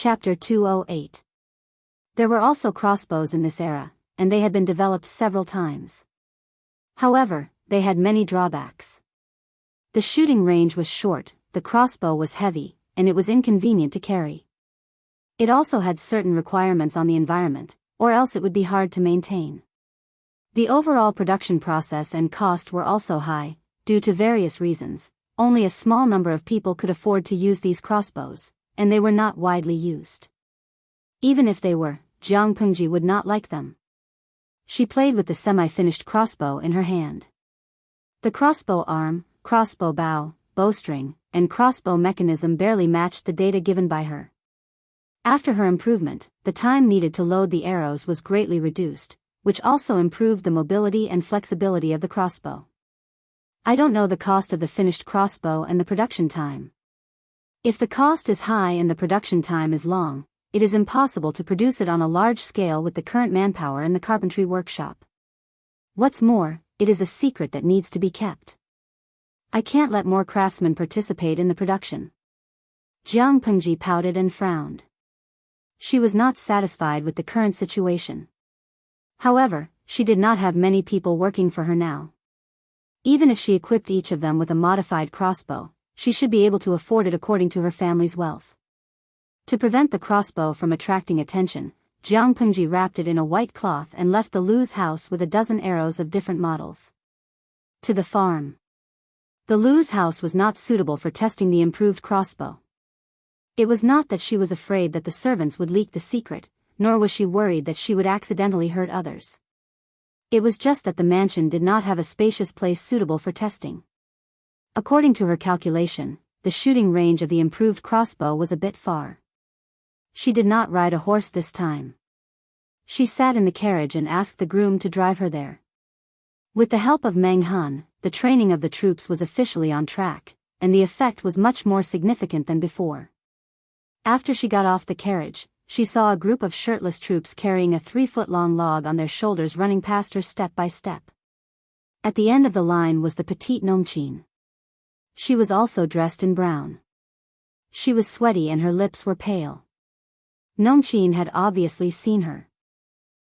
Chapter 208. There were also crossbows in this era, and they had been developed several times. However, they had many drawbacks. The shooting range was short, the crossbow was heavy, and it was inconvenient to carry. It also had certain requirements on the environment, or else it would be hard to maintain. The overall production process and cost were also high, due to various reasons. Only a small number of people could afford to use these crossbows, and they were not widely used. Even if they were, Jiang Pengji would not like them. She played with the semi-finished crossbow in her hand. The crossbow arm, crossbow bow, bowstring, and crossbow mechanism barely matched the data given by her. After her improvement, the time needed to load the arrows was greatly reduced, which also improved the mobility and flexibility of the crossbow. I don't know the cost of the finished crossbow and the production time. If the cost is high and the production time is long, it is impossible to produce it on a large scale with the current manpower in the carpentry workshop. What's more, it is a secret that needs to be kept. I can't let more craftsmen participate in the production. Jiang Pengji pouted and frowned. She was not satisfied with the current situation. However, she did not have many people working for her now. Even if she equipped each of them with a modified crossbow, she should be able to afford it according to her family's wealth. To prevent the crossbow from attracting attention, Jiang Pengji wrapped it in a white cloth and left the Lu's house with a dozen arrows of different models. To the farm. The Lu's house was not suitable for testing the improved crossbow. It was not that she was afraid that the servants would leak the secret, nor was she worried that she would accidentally hurt others. It was just that the mansion did not have a spacious place suitable for testing. According to her calculation, the shooting range of the improved crossbow was a bit far. She did not ride a horse this time. She sat in the carriage and asked the groom to drive her there. With the help of Meng Han, the training of the troops was officially on track, and the effect was much more significant than before. After she got off the carriage, she saw a group of shirtless troops carrying a 3-foot-long log on their shoulders running past her step by step. At the end of the line was the petite Nongqin. She was also dressed in brown. She was sweaty and her lips were pale. Nongqin had obviously seen her.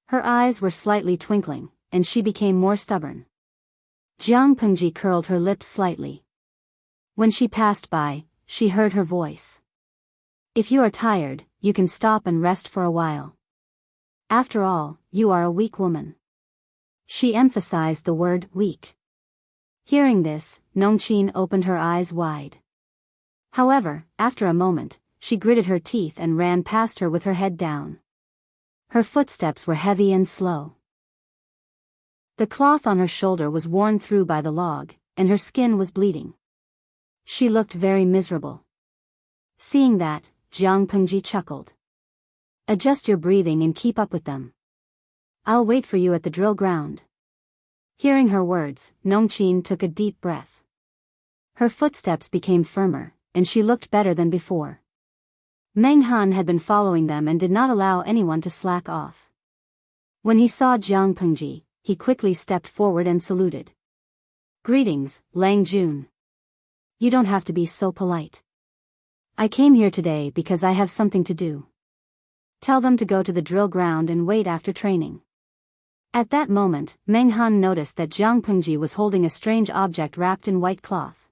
Her eyes were slightly twinkling, and she became more stubborn. Jiang Pengji curled her lips slightly. When she passed by, she heard her voice. "If you are tired, you can stop and rest for a while. After all, you are a weak woman." She emphasized the word weak. Hearing this, Nongqin opened her eyes wide. However, after a moment, she gritted her teeth and ran past her with her head down. Her footsteps were heavy and slow. The cloth on her shoulder was worn through by the log, and her skin was bleeding. She looked very miserable. Seeing that, Jiang Pengji chuckled. "Adjust your breathing and keep up with them. I'll wait for you at the drill ground." Hearing her words, Nongqin took a deep breath. Her footsteps became firmer, and she looked better than before. Meng Han had been following them and did not allow anyone to slack off. When he saw Jiang Pengji, he quickly stepped forward and saluted. "Greetings, Lang Jun. You don't have to be so polite. I came here today because I have something to do. Tell them to go to the drill ground and wait after training." At that moment, Meng Han noticed that Jiang Pengji was holding a strange object wrapped in white cloth.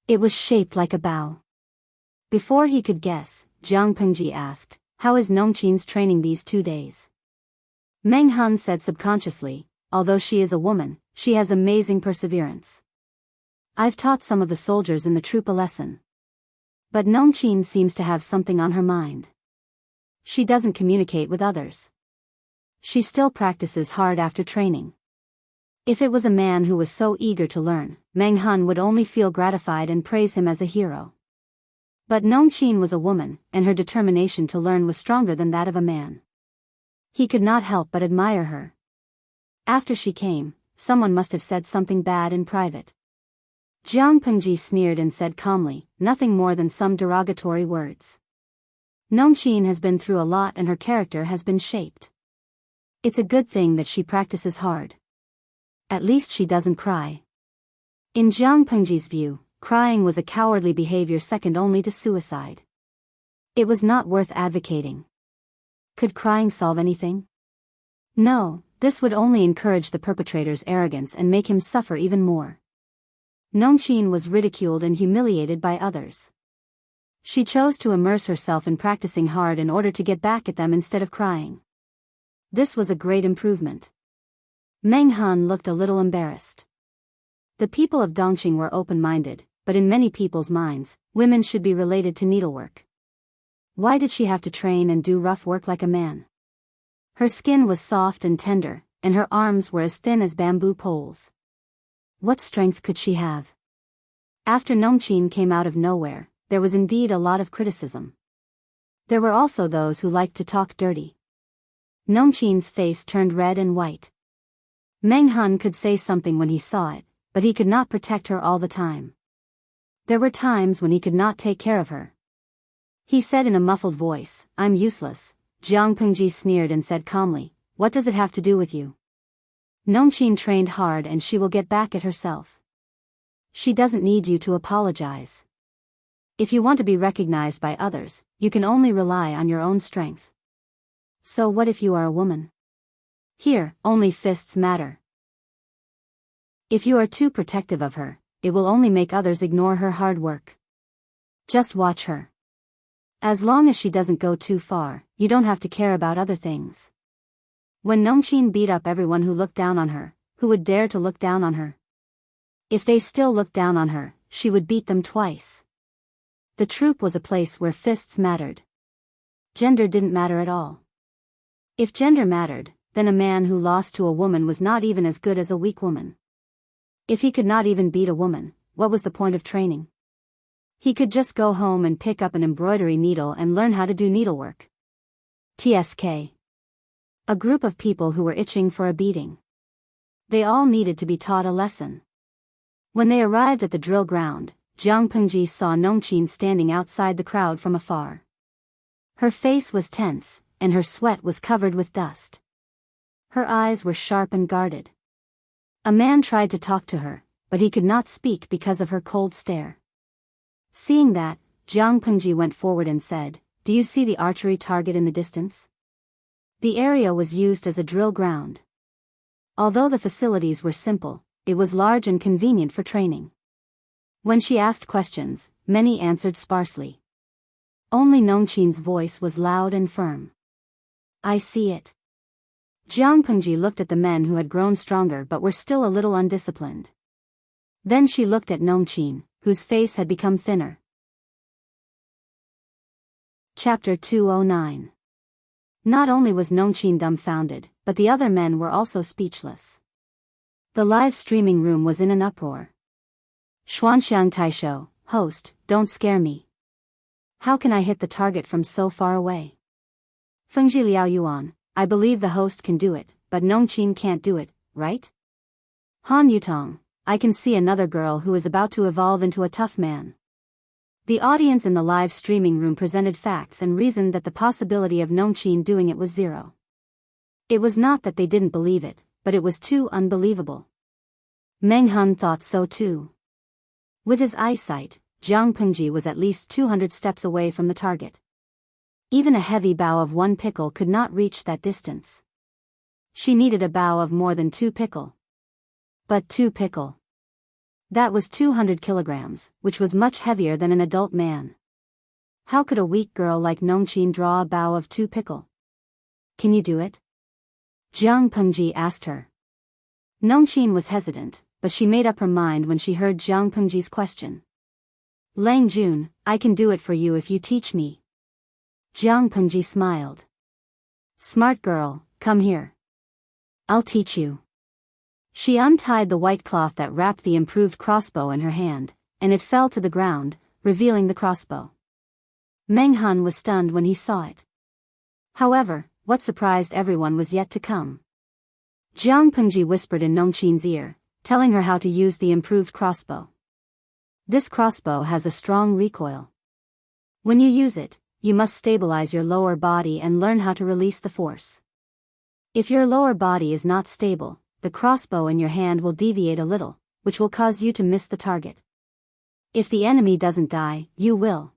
It was shaped like a bow. Before he could guess, Jiang Pengji asked, "How is Nongqin's training these 2 days?" Meng Han said subconsciously, "Although she is a woman, she has amazing perseverance. I've taught some of the soldiers in the troop a lesson. But Nongqin seems to have something on her mind. She doesn't communicate with others. She still practices hard after training." If it was a man who was so eager to learn, Meng Han would only feel gratified and praise him as a hero. But Nongqin was a woman, and her determination to learn was stronger than that of a man. He could not help but admire her. After she came, someone must have said something bad in private. Jiang Pengji sneered and said calmly, "Nothing more than some derogatory words. Nongqin has been through a lot and her character has been shaped. It's a good thing that she practices hard. At least she doesn't cry." In Jiang Pengji's view, crying was a cowardly behavior second only to suicide. It was not worth advocating. Could crying solve anything? No, this would only encourage the perpetrator's arrogance and make him suffer even more. Nongqin was ridiculed and humiliated by others. She chose to immerse herself in practicing hard in order to get back at them instead of crying. This was a great improvement. Meng Han looked a little embarrassed. The people of Dongqing were open-minded, but in many people's minds, women should be related to needlework. Why did she have to train and do rough work like a man? Her skin was soft and tender, and her arms were as thin as bamboo poles. What strength could she have? After Nongqin came out of nowhere, there was indeed a lot of criticism. There were also those who liked to talk dirty. Nongqin's face turned red and white. Meng Han could say something when he saw it, but he could not protect her all the time. There were times when he could not take care of her. He said in a muffled voice, "I'm useless." Jiang Pengji sneered and said calmly, "What does it have to do with you? Nongqin trained hard and she will get back at herself. She doesn't need you to apologize. If you want to be recognized by others, you can only rely on your own strength. So what if you are a woman? Here, only fists matter. If you are too protective of her, it will only make others ignore her hard work. Just watch her. As long as she doesn't go too far, you don't have to care about other things." When Nongqin beat up everyone who looked down on her, who would dare to look down on her? If they still looked down on her, she would beat them twice. The troop was a place where fists mattered. Gender didn't matter at all. If gender mattered, then a man who lost to a woman was not even as good as a weak woman. If he could not even beat a woman, what was the point of training? He could just go home and pick up an embroidery needle and learn how to do needlework. TSK. A group of people who were itching for a beating. They all needed to be taught a lesson. When they arrived at the drill ground, Jiang Pengji saw Nongqin standing outside the crowd from afar. Her face was tense, and her sweat was covered with dust. Her eyes were sharp and guarded. A man tried to talk to her, but he could not speak because of her cold stare. Seeing that, Jiang Pengji went forward and said, "Do you see the archery target in the distance?" The area was used as a drill ground. Although the facilities were simple, it was large and convenient for training. When she asked questions, many answered sparsely. Only Nongqin's voice was loud and firm. "I see it." Jiang Pengji looked at the men who had grown stronger but were still a little undisciplined. Then she looked at Nongqin, whose face had become thinner. Chapter 209. Not only was Nongqin dumbfounded, but the other men were also speechless. The live streaming room was in an uproar. Xuanxiang Taisho, host, don't scare me. How can I hit the target from so far away? Fengji Liao Yuan, I believe the host can do it, but Nongqin can't do it, right? Han Yutong, I can see another girl who is about to evolve into a tough man. The audience in the live streaming room presented facts and reasoned that the possibility of Nongqin doing it was zero. It was not that they didn't believe it, but it was too unbelievable. Meng Han thought so too. With his eyesight, Jiang Pengji was at least 200 steps away from the target. Even a heavy bow of 1 pickle could not reach that distance. She needed a bow of more than 2 pickle. But 2 pickle. That was 200 kilograms, which was much heavier than an adult man. How could a weak girl like Nongqin draw a bow of 2 pickle? Can you do it? Jiang Pengji asked her. Nongqin was hesitant, but she made up her mind when she heard Jiang Pengji's question. Lang Jun, I can do it for you if you teach me. Jiang Pengji smiled. Smart girl, come here. I'll teach you. She untied the white cloth that wrapped the improved crossbow in her hand, and it fell to the ground, revealing the crossbow. Meng Han was stunned when he saw it. However, what surprised everyone was yet to come. Jiang Pengji whispered in Nongqin's ear, telling her how to use the improved crossbow. This crossbow has a strong recoil. When you use it, you must stabilize your lower body and learn how to release the force. If your lower body is not stable, the crossbow in your hand will deviate a little, which will cause you to miss the target. If the enemy doesn't die, you will.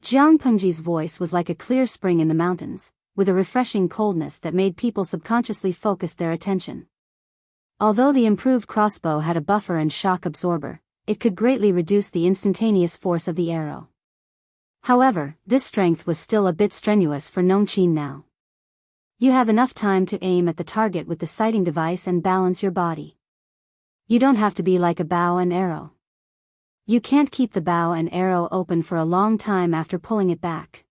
Jiang Pengji's voice was like a clear spring in the mountains, with a refreshing coldness that made people subconsciously focus their attention. Although the improved crossbow had a buffer and shock absorber, it could greatly reduce the instantaneous force of the arrow. However, this strength was still a bit strenuous for Nongqin now. You have enough time to aim at the target with the sighting device and balance your body. You don't have to be like a bow and arrow. You can't keep the bow and arrow open for a long time after pulling it back.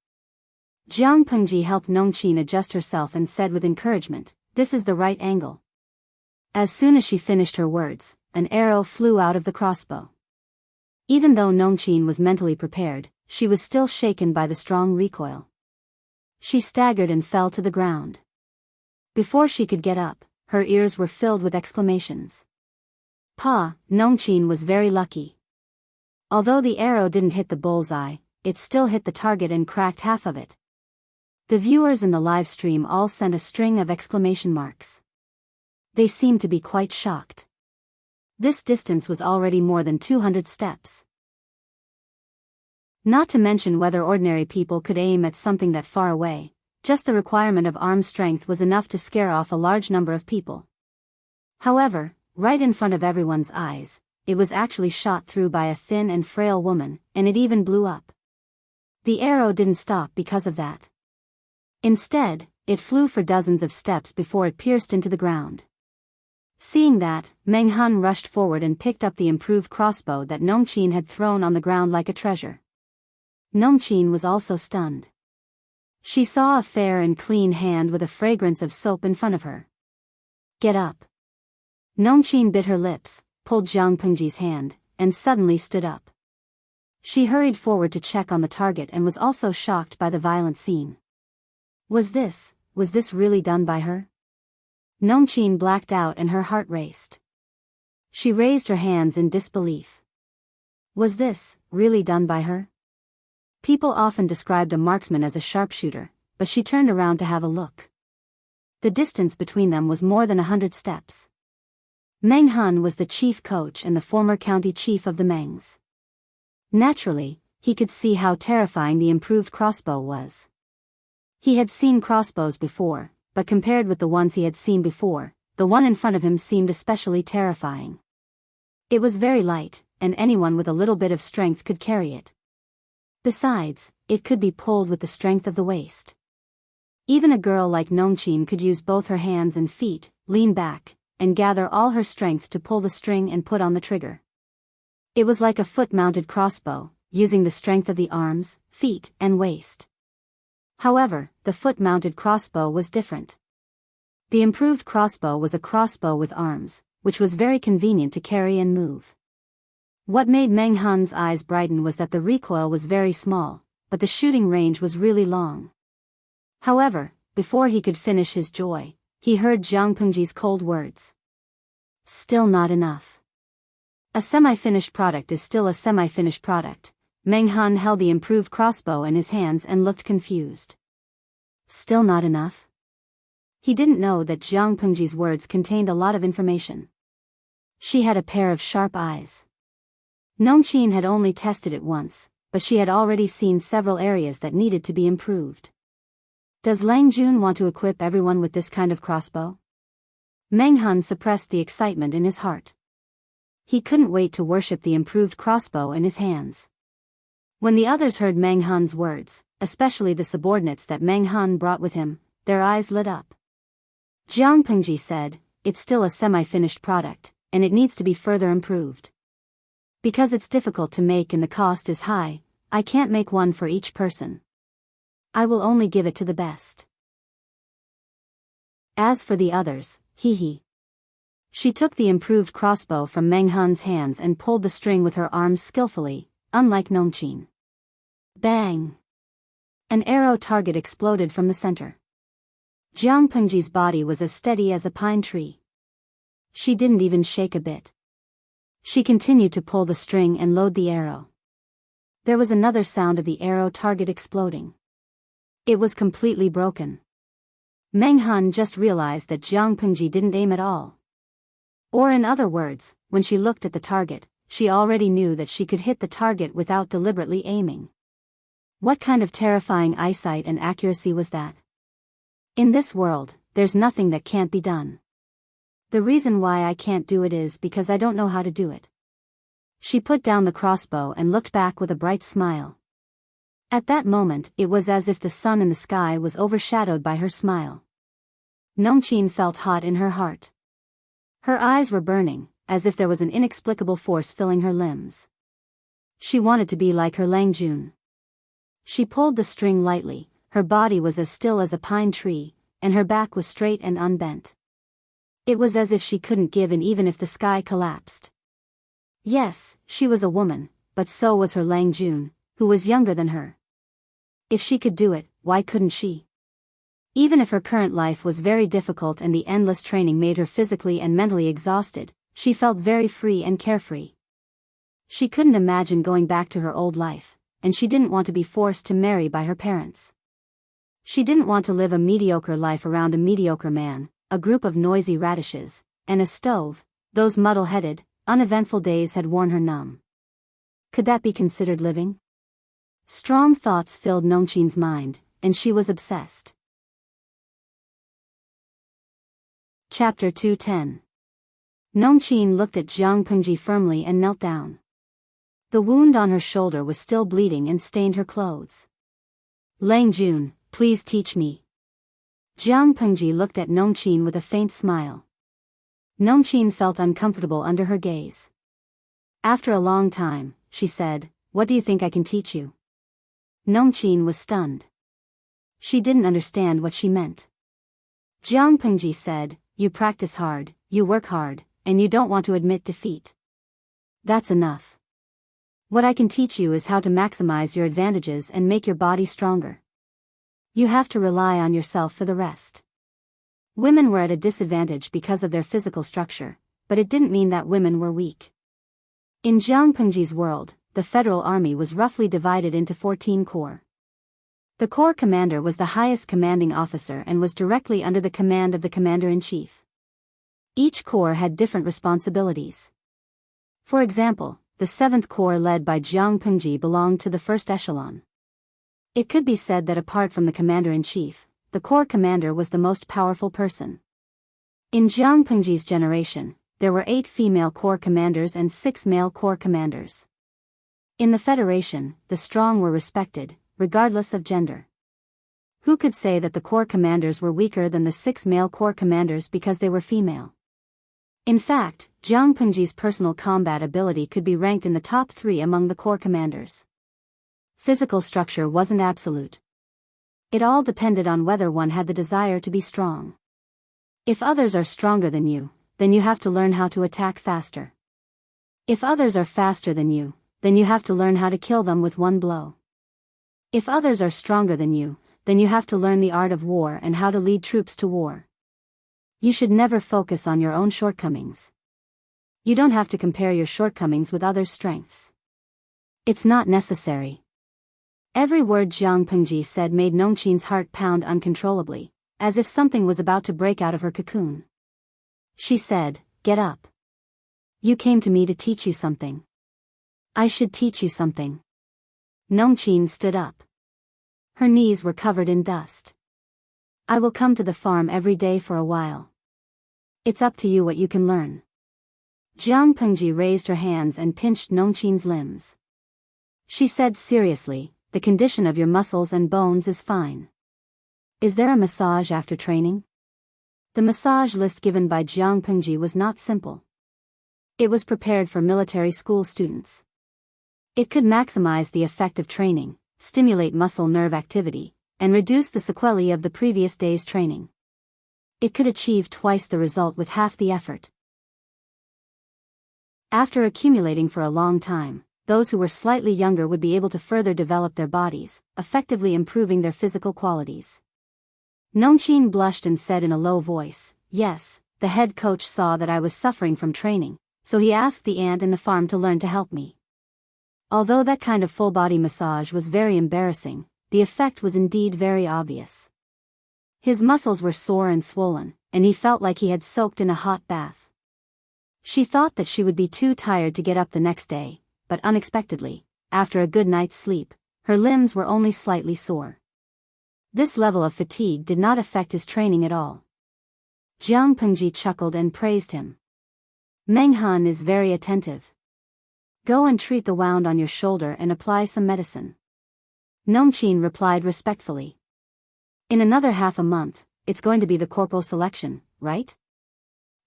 Jiang Pengji helped Nongqin adjust herself and said with encouragement, "This is the right angle." As soon as she finished her words, an arrow flew out of the crossbow. Even though Nongqin was mentally prepared, she was still shaken by the strong recoil. She staggered and fell to the ground. Before she could get up, her ears were filled with exclamations. Nongqin was very lucky. Although the arrow didn't hit the bullseye, it still hit the target and cracked half of it. The viewers in the live stream all sent a string of exclamation marks. They seemed to be quite shocked. This distance was already more than 200 steps. Not to mention whether ordinary people could aim at something that far away, just the requirement of arm strength was enough to scare off a large number of people. However, right in front of everyone's eyes, it was actually shot through by a thin and frail woman, and it even blew up. The arrow didn't stop because of that. Instead, it flew for dozens of steps before it pierced into the ground. Seeing that, Meng Han rushed forward and picked up the improved crossbow that Nongqin had thrown on the ground like a treasure. Nongqin was also stunned. She saw a fair and clean hand with a fragrance of soap in front of her. "Get up." Nongqin bit her lips, pulled Jiang Pengji's hand, and suddenly stood up. She hurried forward to check on the target and was also shocked by the violent scene. Was this really done by her? Nongqin blacked out and her heart raced. She raised her hands in disbelief. Was this really done by her? People often described a marksman as a sharpshooter, but she turned around to have a look. The distance between them was more than 100 steps. Meng Han was the chief coach and the former county chief of the Mengs. Naturally, he could see how terrifying the improved crossbow was. He had seen crossbows before, but compared with the ones he had seen before, the one in front of him seemed especially terrifying. It was very light, and anyone with a little bit of strength could carry it. Besides, it could be pulled with the strength of the waist. Even a girl like Nongqin could use both her hands and feet, lean back, and gather all her strength to pull the string and put on the trigger. It was like a foot-mounted crossbow, using the strength of the arms, feet, and waist. However, the foot-mounted crossbow was different. The improved crossbow was a crossbow with arms, which was very convenient to carry and move. What made Meng Han's eyes brighten was that the recoil was very small, but the shooting range was really long. However, before he could finish his joy, he heard Jiang Pengji's cold words. "Still not enough. A semi-finished product is still a semi-finished product." Meng Han held the improved crossbow in his hands and looked confused. Still not enough? He didn't know that Jiang Pengji's words contained a lot of information. She had a pair of sharp eyes. Nongqin had only tested it once, but she had already seen several areas that needed to be improved. Does Lang Jun want to equip everyone with this kind of crossbow? Meng Han suppressed the excitement in his heart. He couldn't wait to worship the improved crossbow in his hands. When the others heard Meng Han's words, especially the subordinates that Meng Han brought with him, their eyes lit up. Jiang Pengji said, "It's still a semi-finished product, and it needs to be further improved. Because it's difficult to make and the cost is high, I can't make one for each person. I will only give it to the best." As for the others, he. She took the improved crossbow from Meng Han's hands and pulled the string with her arms skillfully, unlike Nongqin. Bang! An arrow target exploded from the center. Jiang Pengji's body was as steady as a pine tree. She didn't even shake a bit. She continued to pull the string and load the arrow. There was another sound of the arrow target exploding. It was completely broken. Meng Han just realized that Jiang Pengji didn't aim at all. Or in other words, when she looked at the target, she already knew that she could hit the target without deliberately aiming. What kind of terrifying eyesight and accuracy was that? In this world, there's nothing that can't be done. The reason why I can't do it is because I don't know how to do it. She put down the crossbow and looked back with a bright smile. At that moment, it was as if the sun in the sky was overshadowed by her smile. Nongqin felt hot in her heart. Her eyes were burning, as if there was an inexplicable force filling her limbs. She wanted to be like her Langjun. She pulled the string lightly, her body was as still as a pine tree, and her back was straight and unbent. It was as if she couldn't give in even if the sky collapsed. Yes, she was a woman, but so was her Langjun, who was younger than her. If she could do it, why couldn't she? Even if her current life was very difficult and the endless training made her physically and mentally exhausted, she felt very free and carefree. She couldn't imagine going back to her old life, and she didn't want to be forced to marry by her parents. She didn't want to live a mediocre life around a mediocre man, a group of noisy radishes, and a stove. Those muddle-headed, uneventful days had worn her numb. Could that be considered living? Strong thoughts filled Nongqin's mind, and she was obsessed. Chapter 210. Nongqin looked at Jiang Pengji firmly and knelt down. The wound on her shoulder was still bleeding and stained her clothes. Langjun, please teach me. Jiang Pengji looked at Nongqin with a faint smile. Nongqin felt uncomfortable under her gaze. After a long time, she said, "What do you think I can teach you?" Nongqin was stunned. She didn't understand what she meant. Jiang Pengji said, "You practice hard, you work hard, and you don't want to admit defeat. That's enough. What I can teach you is how to maximize your advantages and make your body stronger. You have to rely on yourself for the rest." Women were at a disadvantage because of their physical structure, but it didn't mean that women were weak. In Jiang Pengji's world, the Federal Army was roughly divided into 14 corps. The corps commander was the highest commanding officer and was directly under the command of the commander-in-chief. Each corps had different responsibilities. For example, the 7th Corps led by Jiang Pengji belonged to the first echelon. It could be said that apart from the commander-in-chief, the corps commander was the most powerful person. In Jiang Pengji's generation, there were 8 female corps commanders and 6 male corps commanders. In the Federation, the strong were respected, regardless of gender. Who could say that the corps commanders were weaker than the 6 male corps commanders because they were female? In fact, Jiang Pengji's personal combat ability could be ranked in the top 3 among the corps commanders. Physical structure wasn't absolute. It all depended on whether one had the desire to be strong. If others are stronger than you, then you have to learn how to attack faster. If others are faster than you, then you have to learn how to kill them with one blow. If others are stronger than you, then you have to learn the art of war and how to lead troops to war. You should never focus on your own shortcomings. You don't have to compare your shortcomings with others' strengths. It's not necessary. Every word Jiang Pengji said made Nongqin's heart pound uncontrollably, as if something was about to break out of her cocoon. She said, "Get up. You came to me to teach you something. I should teach you something." Nongqin stood up. Her knees were covered in dust. "I will come to the farm every day for a while. It's up to you what you can learn." Jiang Pengji raised her hands and pinched Nongqin's limbs. She said seriously, "The condition of your muscles and bones is fine. Is there a massage after training?" The massage list given by Jiang Pengji was not simple. It was prepared for military school students. It could maximize the effect of training, stimulate muscle nerve activity, and reduce the sequelae of the previous day's training. It could achieve twice the result with half the effort. After accumulating for a long time, those who were slightly younger would be able to further develop their bodies, effectively improving their physical qualities. Nongqin blushed and said in a low voice, "Yes, the head coach saw that I was suffering from training, so he asked the ant in the farm to learn to help me." Although that kind of full-body massage was very embarrassing, the effect was indeed very obvious. His muscles were sore and swollen, and he felt like he had soaked in a hot bath. She thought that she would be too tired to get up the next day, but unexpectedly, after a good night's sleep, her limbs were only slightly sore. This level of fatigue did not affect his training at all. Jiang Pengji chuckled and praised him. Meng Han is very attentive. Go and treat the wound on your shoulder and apply some medicine. Nongqin replied respectfully. In another half a month, it's going to be the corporal selection, right?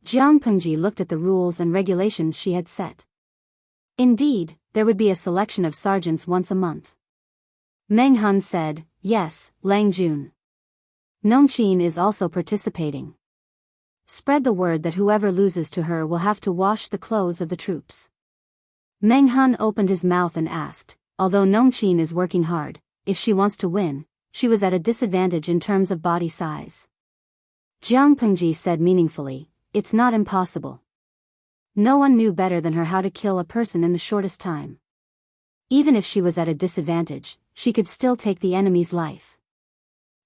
Jiang Pengji looked at the rules and regulations she had set. Indeed, there would be a selection of sergeants once a month. Meng Han said, yes, Lang Jun. Nongqin is also participating. Spread the word that whoever loses to her will have to wash the clothes of the troops. Meng Han opened his mouth and asked, although Nongqin is working hard, if she wants to win, she was at a disadvantage in terms of body size. Jiang Pengji said meaningfully, it's not impossible. No one knew better than her how to kill a person in the shortest time. Even if she was at a disadvantage, she could still take the enemy's life.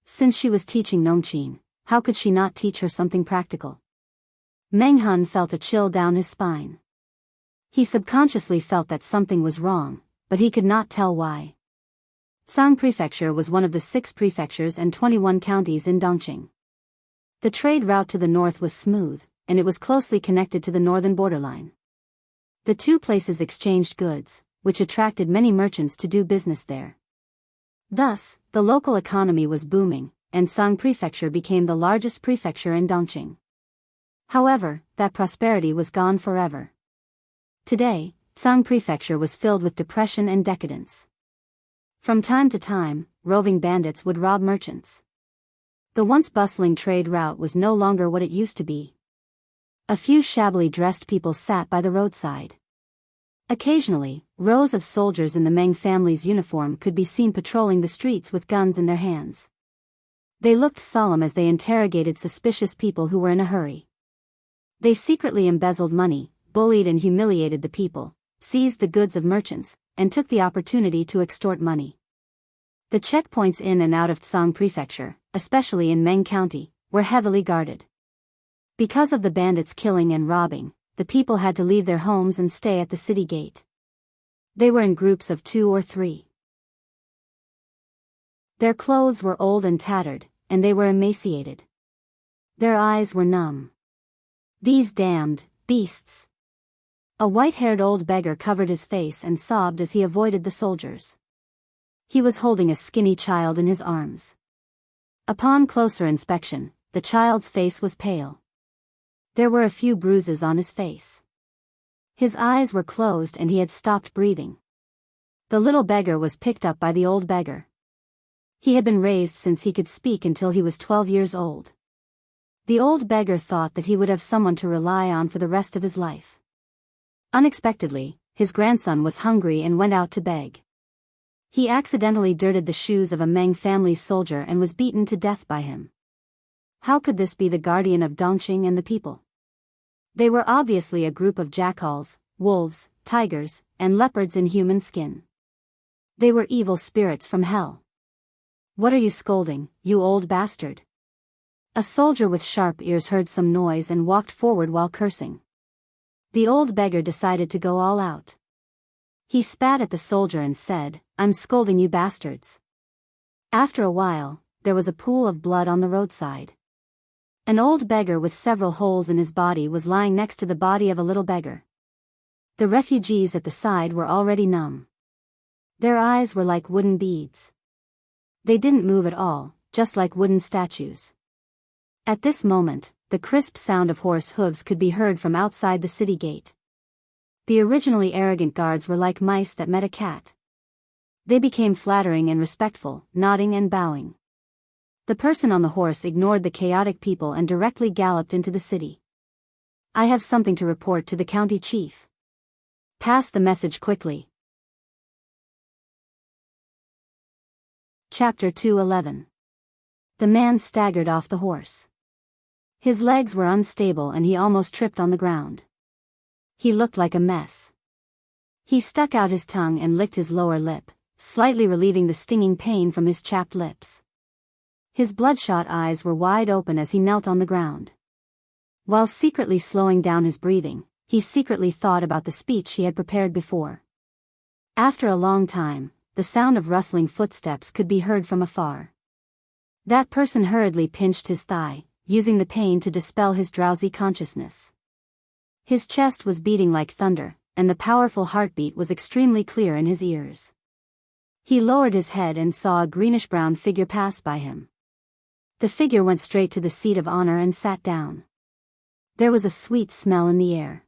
Since she was teaching Nongqin, how could she not teach her something practical? Meng Han felt a chill down his spine. He subconsciously felt that something was wrong, but he could not tell why. Tsang Prefecture was one of the 6 prefectures and 21 counties in Dongqing. The trade route to the north was smooth, and it was closely connected to the northern borderline. The two places exchanged goods, which attracted many merchants to do business there. Thus, the local economy was booming, and Tsang Prefecture became the largest prefecture in Dongqing. However, that prosperity was gone forever. Today, Tsang Prefecture was filled with depression and decadence. From time to time, roving bandits would rob merchants. The once bustling trade route was no longer what it used to be. A few shabbily dressed people sat by the roadside. Occasionally, rows of soldiers in the Meng family's uniform could be seen patrolling the streets with guns in their hands. They looked solemn as they interrogated suspicious people who were in a hurry. They secretly embezzled money, bullied and humiliated the people, seized the goods of merchants, and took the opportunity to extort money. The checkpoints in and out of Tsang Prefecture, especially in Meng County, were heavily guarded. Because of the bandits killing and robbing, the people had to leave their homes and stay at the city gate. They were in groups of 2 or 3. Their clothes were old and tattered, and they were emaciated. Their eyes were numb. These damned beasts! A white-haired old beggar covered his face and sobbed as he avoided the soldiers. He was holding a skinny child in his arms. Upon closer inspection, the child's face was pale. There were a few bruises on his face. His eyes were closed and he had stopped breathing. The little beggar was picked up by the old beggar. He had been raised since he could speak until he was 12 years old. The old beggar thought that he would have someone to rely on for the rest of his life. Unexpectedly, his grandson was hungry and went out to beg. He accidentally dirted the shoes of a Meng family soldier and was beaten to death by him. How could this be the guardian of Dongqing and the people? They were obviously a group of jackals, wolves, tigers, and leopards in human skin. They were evil spirits from hell. What are you scolding, you old bastard? A soldier with sharp ears heard some noise and walked forward while cursing. The old beggar decided to go all out. He spat at the soldier and said, I'm scolding you bastards. After a while, there was a pool of blood on the roadside. An old beggar with several holes in his body was lying next to the body of a little beggar. The refugees at the side were already numb. Their eyes were like wooden beads. They didn't move at all, just like wooden statues. At this moment, the crisp sound of horse hooves could be heard from outside the city gate. The originally arrogant guards were like mice that met a cat. They became flattering and respectful, nodding and bowing. The person on the horse ignored the chaotic people and directly galloped into the city. I have something to report to the county chief. Pass the message quickly. Chapter 211. The man staggered off the horse. His legs were unstable and he almost tripped on the ground. He looked like a mess. He stuck out his tongue and licked his lower lip, slightly relieving the stinging pain from his chapped lips. His bloodshot eyes were wide open as he knelt on the ground. While secretly slowing down his breathing, he secretly thought about the speech he had prepared before. After a long time, the sound of rustling footsteps could be heard from afar. That person hurriedly pinched his thigh, using the pain to dispel his drowsy consciousness. His chest was beating like thunder, and the powerful heartbeat was extremely clear in his ears. He lowered his head and saw a greenish-brown figure pass by him. The figure went straight to the seat of honor and sat down. There was a sweet smell in the air.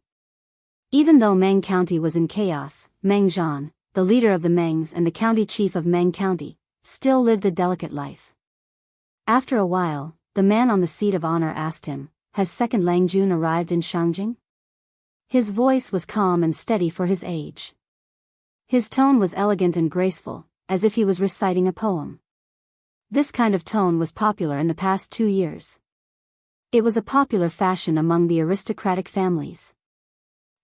Even though Meng County was in chaos, Meng Zhan, the leader of the Mengs and the county chief of Meng County, still lived a delicate life. After a while, the man on the seat of honor asked him, "Has Second Lang Jun arrived in Shangjing?" His voice was calm and steady for his age. His tone was elegant and graceful, as if he was reciting a poem. This kind of tone was popular in the past 2 years. It was a popular fashion among the aristocratic families.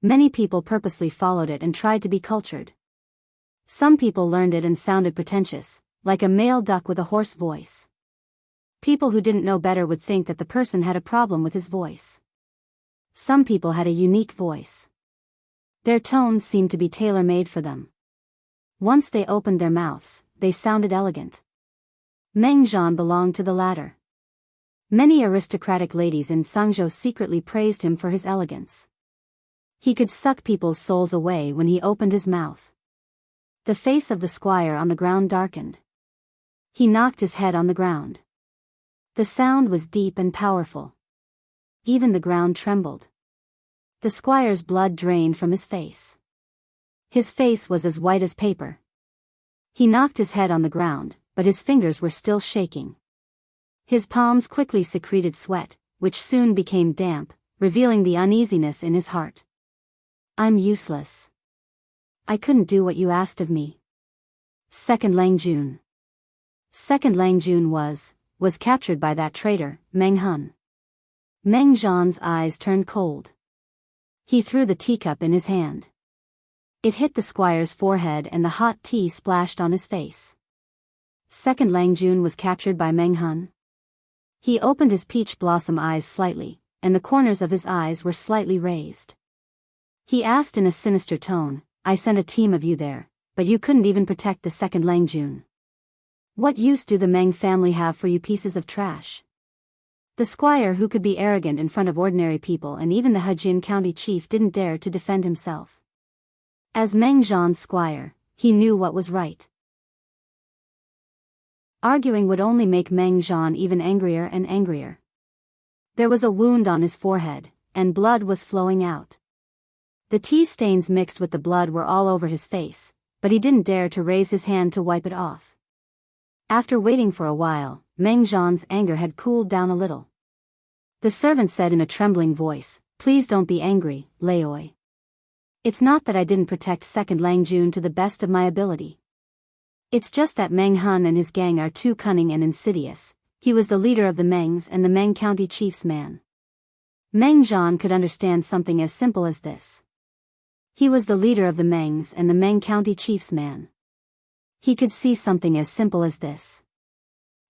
Many people purposely followed it and tried to be cultured. Some people learned it and sounded pretentious, like a male duck with a hoarse voice. People who didn't know better would think that the person had a problem with his voice. Some people had a unique voice. Their tones seemed to be tailor-made for them. Once they opened their mouths, they sounded elegant. Meng Zhan belonged to the latter. Many aristocratic ladies in Sangzhou secretly praised him for his elegance. He could suck people's souls away when he opened his mouth. The face of the squire on the ground darkened. He knocked his head on the ground. The sound was deep and powerful. Even the ground trembled. The squire's blood drained from his face. His face was as white as paper. He knocked his head on the ground, but his fingers were still shaking. His palms quickly secreted sweat, which soon became damp, revealing the uneasiness in his heart. "I'm useless. I couldn't do what you asked of me." Second Lang Jun. Second Lang Jun was captured by that traitor, Meng Hun. Meng Zhan's eyes turned cold. He threw the teacup in his hand. It hit the squire's forehead and the hot tea splashed on his face. Second Lang Jun was captured by Meng Hun. He opened his peach blossom eyes slightly, and the corners of his eyes were slightly raised. He asked in a sinister tone, "I sent a team of you there, but you couldn't even protect the Second Lang Jun. What use do the Meng family have for you pieces of trash?" The squire, who could be arrogant in front of ordinary people and even the Hejin county chief, didn't dare to defend himself. As Meng Zhan's squire, he knew what was right. Arguing would only make Meng Zhan even angrier and angrier. There was a wound on his forehead, and blood was flowing out. The tea stains mixed with the blood were all over his face, but he didn't dare to raise his hand to wipe it off. After waiting for a while, Meng Zhan's anger had cooled down a little. The servant said in a trembling voice, "Please don't be angry, Laoi. It's not that I didn't protect Second Lang Jun to the best of my ability. It's just that Meng Hun and his gang are too cunning and insidious." He was the leader of the Mengs and the Meng County chief's man. Meng Zhan could understand something as simple as this. He was the leader of the Mengs and the Meng County chief's man. He could see something as simple as this.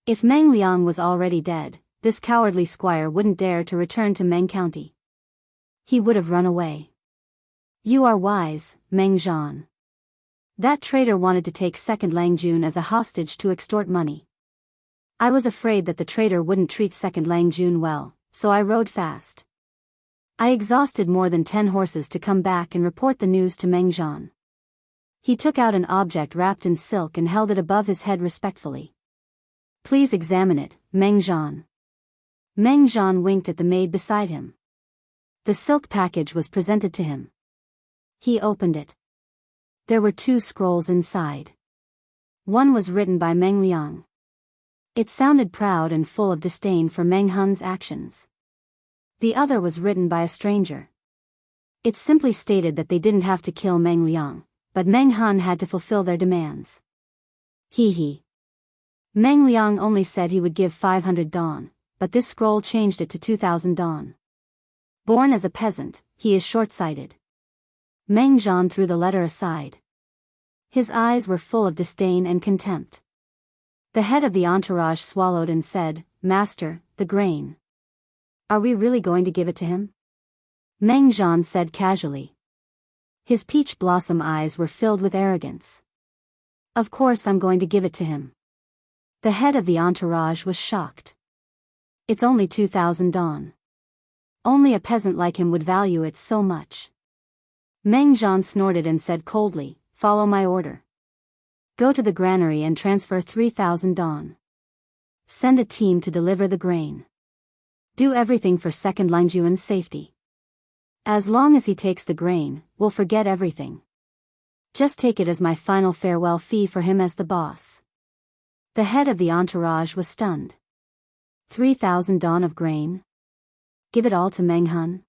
If Meng Liang was already dead, this cowardly squire wouldn't dare to return to Meng County. He would have run away. "You are wise, Meng Zhan. That traitor wanted to take Second Lang Jun as a hostage to extort money. I was afraid that the traitor wouldn't treat Second Lang Jun well, so I rode fast. I exhausted more than 10 horses to come back and report the news to Meng Zhan." He took out an object wrapped in silk and held it above his head respectfully. "Please examine it, Meng Zhan." Meng Zhan winked at the maid beside him. The silk package was presented to him. He opened it. There were 2 scrolls inside. One was written by Meng Liang. It sounded proud and full of disdain for Meng Hun's actions. The other was written by a stranger. It simply stated that they didn't have to kill Meng Liang, but Meng Hun had to fulfill their demands. He. Meng Liang only said he would give 500 dong, but this scroll changed it to 2,000 dong. Born as a peasant, he is short-sighted. Meng Zhan threw the letter aside. His eyes were full of disdain and contempt. The head of the entourage swallowed and said, "Master, the grain. Are we really going to give it to him?" Meng Zhan said casually. His peach blossom eyes were filled with arrogance. Of course I'm going to give it to him. The head of the entourage was shocked. It's only 2,000 dong. Only a peasant like him would value it so much. Meng Zhan snorted and said coldly, follow my order. Go to the granary and transfer 3,000 dong. Send a team to deliver the grain. Do everything for second Langjuan's safety. As long as he takes the grain, we'll forget everything. Just take it as my final farewell fee for him as the boss. The head of the entourage was stunned. 3,000 dong of grain? Give it all to Meng Hun?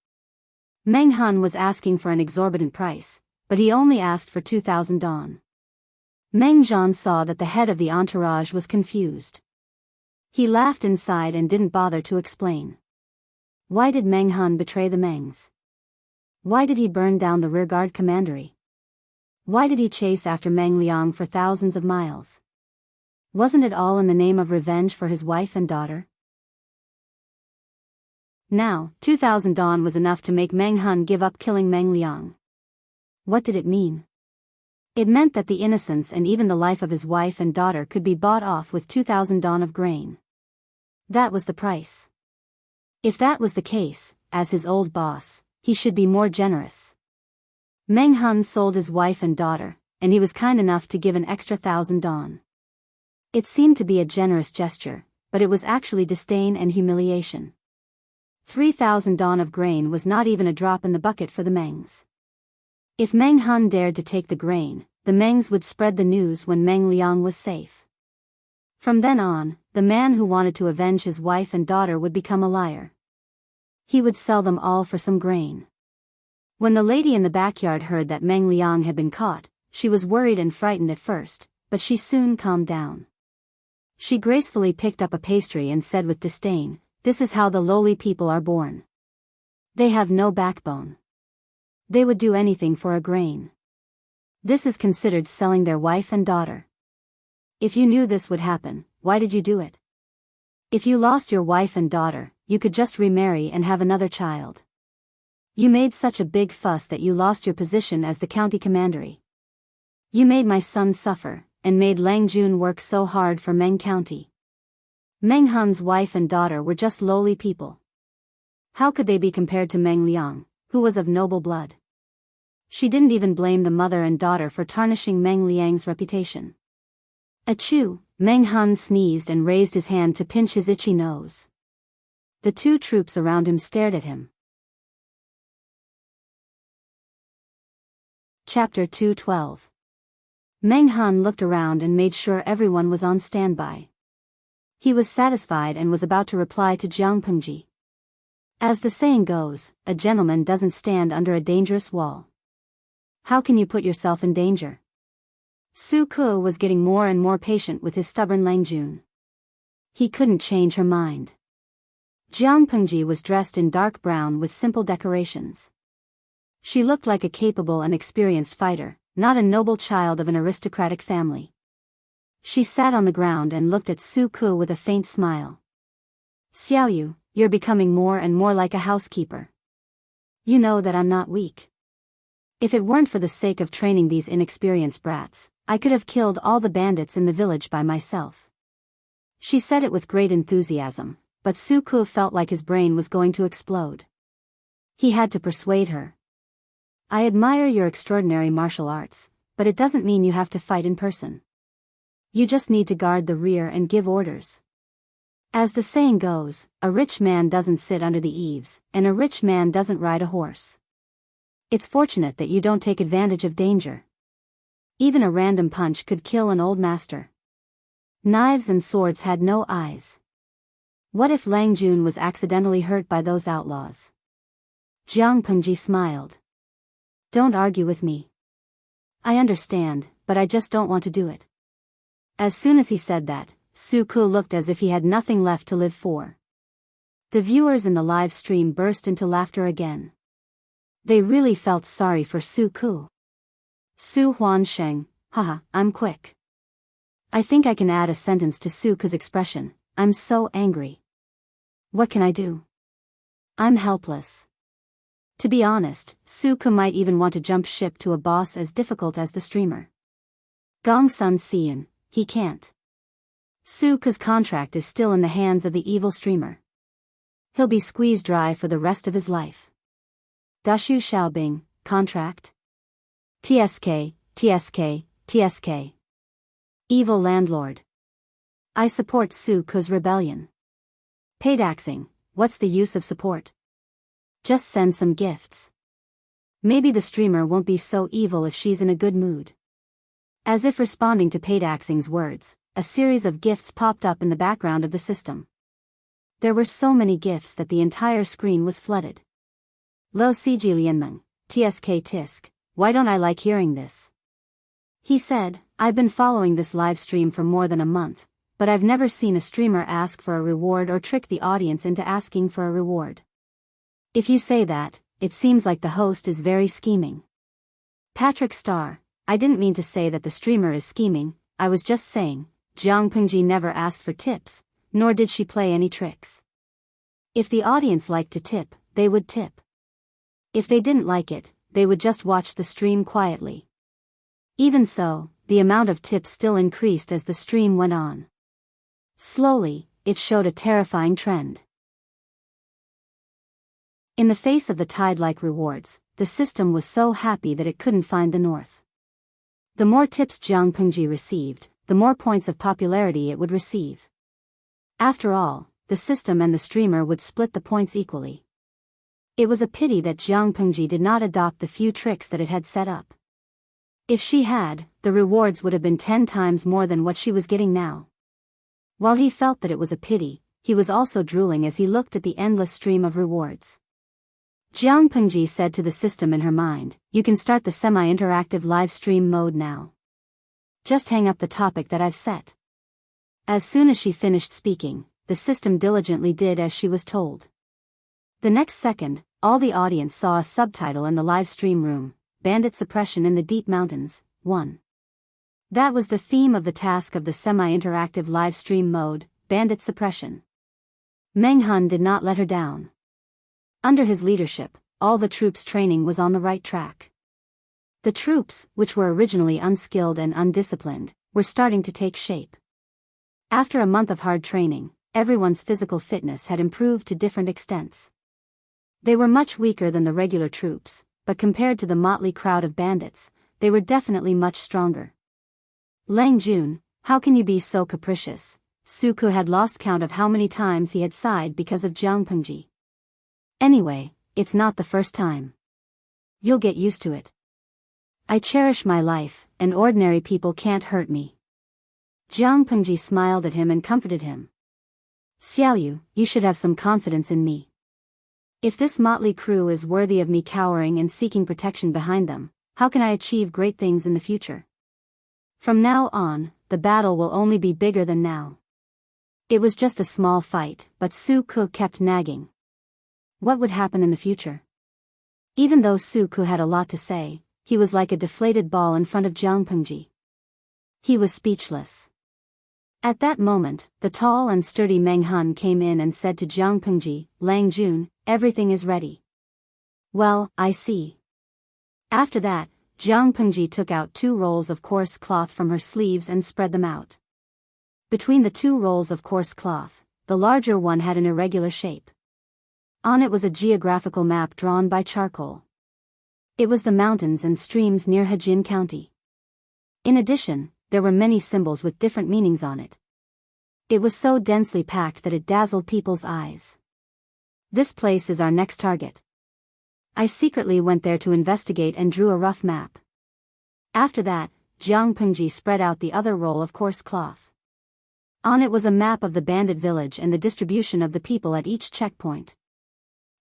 Meng Hun was asking for an exorbitant price, but he only asked for 2,000 dong. Meng Zhan saw that the head of the entourage was confused. He laughed inside and didn't bother to explain. Why did Meng Hun betray the Mengs? Why did he burn down the rearguard commandery? Why did he chase after Meng Liang for thousands of miles? Wasn't it all in the name of revenge for his wife and daughter? Now, 2,000 dong was enough to make Meng Hun give up killing Meng Liang. What did it mean? It meant that the innocence and even the life of his wife and daughter could be bought off with 2,000 dong of grain. That was the price. If that was the case, as his old boss, he should be more generous. Meng Hun sold his wife and daughter, and he was kind enough to give an extra 1,000 dong. It seemed to be a generous gesture, but it was actually disdain and humiliation. 3,000 dong of grain was not even a drop in the bucket for the Mengs. If Meng Hun dared to take the grain, the Mengs would spread the news when Meng Liang was safe. From then on, the man who wanted to avenge his wife and daughter would become a liar. He would sell them all for some grain. When the lady in the backyard heard that Meng Liang had been caught, she was worried and frightened at first, but she soon calmed down. She gracefully picked up a pastry and said with disdain, "This is how the lowly people are born. They have no backbone. They would do anything for a grain. This is considered selling their wife and daughter. If you knew this would happen, why did you do it? If you lost your wife and daughter, you could just remarry and have another child. You made such a big fuss that you lost your position as the county commandery. You made my son suffer, and made Lang Jun work so hard for Meng County. Meng Hun's wife and daughter were just lowly people. How could they be compared to Meng Liang, who was of noble blood?" She didn't even blame the mother and daughter for tarnishing Meng Liang's reputation. Achoo! Meng Hun sneezed and raised his hand to pinch his itchy nose. The two troops around him stared at him. Chapter 212. Meng Hun looked around and made sure everyone was on standby. He was satisfied and was about to reply to Jianghu. As the saying goes, a gentleman doesn't stand under a dangerous wall. How can you put yourself in danger? Su Ke was getting more and more patient with his stubborn Lang Jun. He couldn't change her mind. Jianghu was dressed in dark brown with simple decorations. She looked like a capable and experienced fighter, not a noble child of an aristocratic family. She sat on the ground and looked at Su Ke with a faint smile. "Xiaoyu, you're becoming more and more like a housekeeper. You know that I'm not weak. If it weren't for the sake of training these inexperienced brats, I could have killed all the bandits in the village by myself." She said it with great enthusiasm, but Su Ke felt like his brain was going to explode. He had to persuade her. "I admire your extraordinary martial arts, but it doesn't mean you have to fight in person. You just need to guard the rear and give orders. As the saying goes, a rich man doesn't sit under the eaves, and a rich man doesn't ride a horse. It's fortunate that you don't take advantage of danger. Even a random punch could kill an old master. Knives and swords had no eyes. What if Lang Jun was accidentally hurt by those outlaws?" Jianghu smiled. "Don't argue with me. I understand, but I just don't want to do it." As soon as he said that, Su Ke looked as if he had nothing left to live for. The viewers in the live stream burst into laughter again. They really felt sorry for Su Ke. Su Huansheng, haha, I'm quick. I think I can add a sentence to Su Ke's expression, "I'm so angry." What can I do? I'm helpless. To be honest, Su Ke might even want to jump ship to a boss as difficult as the streamer. Gong Sun Xian, he can't. Su Ke's contract is still in the hands of the evil streamer. He'll be squeezed dry for the rest of his life. Dashu Xiaobing, contract? TSK, TSK, TSK. Evil landlord. I support Su Ke's rebellion. Paydaxing, what's the use of support? Just send some gifts. Maybe the streamer won't be so evil if she's in a good mood. As if responding to Paydaxing's words, a series of gifts popped up in the background of the system. There were so many gifts that the entire screen was flooded. Lo Siji Lianmeng, TSK Tisk, why don't I like hearing this? He said, I've been following this live stream for more than a month, but I've never seen a streamer ask for a reward or trick the audience into asking for a reward. If you say that, it seems like the host is very scheming. Patrick Starr, I didn't mean to say that the streamer is scheming, I was just saying, Jiang Pengji never asked for tips, nor did she play any tricks. If the audience liked to tip, they would tip. If they didn't like it, they would just watch the stream quietly. Even so, the amount of tips still increased as the stream went on. Slowly, it showed a terrifying trend. In the face of the tide-like rewards, the system was so happy that it couldn't find the north. The more tips Jiang Pengji received, the more points of popularity it would receive. After all, the system and the streamer would split the points equally. It was a pity that Jiang Pengji did not adopt the few tricks that it had set up. If she had, the rewards would have been 10 times more than what she was getting now. While he felt that it was a pity, he was also drooling as he looked at the endless stream of rewards. Jiang Pengji said to the system in her mind, you can start the semi-interactive live stream mode now. Just hang up the topic that I've set. As soon as she finished speaking, the system diligently did as she was told. The next second, all the audience saw a subtitle in the live stream room, Bandit Suppression in the Deep Mountains, 1. That was the theme of the task of the semi-interactive live stream mode, Bandit Suppression. Meng Hun did not let her down. Under his leadership, all the troops' training was on the right track. The troops, which were originally unskilled and undisciplined, were starting to take shape. After a month of hard training, everyone's physical fitness had improved to different extents. They were much weaker than the regular troops, but compared to the motley crowd of bandits, they were definitely much stronger. Lang Jun, how can you be so capricious? Su Ke had lost count of how many times he had sighed because of Jiang Pengji. Anyway, it's not the first time. You'll get used to it. I cherish my life, and ordinary people can't hurt me. Jiang Pengji smiled at him and comforted him. Xiaoyu, you should have some confidence in me. If this motley crew is worthy of me cowering and seeking protection behind them, how can I achieve great things in the future? From now on, the battle will only be bigger than now. It was just a small fight, but Su Ke kept nagging. What would happen in the future? Even though Su Ke had a lot to say, he was like a deflated ball in front of Jiang Pengji. He was speechless. At that moment, the tall and sturdy Meng Hun came in and said to Jiang Pengji, Lang Jun, everything is ready. Well, I see. After that, Jiang Pengji took out 2 rolls of coarse cloth from her sleeves and spread them out. Between the 2 rolls of coarse cloth, the larger one had an irregular shape. On it was a geographical map drawn by charcoal. It was the mountains and streams near Hejin County. In addition, there were many symbols with different meanings on it. It was so densely packed that it dazzled people's eyes. This place is our next target. I secretly went there to investigate and drew a rough map. After that, Jiang Pengji spread out the other roll of coarse cloth. On it was a map of the bandit village and the distribution of the people at each checkpoint.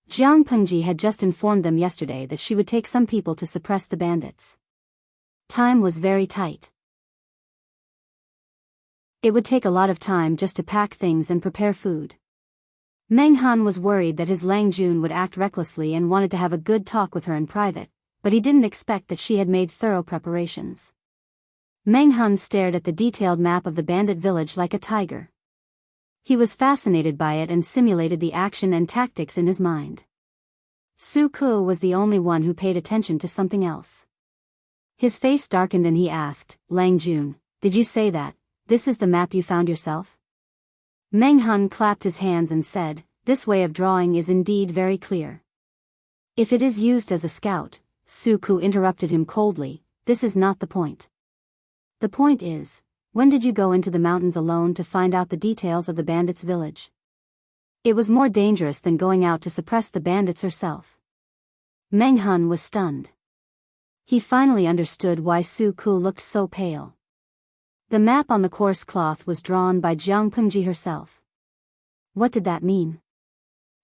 Jiang Pengji had just informed them yesterday that she would take some people to suppress the bandits. Time was very tight. It would take a lot of time just to pack things and prepare food. Meng Han was worried that his Lang Jun would act recklessly and wanted to have a good talk with her in private, but he didn't expect that she had made thorough preparations. Meng Han stared at the detailed map of the bandit village like a tiger. He was fascinated by it and simulated the action and tactics in his mind. Su Ke was the only one who paid attention to something else. His face darkened and he asked, Lang Jun, did you say that this is the map you found yourself? Meng Hun clapped his hands and said, this way of drawing is indeed very clear. If it is used as a scout, Su Ku interrupted him coldly, this is not the point. The point is, when did you go into the mountains alone to find out the details of the bandits' village? It was more dangerous than going out to suppress the bandits herself. Meng Hun was stunned. He finally understood why Su Ku looked so pale. The map on the coarse cloth was drawn by Jiang Pengji herself. What did that mean?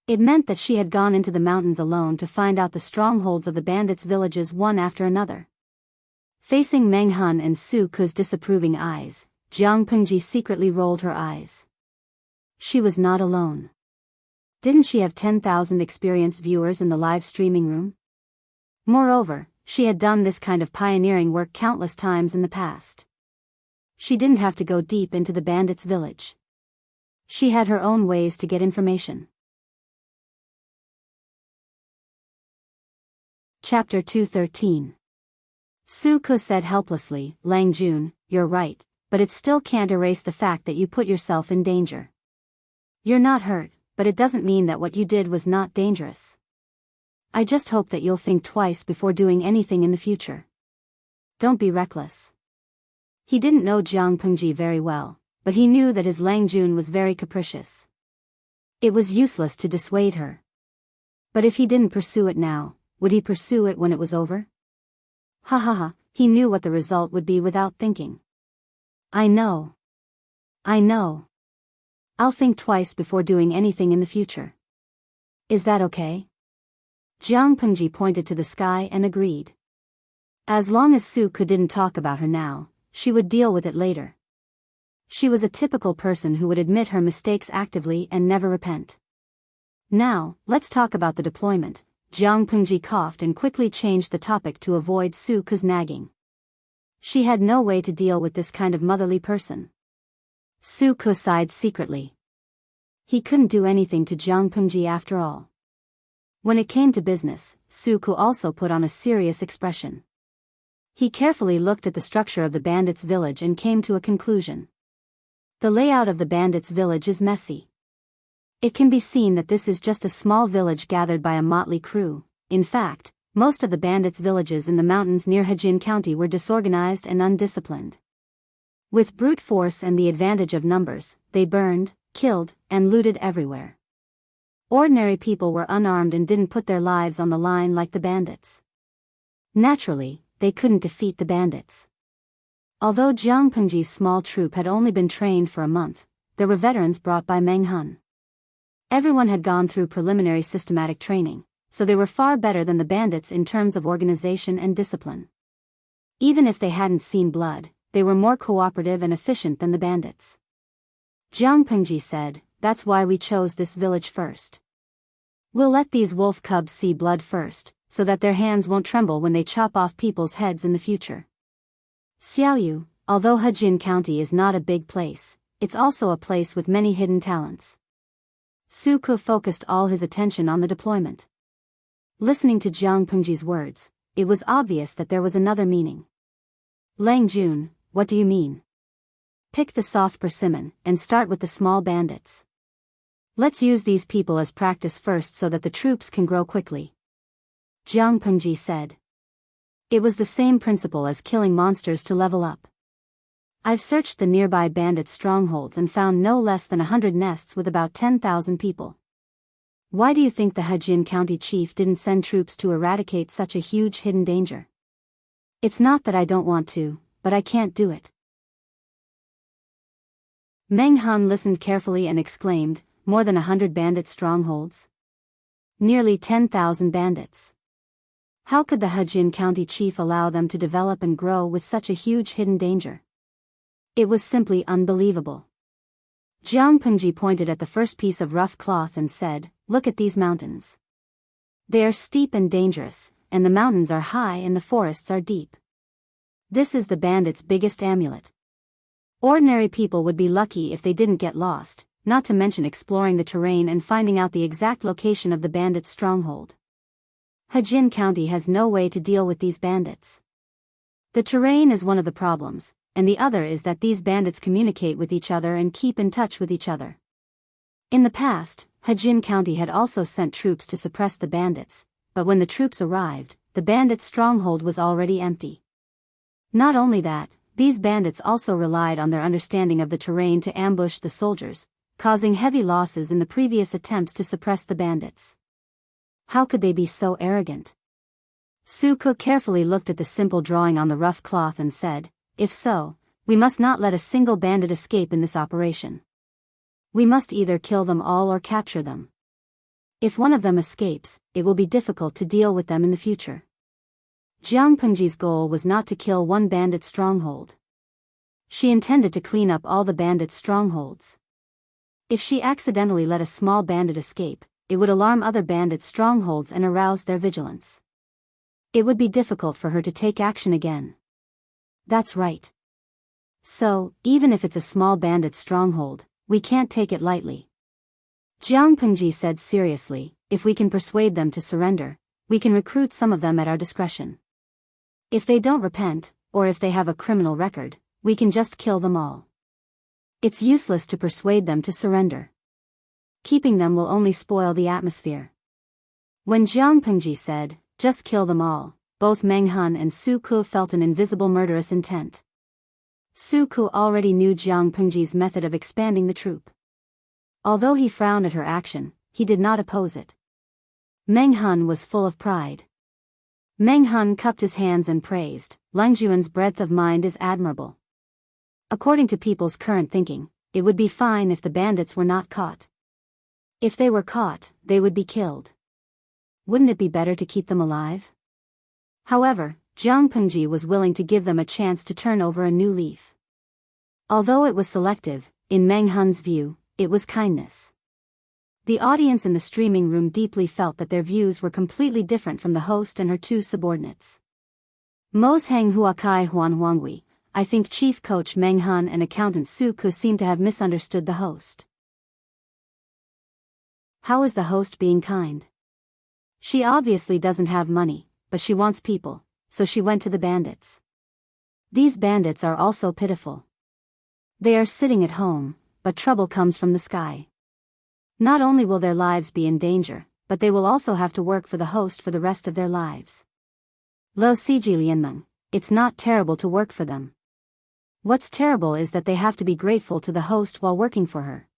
It meant that she had gone into the mountains alone to find out the strongholds of the bandits' villages one after another. Facing Meng Hun and Su Ku's disapproving eyes, Jiang Pengji secretly rolled her eyes. She was not alone. Didn't she have 10,000 experienced viewers in the live streaming room? Moreover, she had done this kind of pioneering work countless times in the past. She didn't have to go deep into the bandits' village. She had her own ways to get information. Chapter 213. Su Ku said helplessly, Lang Jun, you're right, but it still can't erase the fact that you put yourself in danger. You're not hurt, but it doesn't mean that what you did was not dangerous. I just hope that you'll think twice before doing anything in the future. Don't be reckless. He didn't know Jiang Pengji very well, but he knew that his Lang Jun was very capricious. It was useless to dissuade her. But if he didn't pursue it now, would he pursue it when it was over? Ha ha ha, he knew what the result would be without thinking. I know. I'll think twice before doing anything in the future. Is that okay? Jiang Pengji pointed to the sky and agreed. As long as Su Ku didn't talk about her now, she would deal with it later. She was a typical person who would admit her mistakes actively and never repent. Now, let's talk about the deployment. Jiang Pengji coughed and quickly changed the topic to avoid Su Ku's nagging. She had no way to deal with this kind of motherly person. Su Ku sighed secretly. He couldn't do anything to Jiang Pengji after all. When it came to business, Su Ku also put on a serious expression. He carefully looked at the structure of the bandits' village and came to a conclusion. The layout of the bandits' village is messy. It can be seen that this is just a small village gathered by a motley crew. In fact, most of the bandits' villages in the mountains near Hejin County were disorganized and undisciplined. With brute force and the advantage of numbers, they burned, killed, and looted everywhere. Ordinary people were unarmed and didn't put their lives on the line like the bandits. Naturally, they couldn't defeat the bandits. Although Jiang Pengji's small troop had only been trained for a month, there were veterans brought by Meng Hun. Everyone had gone through preliminary systematic training, so they were far better than the bandits in terms of organization and discipline. Even if they hadn't seen blood, they were more cooperative and efficient than the bandits. Jiang Pengji said, that's why we chose this village first. We'll let these wolf cubs see blood first, so that their hands won't tremble when they chop off people's heads in the future. Xiaoyu, although Hejin County is not a big place, it's also a place with many hidden talents. Su Ku focused all his attention on the deployment. Listening to Jiang Pengji's words, it was obvious that there was another meaning. Lang Jun, what do you mean? Pick the soft persimmon, and start with the small bandits. Let's use these people as practice first so that the troops can grow quickly. Jiang Pengji said. It was the same principle as killing monsters to level up. I've searched the nearby bandit strongholds and found no less than 100 nests with about 10,000 people. Why do you think the Hejin County chief didn't send troops to eradicate such a huge hidden danger? It's not that I don't want to, but I can't do it. Meng Hun listened carefully and exclaimed, more than 100 bandit strongholds? Nearly 10,000 bandits. How could the Hejin County chief allow them to develop and grow with such a huge hidden danger? It was simply unbelievable. Jiang Pengji pointed at the first piece of rough cloth and said, look at these mountains. They are steep and dangerous, and the mountains are high and the forests are deep. This is the bandits' biggest amulet. Ordinary people would be lucky if they didn't get lost, not to mention exploring the terrain and finding out the exact location of the bandits' stronghold. Hejin County has no way to deal with these bandits. The terrain is one of the problems, and the other is that these bandits communicate with each other and keep in touch with each other. In the past, Hejin County had also sent troops to suppress the bandits, but when the troops arrived, the bandits' stronghold was already empty. Not only that, these bandits also relied on their understanding of the terrain to ambush the soldiers, causing heavy losses in the previous attempts to suppress the bandits. How could they be so arrogant? Su Ke carefully looked at the simple drawing on the rough cloth and said, "If so, we must not let a single bandit escape in this operation. We must either kill them all or capture them. If one of them escapes, it will be difficult to deal with them in the future." Jiang Pengji's goal was not to kill one bandit stronghold. She intended to clean up all the bandits' strongholds. If she accidentally let a small bandit escape, it would alarm other bandits' strongholds and arouse their vigilance. It would be difficult for her to take action again. That's right. So, even if it's a small bandit's stronghold, we can't take it lightly. Jiang Pengji said seriously, if we can persuade them to surrender, we can recruit some of them at our discretion. If they don't repent, or if they have a criminal record, we can just kill them all. It's useless to persuade them to surrender. Keeping them will only spoil the atmosphere. When Jiang Pengji said, "Just kill them all," both Meng Han and Su Ke felt an invisible murderous intent. Su Ke already knew Jiang Pengji's method of expanding the troop. Although he frowned at her action, he did not oppose it. Meng Han was full of pride. Meng Han cupped his hands and praised, "Lang Juan's breadth of mind is admirable. According to people's current thinking, it would be fine if the bandits were not caught. If they were caught, they would be killed. Wouldn't it be better to keep them alive?" However, Jiang Pengji was willing to give them a chance to turn over a new leaf. Although it was selective, in Meng Han's view, it was kindness. The audience in the streaming room deeply felt that their views were completely different from the host and her two subordinates. Mo's Hang Huakai Huan Huangui, I think Chief Coach Meng Han and Accountant Su Ke seem to have misunderstood the host. How is the host being kind? She obviously doesn't have money, but she wants people, so she went to the bandits. These bandits are also pitiful. They are sitting at home, but trouble comes from the sky. Not only will their lives be in danger, but they will also have to work for the host for the rest of their lives. Lo Siji Lianmeng, it's not terrible to work for them. What's terrible is that they have to be grateful to the host while working for her.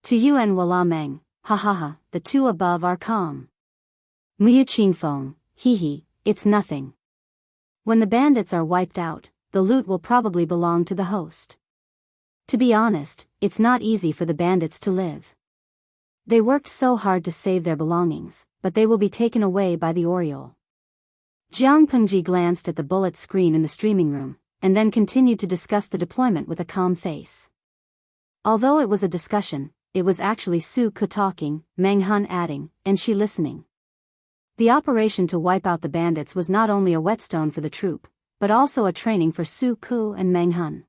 To Yuan Wala Meng, ha ha ha, the two above are calm. Mu Qingfeng, hee hee, it's nothing. When the bandits are wiped out, the loot will probably belong to the host. To be honest, it's not easy for the bandits to live. They worked so hard to save their belongings, but they will be taken away by the Oriole. Jiang Pengji glanced at the bullet screen in the streaming room, and then continued to discuss the deployment with a calm face. Although it was a discussion, it was actually Su Ke talking, Meng Han adding, and she listening. The operation to wipe out the bandits was not only a whetstone for the troop, but also a training for Su Ke and Meng Han.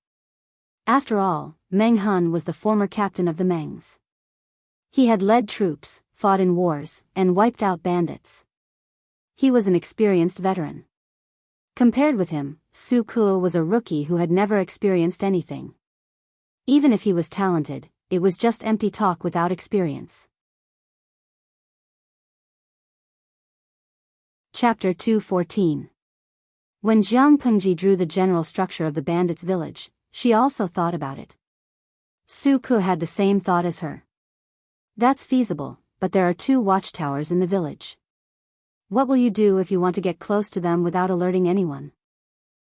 After all, Meng Han was the former captain of the Mengs. He had led troops, fought in wars, and wiped out bandits. He was an experienced veteran. Compared with him, Su Ke was a rookie who had never experienced anything. Even if he was talented, it was just empty talk without experience. Chapter 214. When Jiang Pengji drew the general structure of the bandits' village, she also thought about it. Su Ke had the same thought as her. That's feasible, but there are 2 watchtowers in the village. What will you do if you want to get close to them without alerting anyone?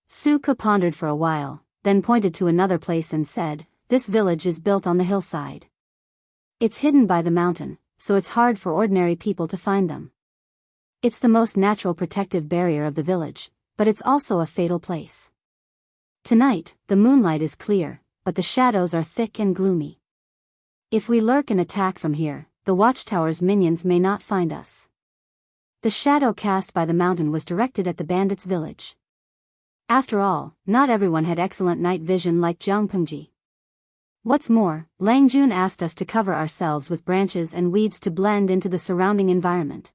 Su Ke pondered for a while, then pointed to another place and said, "This village is built on the hillside. It's hidden by the mountain, so it's hard for ordinary people to find them. It's the most natural protective barrier of the village, but it's also a fatal place. Tonight, the moonlight is clear, but the shadows are thick and gloomy. If we lurk and attack from here, the watchtower's minions may not find us." The shadow cast by the mountain was directed at the bandits' village. After all, not everyone had excellent night vision like Jiang Pengji. What's more, Lang Jun asked us to cover ourselves with branches and weeds to blend into the surrounding environment.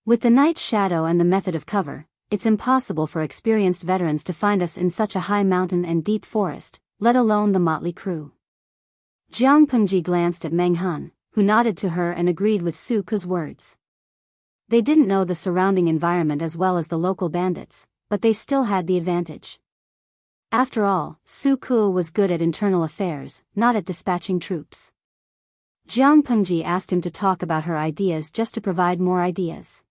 With the night shadow and the method of cover, it's impossible for experienced veterans to find us in such a high mountain and deep forest, let alone the motley crew. Jiang Pengji glanced at Meng Han, who nodded to her and agreed with Su Ke's words. They didn't know the surrounding environment as well as the local bandits, but they still had the advantage. After all, Su Ke was good at internal affairs, not at dispatching troops. Jiang Pengji asked him to talk about her ideas just to provide more ideas.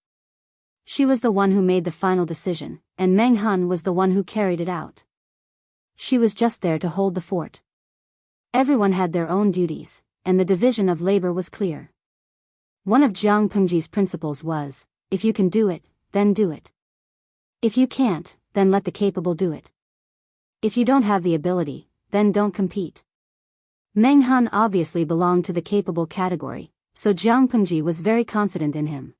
She was the one who made the final decision, and Meng Han was the one who carried it out. She was just there to hold the fort. Everyone had their own duties, and the division of labor was clear. One of Jiang Pengji's principles was, if you can do it, then do it. If you can't, then let the capable do it. If you don't have the ability, then don't compete. Meng Han obviously belonged to the capable category, so Jiang Pengji was very confident in him.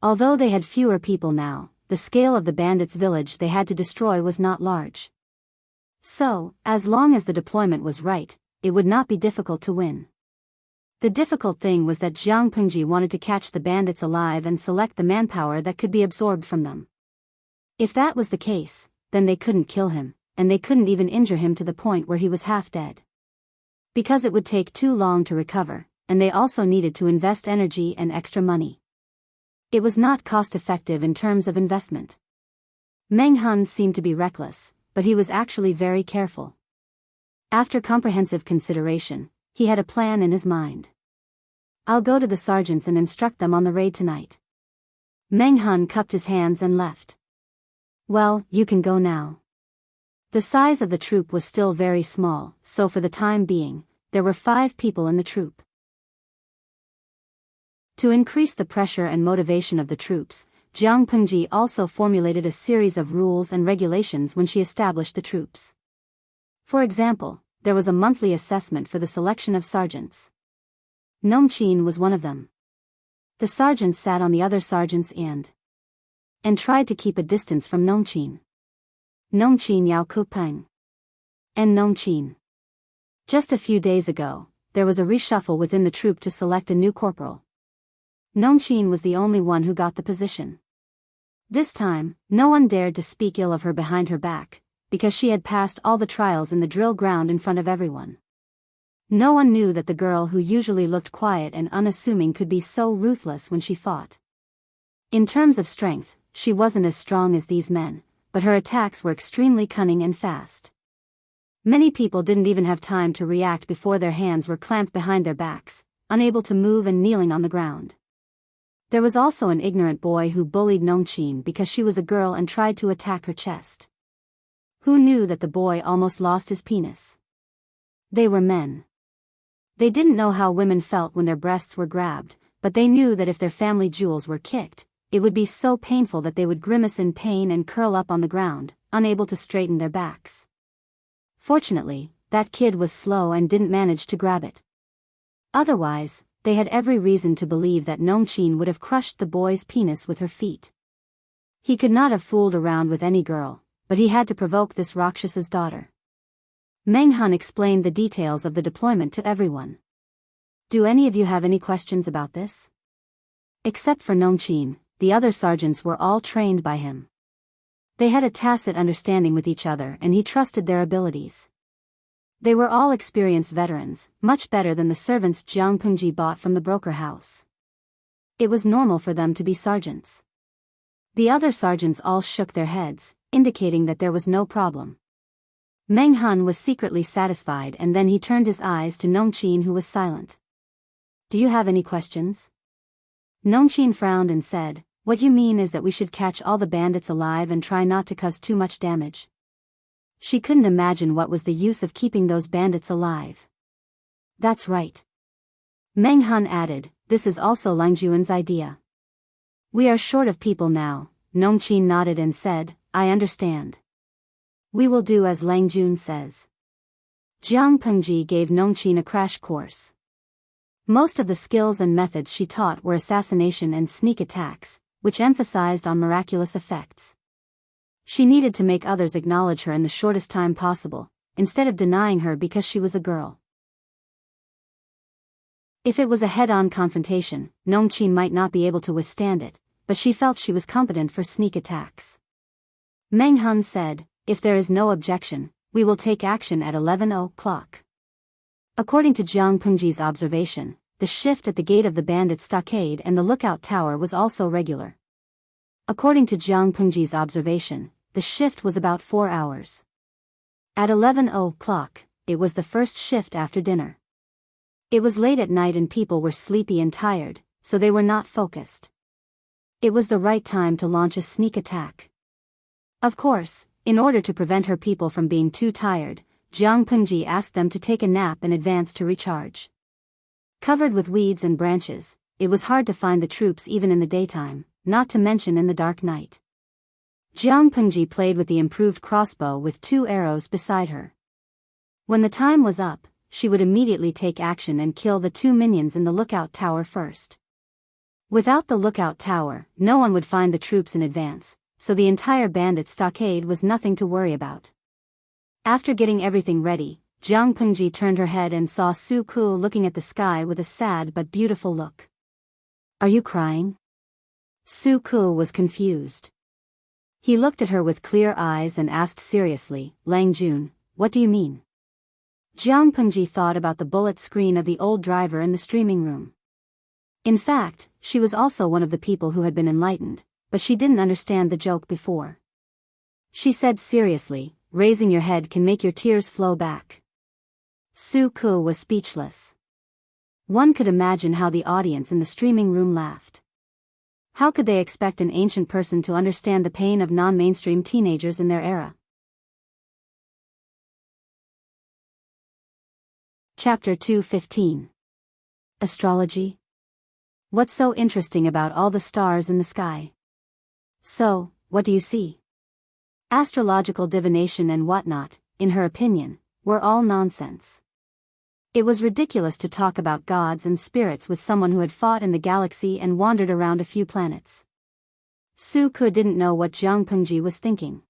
Although they had fewer people now, the scale of the bandits' village they had to destroy was not large. So, as long as the deployment was right, it would not be difficult to win. The difficult thing was that Jiang Pengji wanted to catch the bandits alive and select the manpower that could be absorbed from them. If that was the case, then they couldn't kill him, and they couldn't even injure him to the point where he was half dead. Because it would take too long to recover, and they also needed to invest energy and extra money. It was not cost-effective in terms of investment. Meng Han seemed to be reckless, but he was actually very careful. After comprehensive consideration, he had a plan in his mind. I'll go to the sergeants and instruct them on the raid tonight. Meng Han cupped his hands and left. Well, you can go now. The size of the troop was still very small, so for the time being, there were 5 people in the troop. To increase the pressure and motivation of the troops, Jiang Pengji also formulated a series of rules and regulations when she established the troops. For example, there was a monthly assessment for the selection of sergeants. Nongqin was one of them. The sergeants sat on the other sergeants and tried to keep a distance from Nongqin. Nongqin Yao Kupeng. And Nongqin. Just a few days ago, there was a reshuffle within the troop to select a new corporal. Nongqin was the only one who got the position. This time, no one dared to speak ill of her behind her back, because she had passed all the trials in the drill ground in front of everyone. No one knew that the girl who usually looked quiet and unassuming could be so ruthless when she fought. In terms of strength, she wasn't as strong as these men, but her attacks were extremely cunning and fast. Many people didn't even have time to react before their hands were clamped behind their backs, unable to move and kneeling on the ground. There was also an ignorant boy who bullied Nongqin because she was a girl and tried to attack her chest. Who knew that the boy almost lost his penis? They were men. They didn't know how women felt when their breasts were grabbed, but they knew that if their family jewels were kicked, it would be so painful that they would grimace in pain and curl up on the ground, unable to straighten their backs. Fortunately, that kid was slow and didn't manage to grab it. Otherwise, they had every reason to believe that Nongqin would have crushed the boy's penis with her feet. He could not have fooled around with any girl, but he had to provoke this Rakshasa's daughter. Meng Han explained the details of the deployment to everyone. Do any of you have any questions about this? Except for Nongqin, the other sergeants were all trained by him. They had a tacit understanding with each other and he trusted their abilities. They were all experienced veterans, much better than the servants Jiang Pengji bought from the broker house. It was normal for them to be sergeants. The other sergeants all shook their heads, indicating that there was no problem. Meng Han was secretly satisfied and then he turned his eyes to Nongqin who was silent. Do you have any questions? Nongqin frowned and said, What you mean is that we should catch all the bandits alive and try not to cause too much damage. She couldn't imagine what was the use of keeping those bandits alive. That's right. Meng Han added, This is also Lang Juan's idea. We are short of people now. Nongqin nodded and said, I understand. We will do as Lang Jun says. Jiang Pengji gave Nongqin a crash course. Most of the skills and methods she taught were assassination and sneak attacks, which emphasized on miraculous effects. She needed to make others acknowledge her in the shortest time possible, instead of denying her because she was a girl. If it was a head-on confrontation, Nongqin might not be able to withstand it, but she felt she was competent for sneak attacks. Meng Hun said, if there is no objection, we will take action at 11 o'clock. According to Jiang Pengji's observation, the shift at the gate of the bandit stockade and the lookout tower was also regular. According to Jiang Pengji's observation, the shift was about 4 hours. At 11 o'clock, it was the first shift after dinner. It was late at night and people were sleepy and tired, so they were not focused. It was the right time to launch a sneak attack. Of course, in order to prevent her people from being too tired, Jiang Pengji asked them to take a nap in advance to recharge. Covered with weeds and branches, it was hard to find the troops even in the daytime, not to mention in the dark night. Jiang Pengji played with the improved crossbow with 2 arrows beside her. When the time was up, she would immediately take action and kill the 2 minions in the lookout tower first. Without the lookout tower, no one would find the troops in advance, so the entire bandit stockade was nothing to worry about. After getting everything ready, Jiang Pengji turned her head and saw Su Ke looking at the sky with a sad but beautiful look. Are you crying? Su Ke was confused. He looked at her with clear eyes and asked seriously, Lang Jun, what do you mean? Jiang Pengji thought about the bullet screen of the old driver in the streaming room. In fact, she was also one of the people who had been enlightened, but she didn't understand the joke before. She said seriously, raising your head can make your tears flow back. Su Ke was speechless. One could imagine how the audience in the streaming room laughed. How could they expect an ancient person to understand the pain of non-mainstream teenagers in their era? Chapter 2:15. Astrology? What's so interesting about all the stars in the sky? So, what do you see? Astrological divination and whatnot, in her opinion, were all nonsense. It was ridiculous to talk about gods and spirits with someone who had fought in the galaxy and wandered around a few planets. Su Ke didn't know what Jiang Pengji was thinking.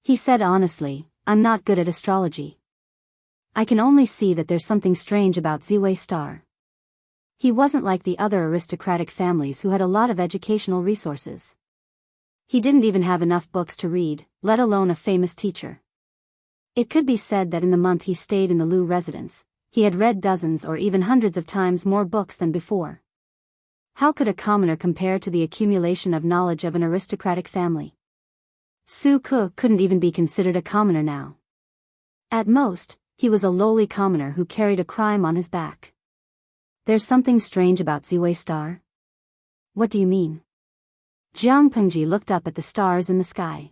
He said honestly, I'm not good at astrology. I can only see that there's something strange about Ziwei Star. He wasn't like the other aristocratic families who had a lot of educational resources. He didn't even have enough books to read, let alone a famous teacher. It could be said that in the month he stayed in the Lu residence, he had read dozens or even hundreds of times more books than before. How could a commoner compare to the accumulation of knowledge of an aristocratic family? Su Ke couldn't even be considered a commoner now. At most, he was a lowly commoner who carried a crime on his back. There's something strange about Ziwei Star? What do you mean? Jiang Pengji looked up at the stars in the sky.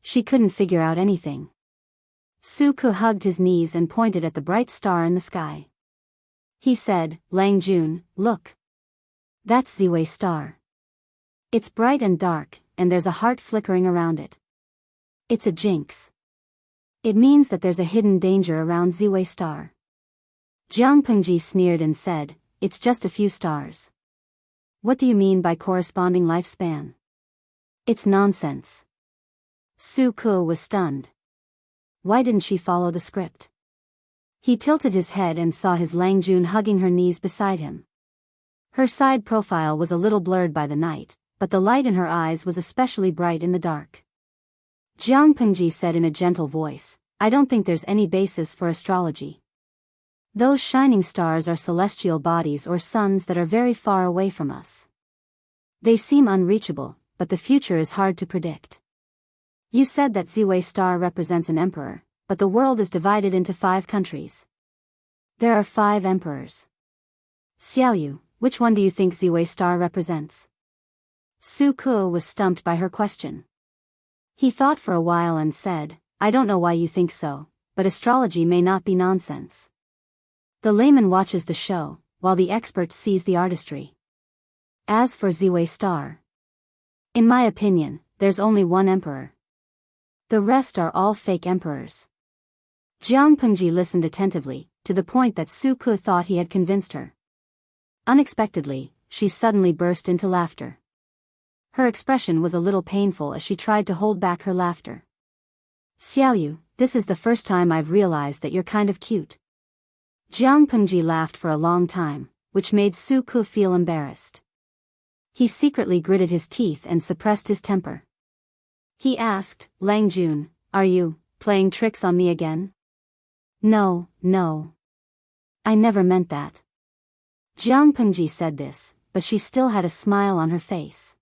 She couldn't figure out anything. Su Ke hugged his knees and pointed at the bright star in the sky. He said, Lang Jun, look. That's Ziwei Star. It's bright and dark, and there's a heart flickering around it. It's a jinx. It means that there's a hidden danger around Ziwei Star. Jiang Pengji sneered and said, it's just a few stars. What do you mean by corresponding lifespan? It's nonsense. Su Ke was stunned. Why didn't she follow the script? He tilted his head and saw his Lang Jun hugging her knees beside him. Her side profile was a little blurred by the night, but the light in her eyes was especially bright in the dark. Jiang Pengji said in a gentle voice, I don't think there's any basis for astrology. Those shining stars are celestial bodies or suns that are very far away from us. They seem unreachable, but the future is hard to predict. You said that Ziwei Star represents an emperor, but the world is divided into 5 countries. There are 5 emperors. Xiaoyu, which one do you think Ziwei Star represents? Su Ke was stumped by her question. He thought for a while and said, I don't know why you think so, but astrology may not be nonsense. The layman watches the show, while the expert sees the artistry. As for Ziwei Star, in my opinion, there's only one emperor. The rest are all fake emperors. Jiang Pengji listened attentively, to the point that Su Ke thought he had convinced her. Unexpectedly, she suddenly burst into laughter. Her expression was a little painful as she tried to hold back her laughter. Xiaoyu, this is the first time I've realized that you're kind of cute. Jiang Pengji laughed for a long time, which made Su Ke feel embarrassed. He secretly gritted his teeth and suppressed his temper. He asked, Lang Jun, are you playing tricks on me again? No, no. I never meant that. Jiang Pengji said this, but she still had a smile on her face.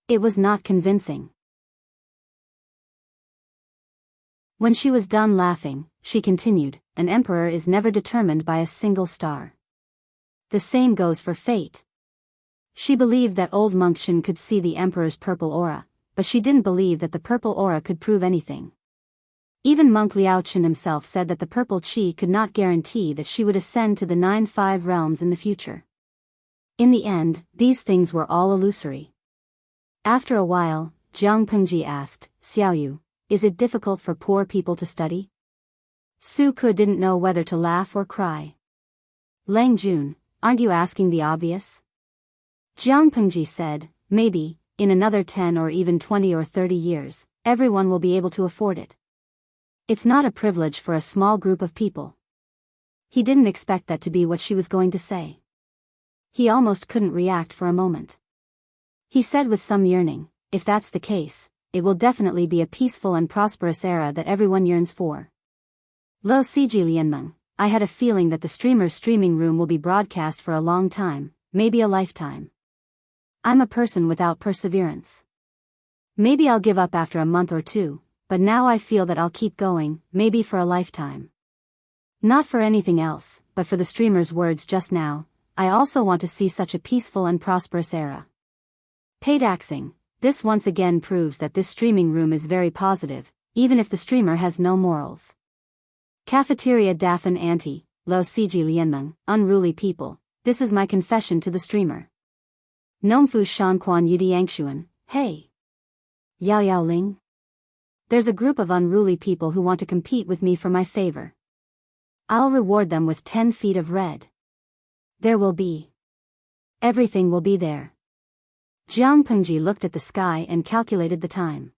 It was not convincing. When she was done laughing, she continued, an emperor is never determined by a single star. The same goes for fate. She believed that old monk Shen could see the emperor's purple aura, but she didn't believe that the purple aura could prove anything. Even monk Liao Chen himself said that the purple qi could not guarantee that she would ascend to the 9-5 realms in the future. In the end, these things were all illusory. After a while, Jiang Pengji asked, Xiaoyu, is it difficult for poor people to study? Su Ke didn't know whether to laugh or cry. Lang Jun, aren't you asking the obvious? Jiang Pengji said, maybe, in another 10 or even 20 or 30 years, everyone will be able to afford it. It's not a privilege for a small group of people. He didn't expect that to be what she was going to say. He almost couldn't react for a moment. He said with some yearning, if that's the case, it will definitely be a peaceful and prosperous era that everyone yearns for. Lo Siji Lianmeng, I had a feeling that the streamer's streaming room will be broadcast for a long time, maybe a lifetime. I'm a person without perseverance. Maybe I'll give up after a month or two, but now I feel that I'll keep going, maybe for a lifetime. Not for anything else, but for the streamer's words just now, I also want to see such a peaceful and prosperous era. Paid axing. This once again proves that this streaming room is very positive, even if the streamer has no morals. Cafeteria Daffin Anti, Lo Siji Lianmeng, unruly people, this is my confession to the streamer. Nongfu Shanquan Yudi Yangshuan, hey. Yao Yao Ling? There's a group of unruly people who want to compete with me for my favor. I'll reward them with 10 feet of red. There will be. Everything will be there. Jiang Pengji looked at the sky and calculated the time.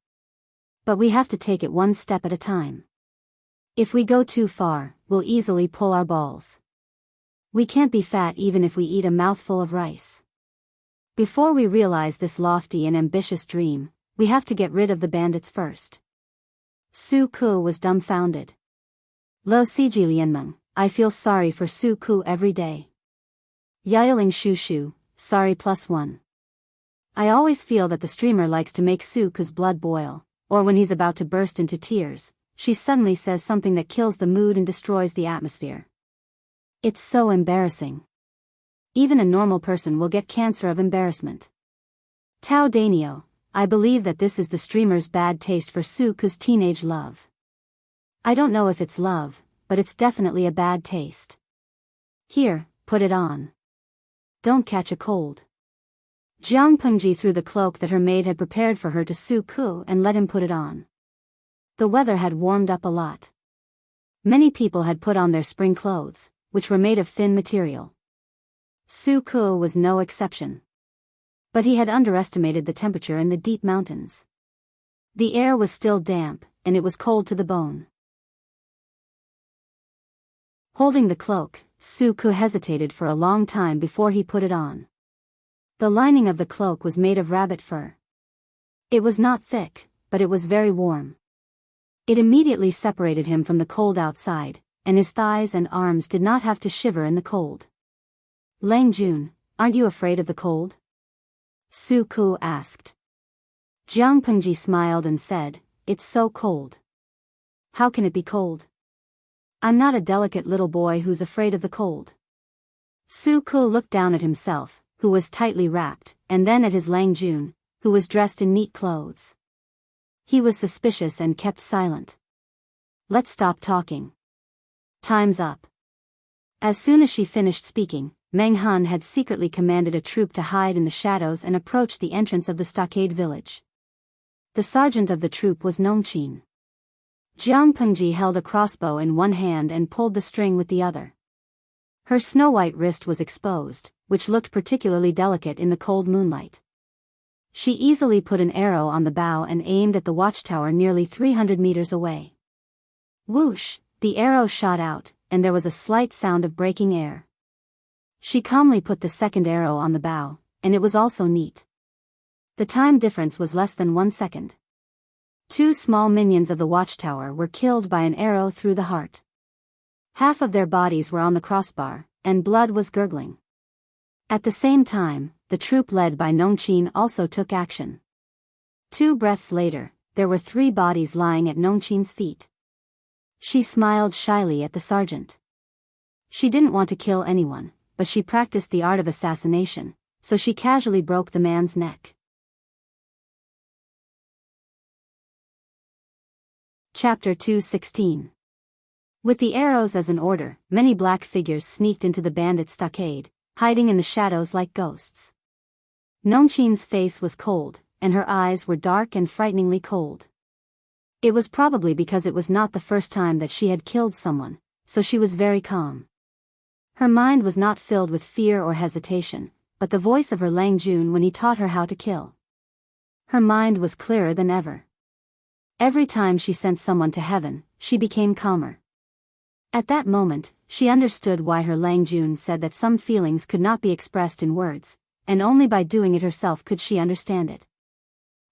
But we have to take it one step at a time. If we go too far, we'll easily pull our balls. We can't be fat even if we eat a mouthful of rice. Before we realize this lofty and ambitious dream, we have to get rid of the bandits first. Su Ke was dumbfounded. Lo Siji Lianmeng, I feel sorry for Su Ke every day. Yaoling Shu Shu, sorry +1. I always feel that the streamer likes to make Su Ke's blood boil, or when he's about to burst into tears, she suddenly says something that kills the mood and destroys the atmosphere. It's so embarrassing. Even a normal person will get cancer of embarrassment. Tao Danio, I believe that this is the streamer's bad taste for Su Ke's teenage love. I don't know if it's love, but it's definitely a bad taste. Here, put it on. Don't catch a cold. Jiang Pengji threw the cloak that her maid had prepared for her to Su Ke and let him put it on. The weather had warmed up a lot. Many people had put on their spring clothes, which were made of thin material. Su Ke was no exception. But he had underestimated the temperature in the deep mountains. The air was still damp, and it was cold to the bone. Holding the cloak, Su Ke hesitated for a long time before he put it on. The lining of the cloak was made of rabbit fur. It was not thick, but it was very warm. It immediately separated him from the cold outside, and his thighs and arms did not have to shiver in the cold. Lang Jun, aren't you afraid of the cold? Su Ke asked. Jiang Pengji smiled and said, it's so cold. How can it be cold? I'm not a delicate little boy who's afraid of the cold. Su Ke looked down at himself, who was tightly wrapped, and then at his Lang Jun, who was dressed in neat clothes. He was suspicious and kept silent. Let's stop talking. Time's up. As soon as she finished speaking, Meng Han had secretly commanded a troop to hide in the shadows and approach the entrance of the stockade village. The sergeant of the troop was Nongqin. Jiang Pengji held a crossbow in one hand and pulled the string with the other. Her snow-white wrist was exposed, which looked particularly delicate in the cold moonlight. She easily put an arrow on the bow and aimed at the watchtower nearly 300 meters away. Whoosh, the arrow shot out, and there was a slight sound of breaking air. She calmly put the second arrow on the bow, and it was also neat. The time difference was less than 1 second. 2 small minions of the watchtower were killed by an arrow through the heart. Half of their bodies were on the crossbar, and blood was gurgling. At the same time, the troop led by Nongqin also took action. 2 breaths later, there were 3 bodies lying at Nongqin's feet. She smiled shyly at the sergeant. She didn't want to kill anyone, but she practiced the art of assassination, so she casually broke the man's neck. Chapter 2:16. With the arrows as an order, many black figures sneaked into the bandit stockade, hiding in the shadows like ghosts. Nongqin's face was cold, and her eyes were dark and frighteningly cold. It was probably because it was not the first time that she had killed someone, so she was very calm. Her mind was not filled with fear or hesitation, but the voice of her Lang Jun when he taught her how to kill. Her mind was clearer than ever. Every time she sent someone to heaven, she became calmer. At that moment, she understood why her Lang Jun said that some feelings could not be expressed in words, and only by doing it herself could she understand it.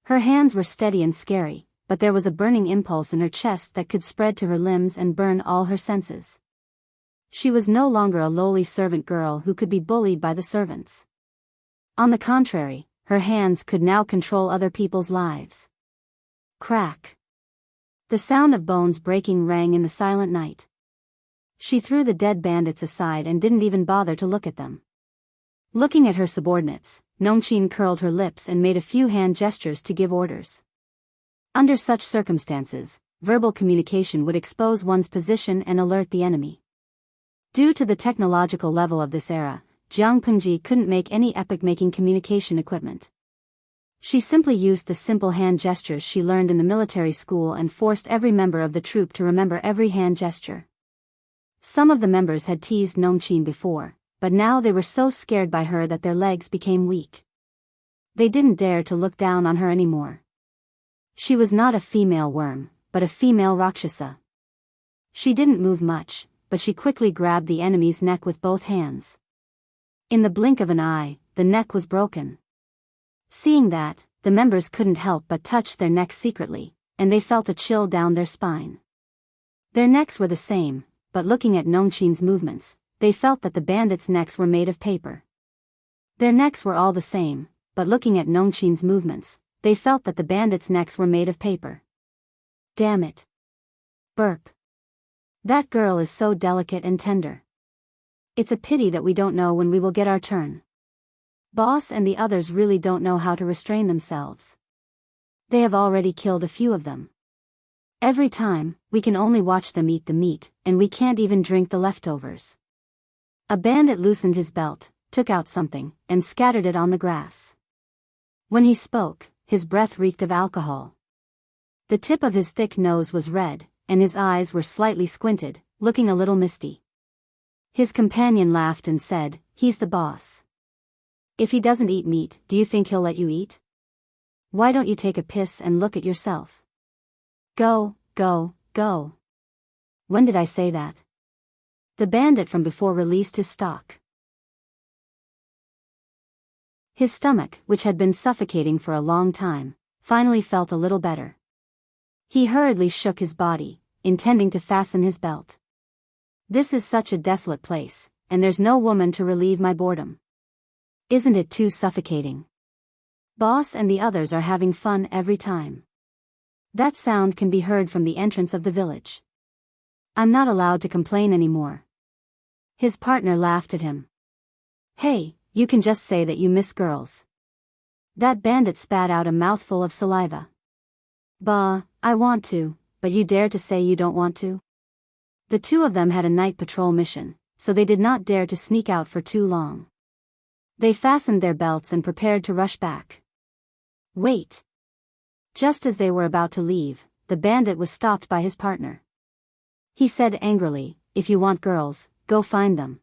Her hands were steady and scary, but there was a burning impulse in her chest that could spread to her limbs and burn all her senses. She was no longer a lowly servant girl who could be bullied by the servants. On the contrary, her hands could now control other people's lives. Crack! The sound of bones breaking rang in the silent night. She threw the dead bandits aside and didn't even bother to look at them. Looking at her subordinates, Nongqin curled her lips and made a few hand gestures to give orders. Under such circumstances, verbal communication would expose one's position and alert the enemy. Due to the technological level of this era, Jianghu couldn't make any epoch-making communication equipment. She simply used the simple hand gestures she learned in the military school and forced every member of the troop to remember every hand gesture. Some of the members had teased Nongqin before, but now they were so scared by her that their legs became weak. They didn't dare to look down on her anymore. She was not a female worm, but a female Rakshasa. She didn't move much, but she quickly grabbed the enemy's neck with both hands. In the blink of an eye, the neck was broken. Seeing that, the members couldn't help but touch their necks secretly, and they felt a chill down their spine. Their necks were the same, but looking at Nongqin's movements, they felt that the bandits' necks were made of paper. Their necks were all the same, but looking at Nongqin's movements, they felt that the bandits' necks were made of paper. Damn it. Burp. That girl is so delicate and tender. It's a pity that we don't know when we will get our turn. Boss and the others really don't know how to restrain themselves. They have already killed a few of them. Every time, we can only watch them eat the meat, and we can't even drink the leftovers. A bandit loosened his belt, took out something, and scattered it on the grass. When he spoke, his breath reeked of alcohol. The tip of his thick nose was red, and his eyes were slightly squinted, looking a little misty. His companion laughed and said, "He's the boss. If he doesn't eat meat, do you think he'll let you eat? Why don't you take a piss and look at yourself? Go, go, go." When did I say that? The bandit from before released his stock. His stomach, which had been suffocating for a long time, finally felt a little better. He hurriedly shook his body, intending to fasten his belt. This is such a desolate place, and there's no woman to relieve my boredom. Isn't it too suffocating? Boss and the others are having fun every time. That sound can be heard from the entrance of the village. I'm not allowed to complain anymore. His partner laughed at him. Hey, you can just say that you miss girls. That bandit spat out a mouthful of saliva. Bah, I want to, but you dare to say you don't want to? The two of them had a night patrol mission, so they did not dare to sneak out for too long. They fastened their belts and prepared to rush back. Wait. Just as they were about to leave, the bandit was stopped by his partner. He said angrily, "If you want girls, go find them.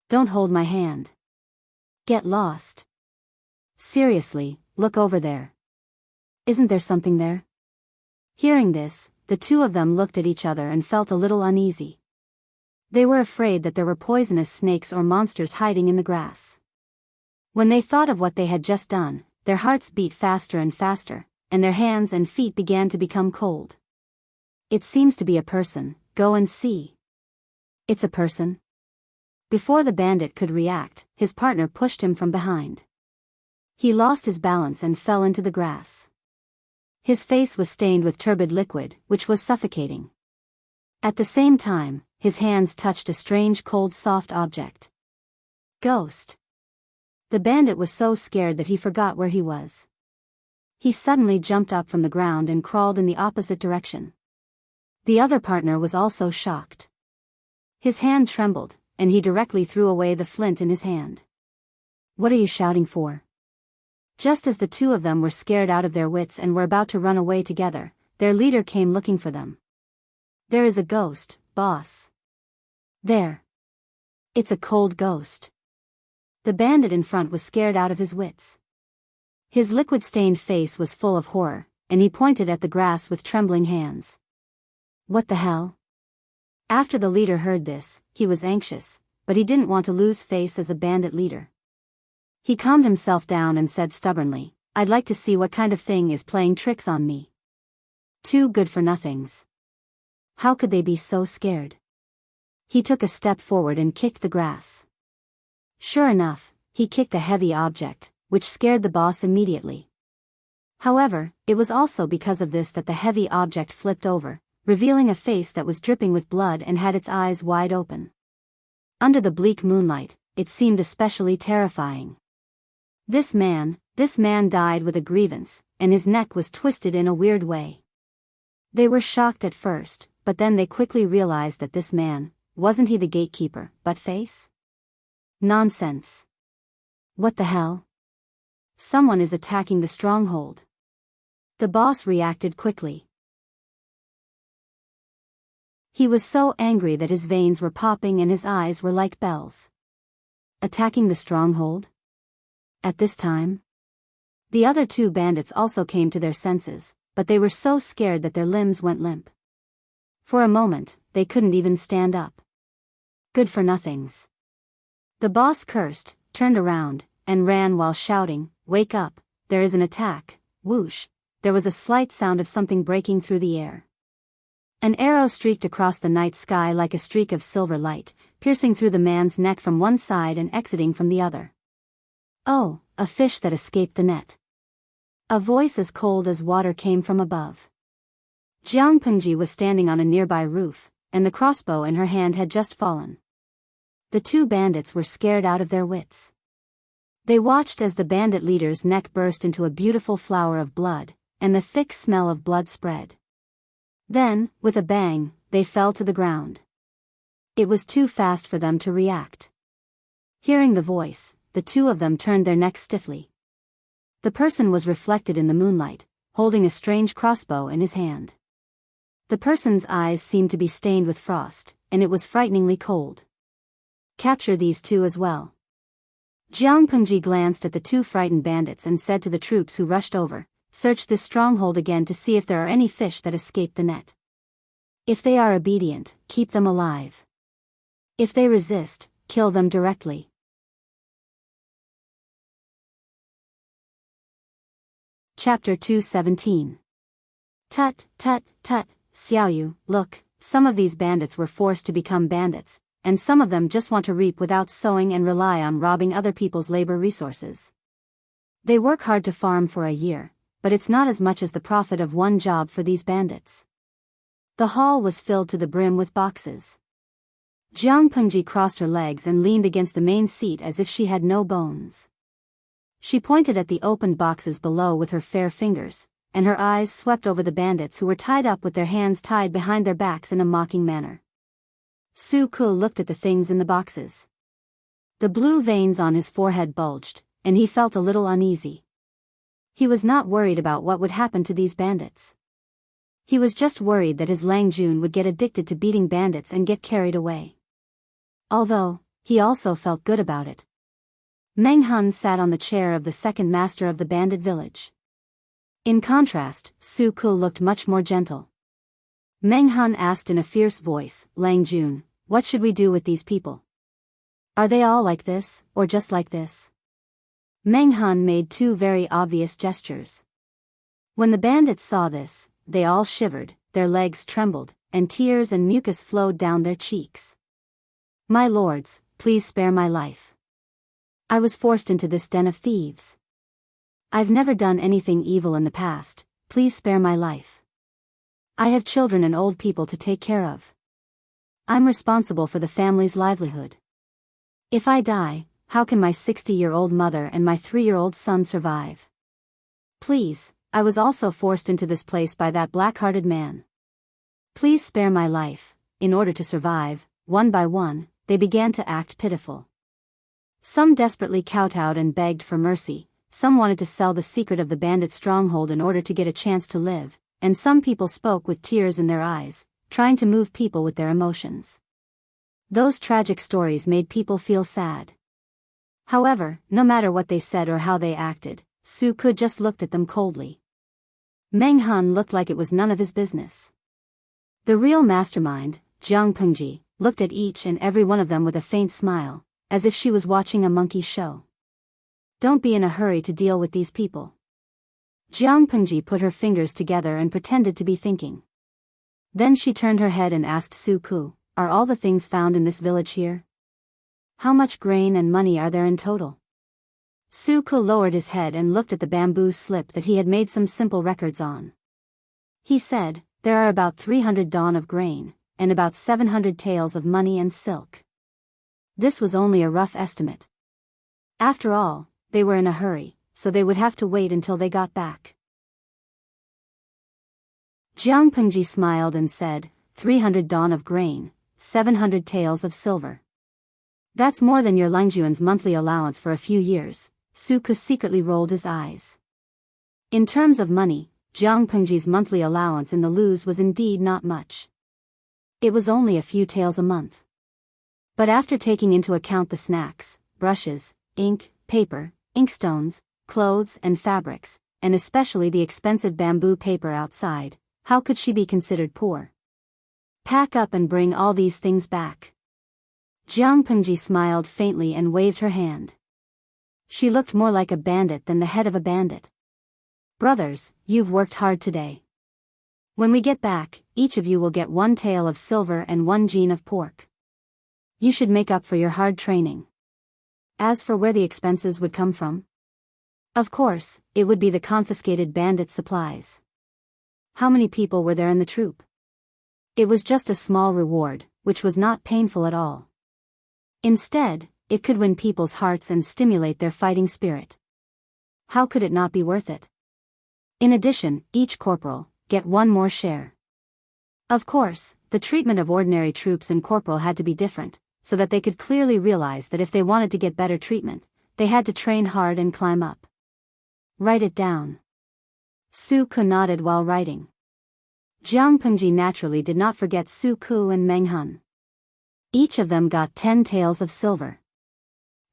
Don't hold my hand. Get lost. Seriously, look over there. Isn't there something there?" Hearing this, the two of them looked at each other and felt a little uneasy. They were afraid that there were poisonous snakes or monsters hiding in the grass. When they thought of what they had just done, their hearts beat faster and faster, and their hands and feet began to become cold. It seems to be a person, go and see. It's a person? Before the bandit could react, his partner pushed him from behind. He lost his balance and fell into the grass. His face was stained with turbid liquid, which was suffocating. At the same time, his hands touched a strange cold soft object. Ghost. The bandit was so scared that he forgot where he was. He suddenly jumped up from the ground and crawled in the opposite direction. The other partner was also shocked. His hand trembled, and he directly threw away the flint in his hand. What are you shouting for? Just as the two of them were scared out of their wits and were about to run away together, their leader came looking for them. There is a ghost, boss. There. It's a cold ghost. The bandit in front was scared out of his wits. His liquid-stained face was full of horror, and he pointed at the grass with trembling hands. What the hell? After the leader heard this, he was anxious, but he didn't want to lose face as a bandit leader. He calmed himself down and said stubbornly, I'd like to see what kind of thing is playing tricks on me. Two good-for-nothings. How could they be so scared? He took a step forward and kicked the grass. Sure enough, he kicked a heavy object, which scared the boss immediately. However, it was also because of this that the heavy object flipped over, revealing a face that was dripping with blood and had its eyes wide open. Under the bleak moonlight, it seemed especially terrifying. This man died with a grievance, and his neck was twisted in a weird way. They were shocked at first, but then they quickly realized that this man, wasn't he the gatekeeper, but face? Nonsense. What the hell? Someone is attacking the stronghold. The boss reacted quickly. He was so angry that his veins were popping and his eyes were like bells. Attacking the stronghold? At this time? The other two bandits also came to their senses, but they were so scared that their limbs went limp. For a moment, they couldn't even stand up. Good-for-nothings. The boss cursed, turned around, and ran while shouting, Wake up, there is an attack. Whoosh, there was a slight sound of something breaking through the air. An arrow streaked across the night sky like a streak of silver light, piercing through the man's neck from one side and exiting from the other. Oh, a fish that escaped the net. A voice as cold as water came from above. Jianghu was standing on a nearby roof, and the crossbow in her hand had just fallen. The two bandits were scared out of their wits. They watched as the bandit leader's neck burst into a beautiful flower of blood, and the thick smell of blood spread. Then, with a bang, they fell to the ground. It was too fast for them to react. Hearing the voice, the two of them turned their necks stiffly. The person was reflected in the moonlight, holding a strange crossbow in his hand. The person's eyes seemed to be stained with frost, and it was frighteningly cold. Capture these two as well. Jianghu glanced at the two frightened bandits and said to the troops who rushed over, Search this stronghold again to see if there are any fish that escaped the net. If they are obedient, keep them alive. If they resist, kill them directly. Chapter 217. Tut, tut, tut, Xiaoyu, look, some of these bandits were forced to become bandits, and some of them just want to reap without sowing and rely on robbing other people's labor resources. They work hard to farm for a year, but it's not as much as the profit of one job for these bandits. The hall was filled to the brim with boxes. Jianghu crossed her legs and leaned against the main seat as if she had no bones. She pointed at the opened boxes below with her fair fingers, and her eyes swept over the bandits who were tied up with their hands tied behind their backs in a mocking manner. Su Ku looked at the things in the boxes. The blue veins on his forehead bulged, and he felt a little uneasy. He was not worried about what would happen to these bandits. He was just worried that his Lang Jun would get addicted to beating bandits and get carried away. Although, he also felt good about it. Meng Hun sat on the chair of the second master of the bandit village. In contrast, Su Ku looked much more gentle. Meng Hun asked in a fierce voice, Lang Jun, what should we do with these people? Are they all like this, or just like this? Meng Hun made two very obvious gestures. When the bandits saw this, they all shivered, their legs trembled, and tears and mucus flowed down their cheeks. "My lords, please spare my life. I was forced into this den of thieves. I've never done anything evil in the past, please spare my life. I have children and old people to take care of. I'm responsible for the family's livelihood. If I die, how can my 60-year-old mother and my 3-year-old son survive? Please, I was also forced into this place by that black-hearted man. Please spare my life." In order to survive, one by one, they began to act pitiful. Some desperately kowtowed and begged for mercy, some wanted to sell the secret of the bandit stronghold in order to get a chance to live, and some people spoke with tears in their eyes, trying to move people with their emotions. Those tragic stories made people feel sad. However, no matter what they said or how they acted, Su Ke just looked at them coldly. Meng Han looked like it was none of his business. The real mastermind, Jiang Pengji, looked at each and every one of them with a faint smile, as if she was watching a monkey show. "Don't be in a hurry to deal with these people." Jiang Pengji put her fingers together and pretended to be thinking. Then she turned her head and asked Su Ke, "Are all the things found in this village here? How much grain and money are there in total?" Su Ke lowered his head and looked at the bamboo slip that he had made some simple records on. He said, "There are about 300 dawn of grain, and about 700 taels of money and silk." This was only a rough estimate. After all, they were in a hurry, so they would have to wait until they got back. Jiang Pengji smiled and said, 300 dawn of grain, 700 taels of silver. That's more than your Langjuan's monthly allowance for a few years." Su Ke secretly rolled his eyes. In terms of money, Jiang Pengji's monthly allowance in the loos was indeed not much. It was only a few taels a month. But after taking into account the snacks, brushes, ink, paper, inkstones, clothes and fabrics, and especially the expensive bamboo paper outside, how could she be considered poor? "Pack up and bring all these things back." Jiang Pengji smiled faintly and waved her hand. She looked more like a bandit than the head of a bandit. "Brothers, you've worked hard today. When we get back, each of you will get 1 tael of silver and 1 jean of pork. You should make up for your hard training." As for where the expenses would come from, of course, it would be the confiscated bandit supplies. How many people were there in the troop? It was just a small reward, which was not painful at all. Instead, it could win people's hearts and stimulate their fighting spirit. How could it not be worth it? In addition, each corporal get 1 more share. Of course, the treatment of ordinary troops and corporal had to be different, so that they could clearly realize that if they wanted to get better treatment, they had to train hard and climb up. "Write it down." Su Ke nodded while writing. Jiang Pengji naturally did not forget Su Ke and Meng Han. Each of them got 10 taels of silver.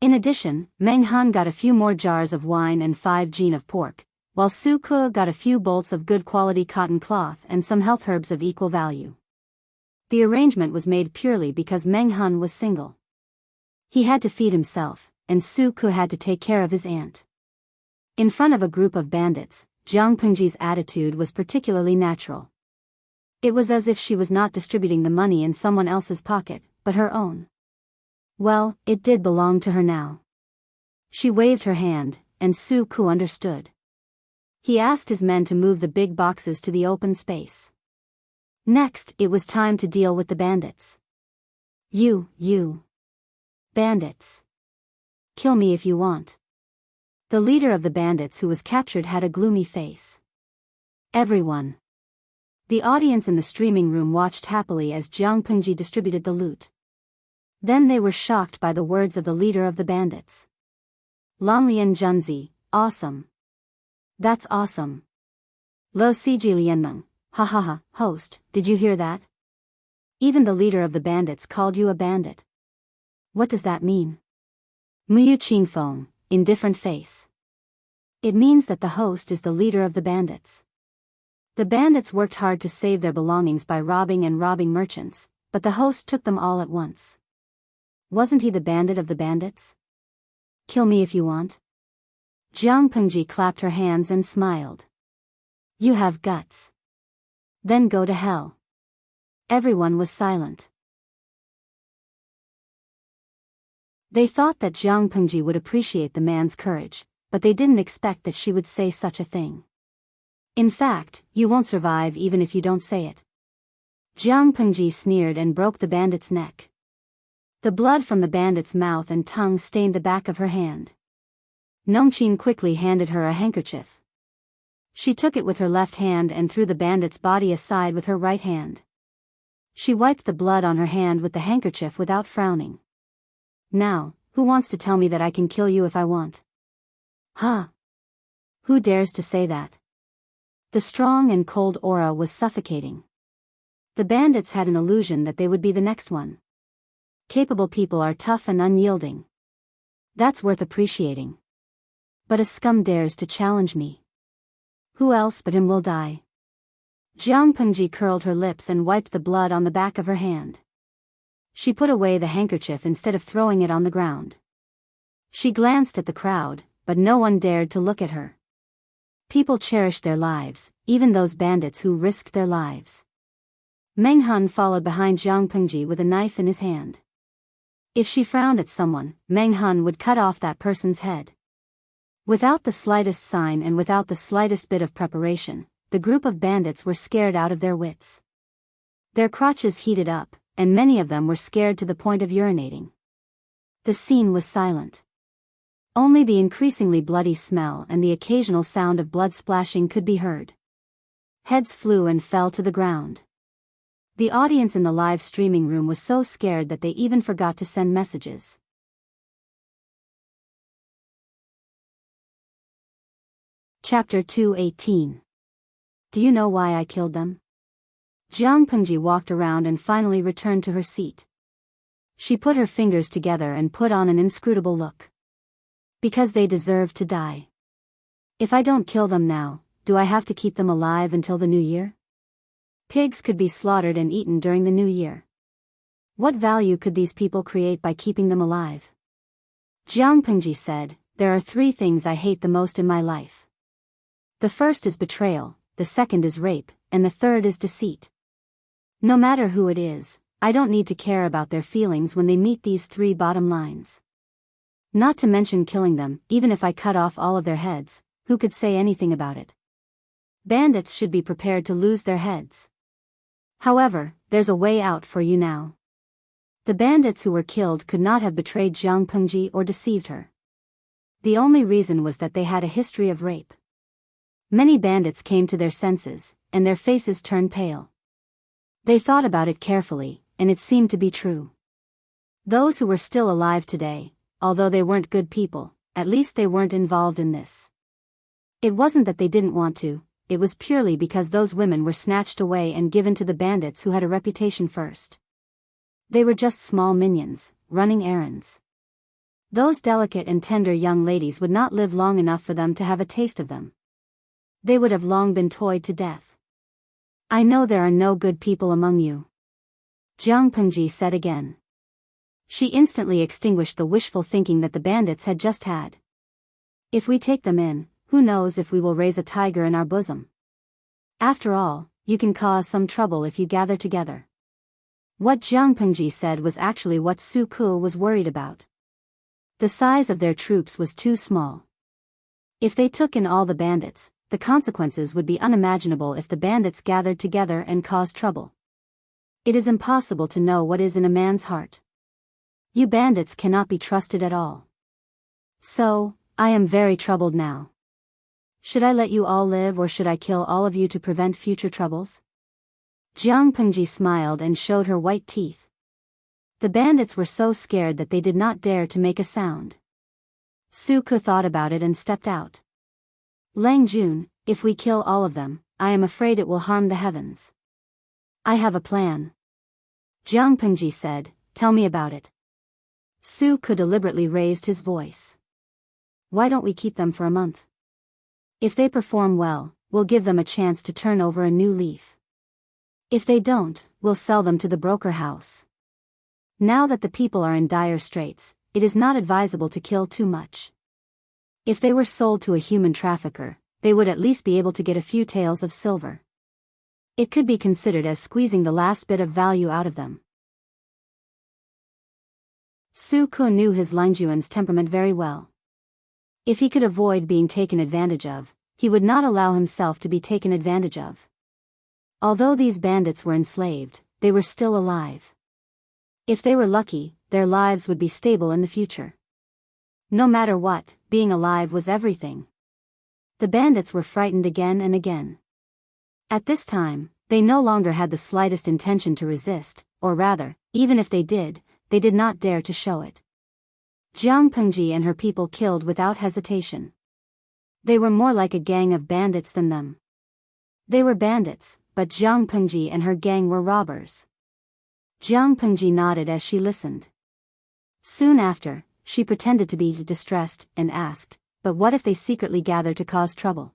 In addition, Meng Han got a few more jars of wine and 5 jean of pork, while Su Ke got a few bolts of good quality cotton cloth and some health herbs of equal value. The arrangement was made purely because Meng Han was single. He had to feed himself, and Su Ke had to take care of his aunt. In front of a group of bandits, Jiang Pengji's attitude was particularly natural. It was as if she was not distributing the money in someone else's pocket, but her own. Well, it did belong to her now. She waved her hand, and Su Ke understood. He asked his men to move the big boxes to the open space. Next, it was time to deal with the bandits. You. Bandits. Kill me if you want." The leader of the bandits who was captured had a gloomy face. Everyone. The audience in the streaming room watched happily as Jiang Pengji distributed the loot. Then they were shocked by the words of the leader of the bandits. "Longlian Junzi, awesome. That's awesome. Lo Siji Lianmeng, ha ha ha, host, did you hear that? Even the leader of the bandits called you a bandit. What does that mean?" Muyu Qingfeng, indifferent face. It means that the host is the leader of the bandits. The bandits worked hard to save their belongings by robbing merchants, but the host took them all at once. Wasn't he the bandit of the bandits? "Kill me if you want." Jiang Pengji clapped her hands and smiled. You have guts. Then go to hell. Everyone was silent. They thought that Jiang Pengji would appreciate the man's courage, but they didn't expect that she would say such a thing. In fact, you won't survive even if you don't say it. Jiang Pengji sneered and broke the bandit's neck. The blood from the bandit's mouth and tongue stained the back of her hand. Nongqin quickly handed her a handkerchief. She took it with her left hand and threw the bandit's body aside with her right hand. She wiped the blood on her hand with the handkerchief without frowning. Now, who wants to tell me that I can kill you if I want? Huh? Who dares to say that? The strong and cold aura was suffocating. The bandits had an illusion that they would be the next one. Capable people are tough and unyielding. That's worth appreciating. But a scum dares to challenge me. Who else but him will die? Jiang Pengji curled her lips and wiped the blood on the back of her hand. She put away the handkerchief instead of throwing it on the ground. She glanced at the crowd, but no one dared to look at her. People cherished their lives, even those bandits who risked their lives. Meng Hun followed behind Jiang Pengji with a knife in his hand. If she frowned at someone, Meng Hun would cut off that person's head. Without the slightest sign and without the slightest bit of preparation, the group of bandits were scared out of their wits. Their crotches heated up, and many of them were scared to the point of urinating. The scene was silent. Only the increasingly bloody smell and the occasional sound of blood splashing could be heard. Heads flew and fell to the ground. The audience in the live streaming room was so scared that they even forgot to send messages. Chapter 218. Do you know why I killed them? Jiang Pengji walked around and finally returned to her seat. She put her fingers together and put on an inscrutable look. Because they deserve to die. If I don't kill them now, do I have to keep them alive until the new year? Pigs could be slaughtered and eaten during the new year. What value could these people create by keeping them alive? Jiang Pengji said, there are 3 things I hate the most in my life. The first is betrayal, the second is rape, and the third is deceit. No matter who it is, I don't need to care about their feelings when they meet these 3 bottom lines. Not to mention killing them, even if I cut off all of their heads, who could say anything about it? Bandits should be prepared to lose their heads. However, there's a way out for you now. The bandits who were killed could not have betrayed Jiang Pengji or deceived her. The only reason was that they had a history of rape. Many bandits came to their senses, and their faces turned pale. They thought about it carefully, and it seemed to be true. Those who were still alive today, although they weren't good people, at least they weren't involved in this. It wasn't that they didn't want to, it was purely because those women were snatched away and given to the bandits who had a reputation first. They were just small minions, running errands. Those delicate and tender young ladies would not live long enough for them to have a taste of them. They would have long been toyed to death. I know there are no good people among you. Jiang Pengji said again. She instantly extinguished the wishful thinking that the bandits had just had. If we take them in, who knows if we will raise a tiger in our bosom. After all, you can cause some trouble if you gather together. What Jiang Pengji said was actually what Su Ke was worried about. The size of their troops was too small. If they took in all the bandits, the consequences would be unimaginable if the bandits gathered together and caused trouble. It is impossible to know what is in a man's heart. You bandits cannot be trusted at all. So, I am very troubled now. Should I let you all live or should I kill all of you to prevent future troubles? Jiang Pengji smiled and showed her white teeth. The bandits were so scared that they did not dare to make a sound. Su Ke thought about it and stepped out. Lang Jun, if we kill all of them, I am afraid it will harm the heavens. I have a plan. Jiang Pengji said, tell me about it. Su Ke deliberately raised his voice. Why don't we keep them for a month? If they perform well, we'll give them a chance to turn over a new leaf. If they don't, we'll sell them to the broker house. Now that the people are in dire straits, it is not advisable to kill too much. If they were sold to a human trafficker, they would at least be able to get a few taels of silver. It could be considered as squeezing the last bit of value out of them. Su Ke knew his Lingjuan's temperament very well. If he could avoid being taken advantage of, he would not allow himself to be taken advantage of. Although these bandits were enslaved, they were still alive. If they were lucky, their lives would be stable in the future. No matter what, being alive was everything. The bandits were frightened again and again. At this time, they no longer had the slightest intention to resist, or rather, even if they did not dare to show it. Jiang Pengji and her people killed without hesitation. They were more like a gang of bandits than them. They were bandits, but Jiang Pengji and her gang were robbers. Jiang Pengji nodded as she listened. Soon after, she pretended to be distressed and asked, "But what if they secretly gather to cause trouble?"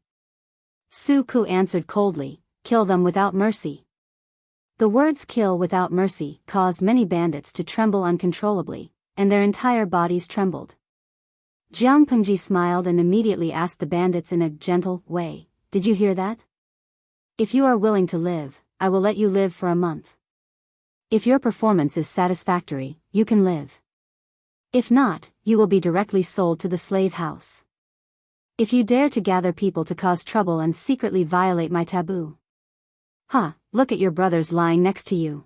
Su Ke answered coldly, "Kill them without mercy." The words "kill without mercy" caused many bandits to tremble uncontrollably, and their entire bodies trembled. Jiang Pengji smiled and immediately asked the bandits in a gentle way, "Did you hear that? If you are willing to live, I will let you live for a month. If your performance is satisfactory, you can live. If not, you will be directly sold to the slave house. If you dare to gather people to cause trouble and secretly violate my taboo. Look at your brothers lying next to you."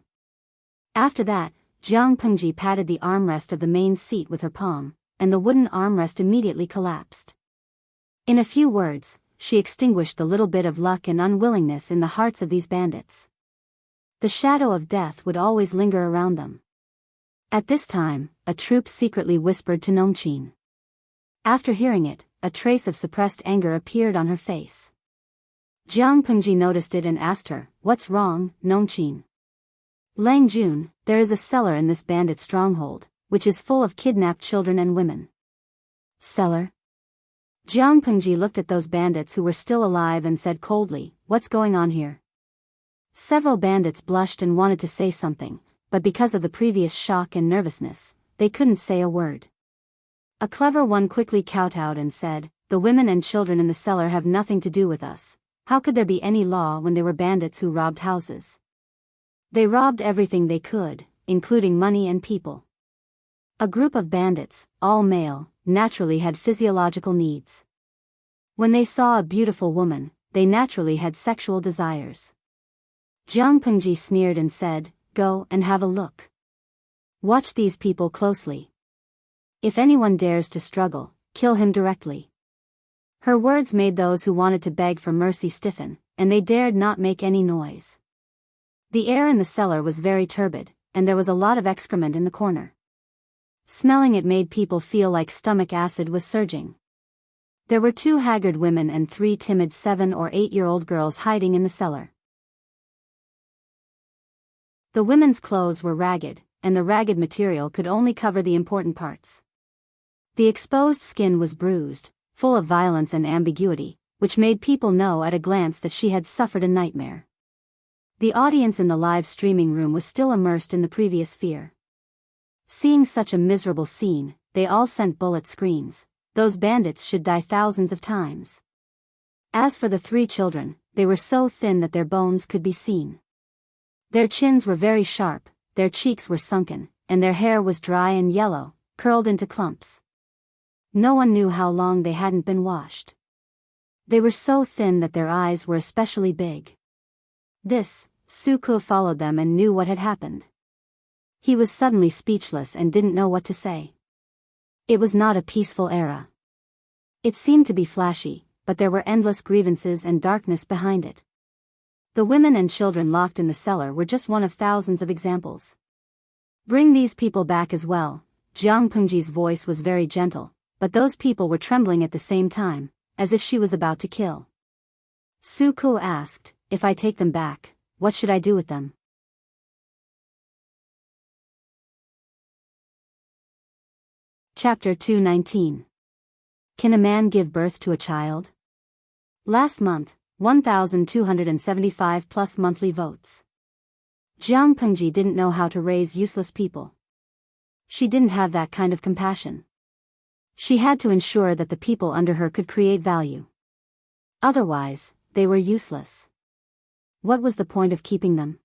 After that, Jiang Pengji patted the armrest of the main seat with her palm, and the wooden armrest immediately collapsed. In a few words, she extinguished the little bit of luck and unwillingness in the hearts of these bandits. The shadow of death would always linger around them. At this time, a troop secretly whispered to Nongqin. After hearing it, a trace of suppressed anger appeared on her face. Jiang Pengji noticed it and asked her, "What's wrong, Nongqin?" "Lang Jun, there is a cellar in this bandit stronghold, which is full of kidnapped children and women." "Cellar?" Jiang Pengji looked at those bandits who were still alive and said coldly, "What's going on here?" Several bandits blushed and wanted to say something, but because of the previous shock and nervousness, they couldn't say a word. A clever one quickly kowtowed and said, "The women and children in the cellar have nothing to do with us. How could there be any law when they were bandits who robbed houses? They robbed everything they could, including money and people." A group of bandits, all male, naturally had physiological needs. When they saw a beautiful woman, they naturally had sexual desires. Jiang Pengji sneered and said, "Go and have a look. Watch these people closely. If anyone dares to struggle, kill him directly." Her words made those who wanted to beg for mercy stiffen, and they dared not make any noise. The air in the cellar was very turbid, and there was a lot of excrement in the corner. Smelling it made people feel like stomach acid was surging. There were 2 haggard women and 3 timid 7 or 8-year-old girls hiding in the cellar. The women's clothes were ragged, and the ragged material could only cover the important parts. The exposed skin was bruised, full of violence and ambiguity, which made people know at a glance that she had suffered a nightmare. The audience in the live streaming room was still immersed in the previous fear. Seeing such a miserable scene, they all sent bullet screams. Those bandits should die thousands of times. As for the 3 children, they were so thin that their bones could be seen. Their chins were very sharp, their cheeks were sunken, and their hair was dry and yellow, curled into clumps. No one knew how long they hadn't been washed. They were so thin that their eyes were especially big. Su Ke followed them and knew what had happened. He was suddenly speechless and didn't know what to say. It was not a peaceful era. It seemed to be flashy, but there were endless grievances and darkness behind it. The women and children locked in the cellar were just one of thousands of examples. "Bring these people back as well." Jiang Pengji's voice was very gentle, but those people were trembling at the same time, as if she was about to kill. Su Ke asked, "If I take them back, what should I do with them?" Chapter 219. Can a man give birth to a child? Last month, 1,275 plus monthly votes. Jiang Pengji didn't know how to raise useless people. She didn't have that kind of compassion. She had to ensure that the people under her could create value. Otherwise, they were useless. What was the point of keeping them?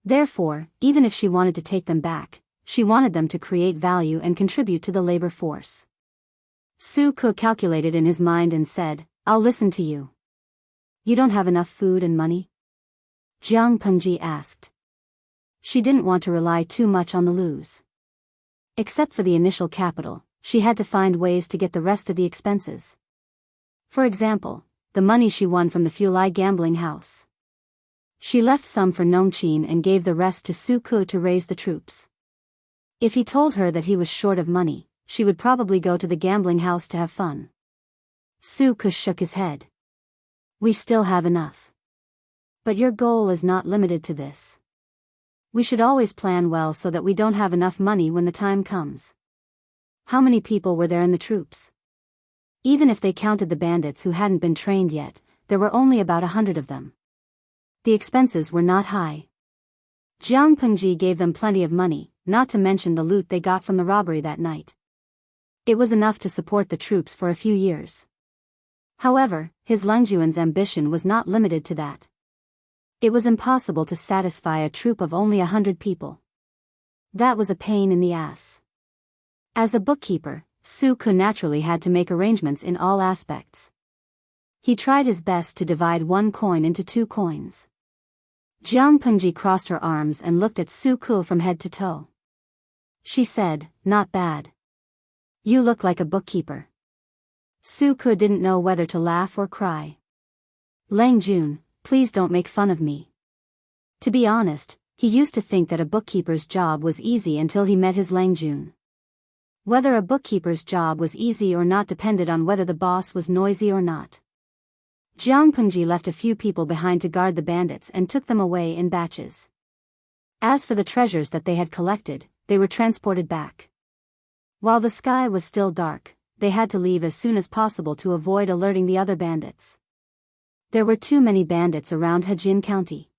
Therefore, even if she wanted to take them back, she wanted them to create value and contribute to the labor force. Su Ke calculated in his mind and said, "I'll listen to you." "You don't have enough food and money?" Jiang Pengji asked. She didn't want to rely too much on the loos. Except for the initial capital, she had to find ways to get the rest of the expenses. For example, the money she won from the Fulai gambling house. She left some for Nongqin and gave the rest to Su Ke to raise the troops. If he told her that he was short of money, she would probably go to the gambling house to have fun. Su Ke shook his head. "We still have enough. But your goal is not limited to this. We should always plan well so that we don't have enough money when the time comes." How many people were there in the troops? Even if they counted the bandits who hadn't been trained yet, there were only about 100 of them. The expenses were not high. Jiang Pengji gave them plenty of money, not to mention the loot they got from the robbery that night. It was enough to support the troops for a few years. However, his Lengjuan's ambition was not limited to that. It was impossible to satisfy a troop of only 100 people. That was a pain in the ass. As a bookkeeper, Su Ke naturally had to make arrangements in all aspects. He tried his best to divide one coin into 2 coins. Jiang Pengji crossed her arms and looked at Su Ke from head to toe. She said, "Not bad. You look like a bookkeeper." Su Ke didn't know whether to laugh or cry. "Lang Jun, please don't make fun of me." To be honest, he used to think that a bookkeeper's job was easy until he met his Lang Jun. Whether a bookkeeper's job was easy or not depended on whether the boss was noisy or not. Jiang Pengji left a few people behind to guard the bandits and took them away in batches. As for the treasures that they had collected, they were transported back. While the sky was still dark, they had to leave as soon as possible to avoid alerting the other bandits. There were too many bandits around Hejin County.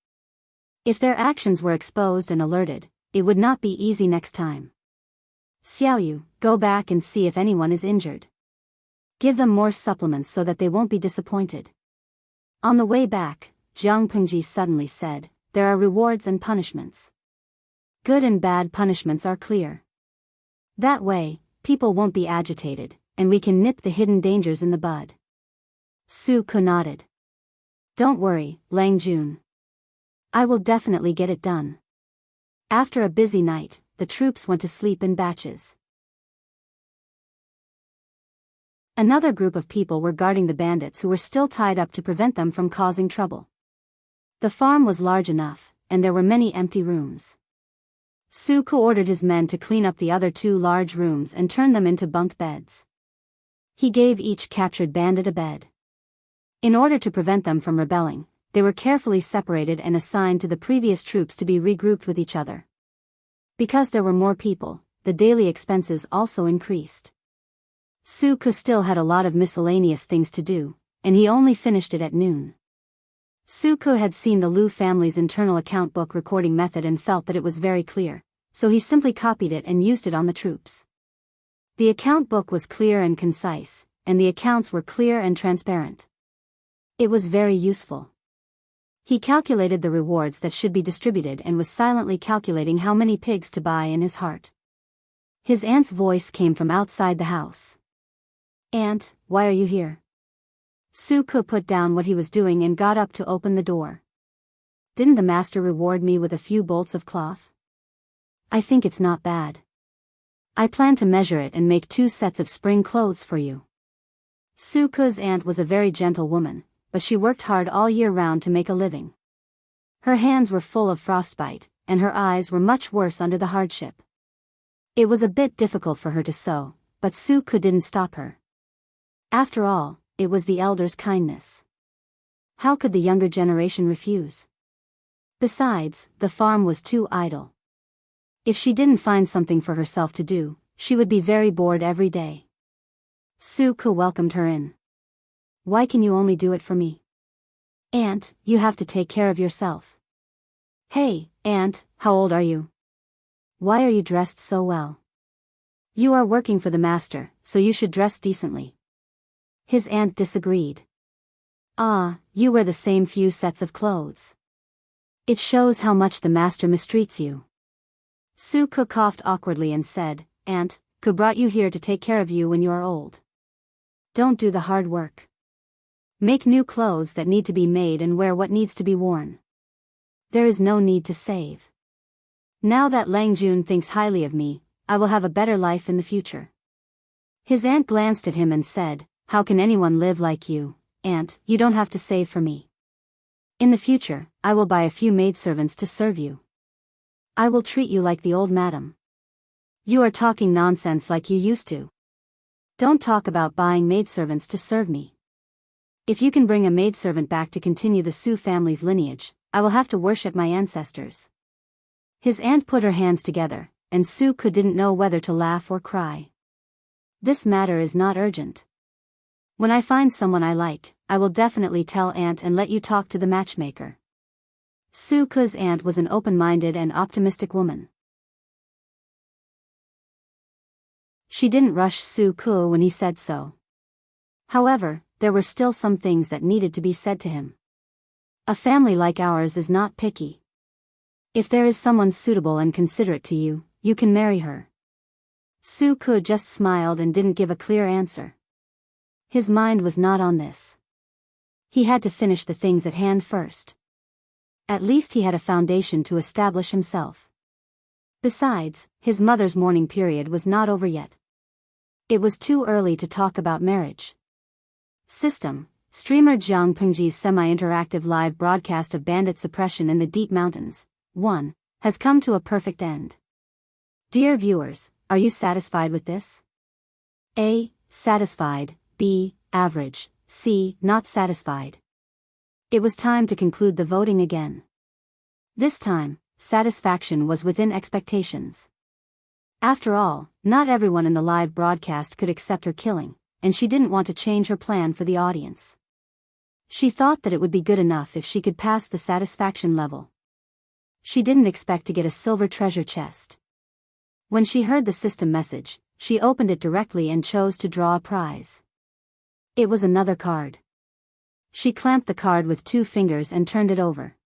If their actions were exposed and alerted, it would not be easy next time. "Xiaoyu, go back and see if anyone is injured. Give them more supplements so that they won't be disappointed." On the way back, Jiang Pengji suddenly said, "There are rewards and punishments. Good and bad punishments are clear. That way, people won't be agitated, and we can nip the hidden dangers in the bud." Su Ke nodded. "Don't worry, Lang Jun. I will definitely get it done." After a busy night, the troops went to sleep in batches. Another group of people were guarding the bandits who were still tied up to prevent them from causing trouble. The farm was large enough, and there were many empty rooms. Su Ke ordered his men to clean up the other 2 large rooms and turn them into bunk beds. He gave each captured bandit a bed. In order to prevent them from rebelling, they were carefully separated and assigned to the previous troops to be regrouped with each other. Because there were more people, the daily expenses also increased. Su Ke still had a lot of miscellaneous things to do, and he only finished it at noon. Su Ke had seen the Liu family's internal account book recording method and felt that it was very clear, so he simply copied it and used it on the troops. The account book was clear and concise, and the accounts were clear and transparent. It was very useful. He calculated the rewards that should be distributed and was silently calculating how many pigs to buy in his heart. His aunt's voice came from outside the house. "Aunt, why are you here?" Su Ke put down what he was doing and got up to open the door. "Didn't the master reward me with a few bolts of cloth? I think it's not bad. I plan to measure it and make 2 sets of spring clothes for you." Su Ke's aunt was a very gentle woman, but she worked hard all year round to make a living. Her hands were full of frostbite, and her eyes were much worse under the hardship. It was a bit difficult for her to sew, but Su Ke didn't stop her. After all, it was the elders' kindness. How could the younger generation refuse? Besides, the farm was too idle. If she didn't find something for herself to do, she would be very bored every day. Su Ke welcomed her in. "Why can you only do it for me? Aunt, you have to take care of yourself." "Hey, Aunt, how old are you? Why are you dressed so well? You are working for the master, so you should dress decently." His aunt disagreed. Ah, you wear the same few sets of clothes. It shows how much the master mistreats you. Su-ku coughed awkwardly and said, Aunt Ku brought you here to take care of you when you are old. Don't do the hard work. Make new clothes that need to be made and wear what needs to be worn. There is no need to save. Now that Lang Jun thinks highly of me, I will have a better life in the future. His aunt glanced at him and said, How can anyone live like you, Aunt? You don't have to save for me. In the future, I will buy a few maidservants to serve you. I will treat you like the old madam. You are talking nonsense like you used to. Don't talk about buying maidservants to serve me. If you can bring a maidservant back to continue the Su family's lineage, I will have to worship my ancestors. His aunt put her hands together, and Su-ku didn't know whether to laugh or cry. This matter is not urgent. When I find someone I like, I will definitely tell Aunt and let you talk to the matchmaker. Su-ku's aunt was an open-minded and optimistic woman. She didn't rush Su-ku when he said so. However, there were still some things that needed to be said to him. A family like ours is not picky. If there is someone suitable and considerate to you, you can marry her. Su-ku just smiled and didn't give a clear answer. His mind was not on this. He had to finish the things at hand first. At least he had a foundation to establish himself. Besides, his mother's mourning period was not over yet. It was too early to talk about marriage. System: Streamer Jiang Pengji's semi-interactive live broadcast of bandit suppression in the deep mountains, 1, has come to a perfect end. Dear viewers, are you satisfied with this? A. Satisfied. B. Average. C. Not satisfied. It was time to conclude the voting again. This time, satisfaction was within expectations. After all, not everyone in the live broadcast could accept her killing, and she didn't want to change her plan for the audience. She thought that it would be good enough if she could pass the satisfaction level. She didn't expect to get a silver treasure chest. When she heard the system message, she opened it directly and chose to draw a prize. It was another card. She clamped the card with 2 fingers and turned it over.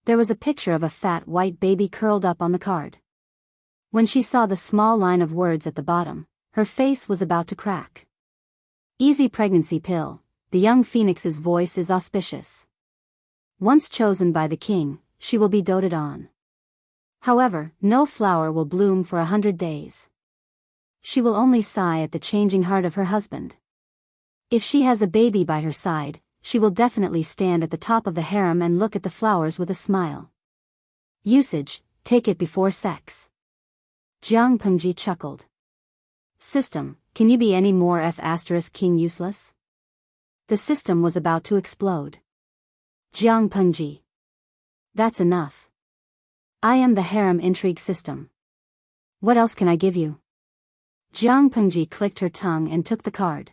There was a picture of a fat white baby curled up on the card. When she saw the small line of words at the bottom, her face was about to crack. Easy pregnancy pill. The young phoenix's voice is auspicious. Once chosen by the king, she will be doted on. However, no flower will bloom for 100 days. She will only sigh at the changing heart of her husband. If she has a baby by her side, she will definitely stand at the top of the harem and look at the flowers with a smile. Usage: take it before sex. Jiang Pengji chuckled. System: can you be any more king useless? The system was about to explode. Jiang Pengji. That's enough. I am the harem intrigue system. What else can I give you? Jiang Pengji clicked her tongue and took the card.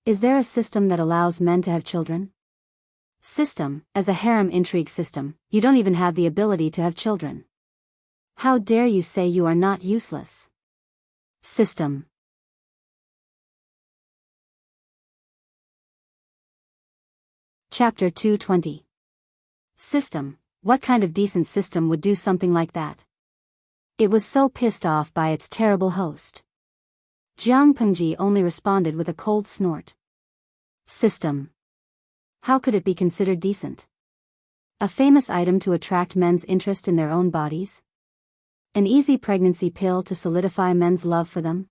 Is there a system that allows men to have children? System: as a harem intrigue system, you don't even have the ability to have children. How dare you say you are not useless? System. Chapter 220. System: what kind of decent system would do something like that? It was so pissed off by its terrible host. Jiang Pengji only responded with a cold snort. System. How could it be considered decent? A famous item to attract men's interest in their own bodies? An easy pregnancy pill to solidify men's love for them?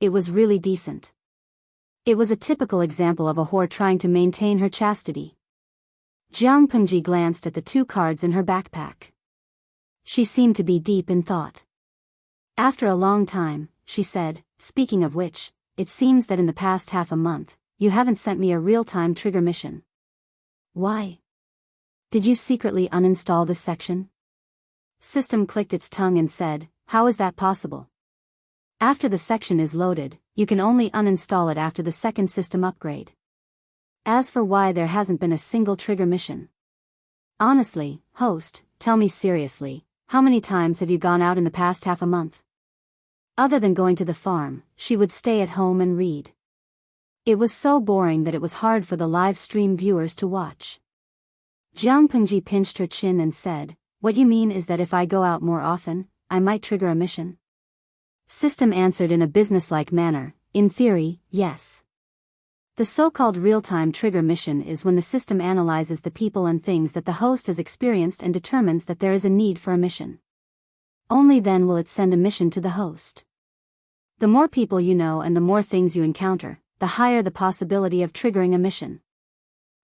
It was really decent. It was a typical example of a whore trying to maintain her chastity. Jiang Pengji glanced at the 2 cards in her backpack. She seemed to be deep in thought. After a long time, she said, speaking of which, it seems that in the past half a month, you haven't sent me a real-time trigger mission. Why? Did you secretly uninstall this section? System clicked its tongue and said, how is that possible? After the section is loaded, you can only uninstall it after the second system upgrade. As for why there hasn't been a single trigger mission. Honestly, host, tell me seriously, how many times have you gone out in the past half a month? Other than going to the farm, she would stay at home and read. It was so boring that it was hard for the live stream viewers to watch. Jiang Pengji pinched her chin and said, "What you mean is that if I go out more often, I might trigger a mission?" System answered in a businesslike manner, "In theory, yes." The so-called real-time trigger mission is when the system analyzes the people and things that the host has experienced and determines that there is a need for a mission. Only then will it send a mission to the host. The more people you know and the more things you encounter, the higher the possibility of triggering a mission.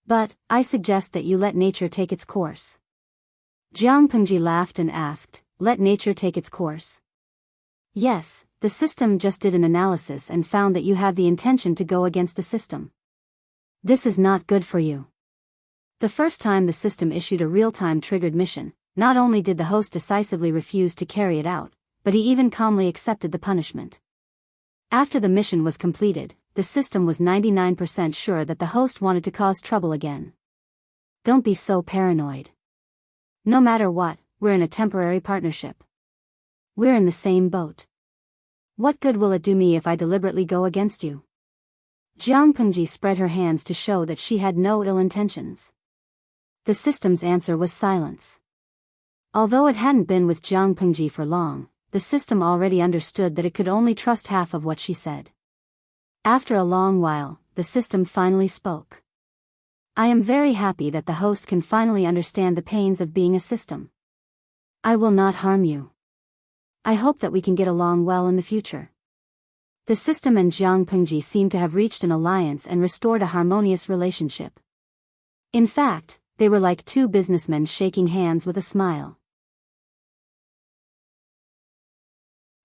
But, I suggest that you let nature take its course. Jiang Pengji laughed and asked, "Let nature take its course?" "Yes, the system just did an analysis and found that you have the intention to go against the system. This is not good for you." The first time the system issued a real-time triggered mission, not only did the host decisively refuse to carry it out, but he even calmly accepted the punishment. After the mission was completed, the system was 99% sure that the host wanted to cause trouble again. Don't be so paranoid. No matter what, we're in a temporary partnership. We're in the same boat. What good will it do me if I deliberately go against you? Jiang Pengji spread her hands to show that she had no ill intentions. The system's answer was silence. Although it hadn't been with Jiang Pengji for long, the system already understood that it could only trust half of what she said. After a long while, the system finally spoke. "I am very happy that the host can finally understand the pains of being a system. I will not harm you. I hope that we can get along well in the future." The system and Jiang Pengji seemed to have reached an alliance and restored a harmonious relationship. In fact, they were like two businessmen shaking hands with a smile.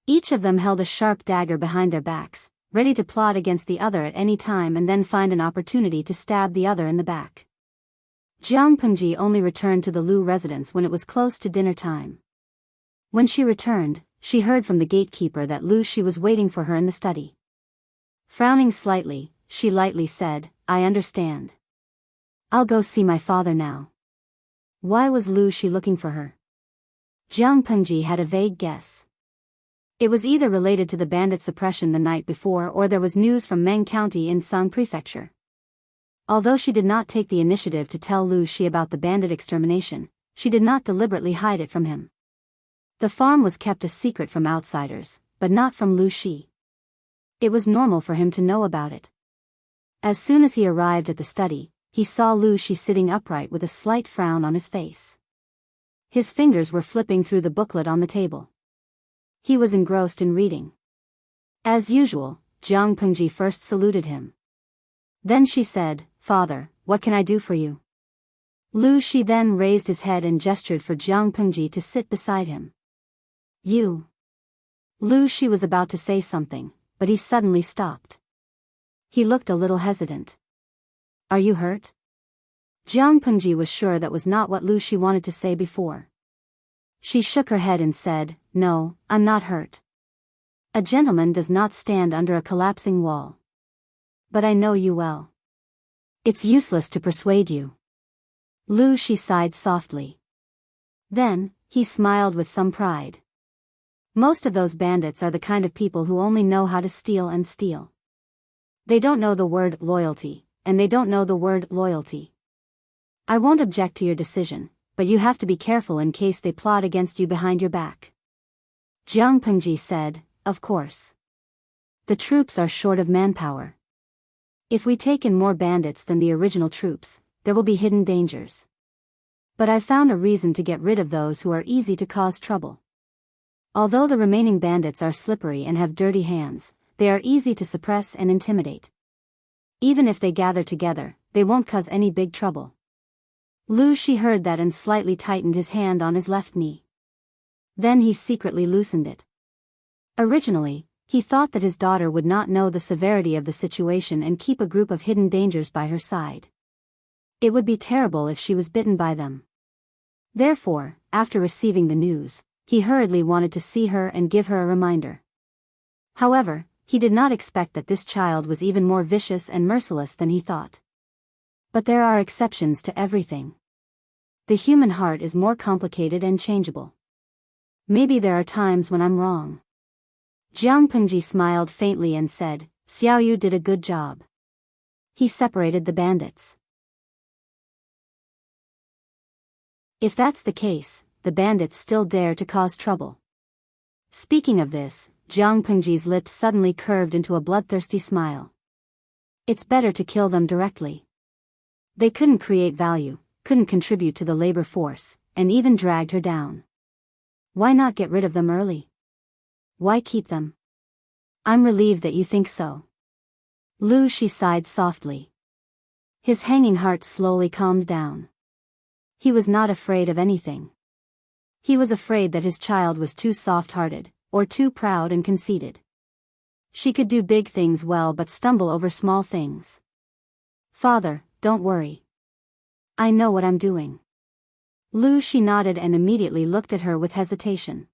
Each of them held a sharp dagger behind their backs, ready to plot against the other at any time and then find an opportunity to stab the other in the back. Jiang Pengji only returned to the Lu residence when it was close to dinner time. When she returned, she heard from the gatekeeper that Lu Shi was waiting for her in the study. Frowning slightly, she lightly said, "I understand. I'll go see my father now." Why was Lu Shi looking for her? Jiang Pengji had a vague guess. It was either related to the bandit suppression the night before or there was news from Meng County in Sang Prefecture. Although she did not take the initiative to tell Lu Shi about the bandit extermination, she did not deliberately hide it from him. The farm was kept a secret from outsiders, but not from Lu Shi. It was normal for him to know about it. As soon as he arrived at the study, he saw Lu Shi sitting upright with a slight frown on his face. His fingers were flipping through the booklet on the table. He was engrossed in reading. As usual, Jiang Pengji first saluted him. Then she said, "Father, what can I do for you?" Lu Shi then raised his head and gestured for Jiang Pengji to sit beside him. "You." Lu Shi was about to say something, but he suddenly stopped. He looked a little hesitant. "Are you hurt?" Jiang Pengji was sure that was not what Lu Shi wanted to say before. She shook her head and said, "No, I'm not hurt. A gentleman does not stand under a collapsing wall. But I know you well. It's useless to persuade you." Lu Shi sighed softly. Then, he smiled with some pride. Most of those bandits are the kind of people who only know how to steal and steal. They don't know the word loyalty, and they don't know the word loyalty. I won't object to your decision, but you have to be careful in case they plot against you behind your back. Jiang Pengji said, "Of course. The troops are short of manpower. If we take in more bandits than the original troops, there will be hidden dangers. But I've found a reason to get rid of those who are easy to cause trouble. Although the remaining bandits are slippery and have dirty hands, they are easy to suppress and intimidate. Even if they gather together, they won't cause any big trouble." Lu Shi heard that and slightly tightened his hand on his left knee. Then he secretly loosened it. Originally, he thought that his daughter would not know the severity of the situation and keep a group of hidden dangers by her side. It would be terrible if she was bitten by them. Therefore, after receiving the news, he hurriedly wanted to see her and give her a reminder. However, he did not expect that this child was even more vicious and merciless than he thought. But there are exceptions to everything. The human heart is more complicated and changeable. Maybe there are times when I'm wrong. Jiang Pengji smiled faintly and said, "Xiaoyu did a good job. He separated the bandits. If that's the case, the bandits still dare to cause trouble. Speaking of this, Jiang Pengji's lips suddenly curved into a bloodthirsty smile. It's better to kill them directly. They couldn't create value, couldn't contribute to the labor force, and even dragged her down. Why not get rid of them early? Why keep them? I'm relieved that you think so. Lu Shi sighed softly. His hanging heart slowly calmed down. He was not afraid of anything. He was afraid that his child was too soft-hearted, or too proud and conceited. She could do big things well but stumble over small things. Father, don't worry. I know what I'm doing. Lu Shi nodded and immediately looked at her with hesitation.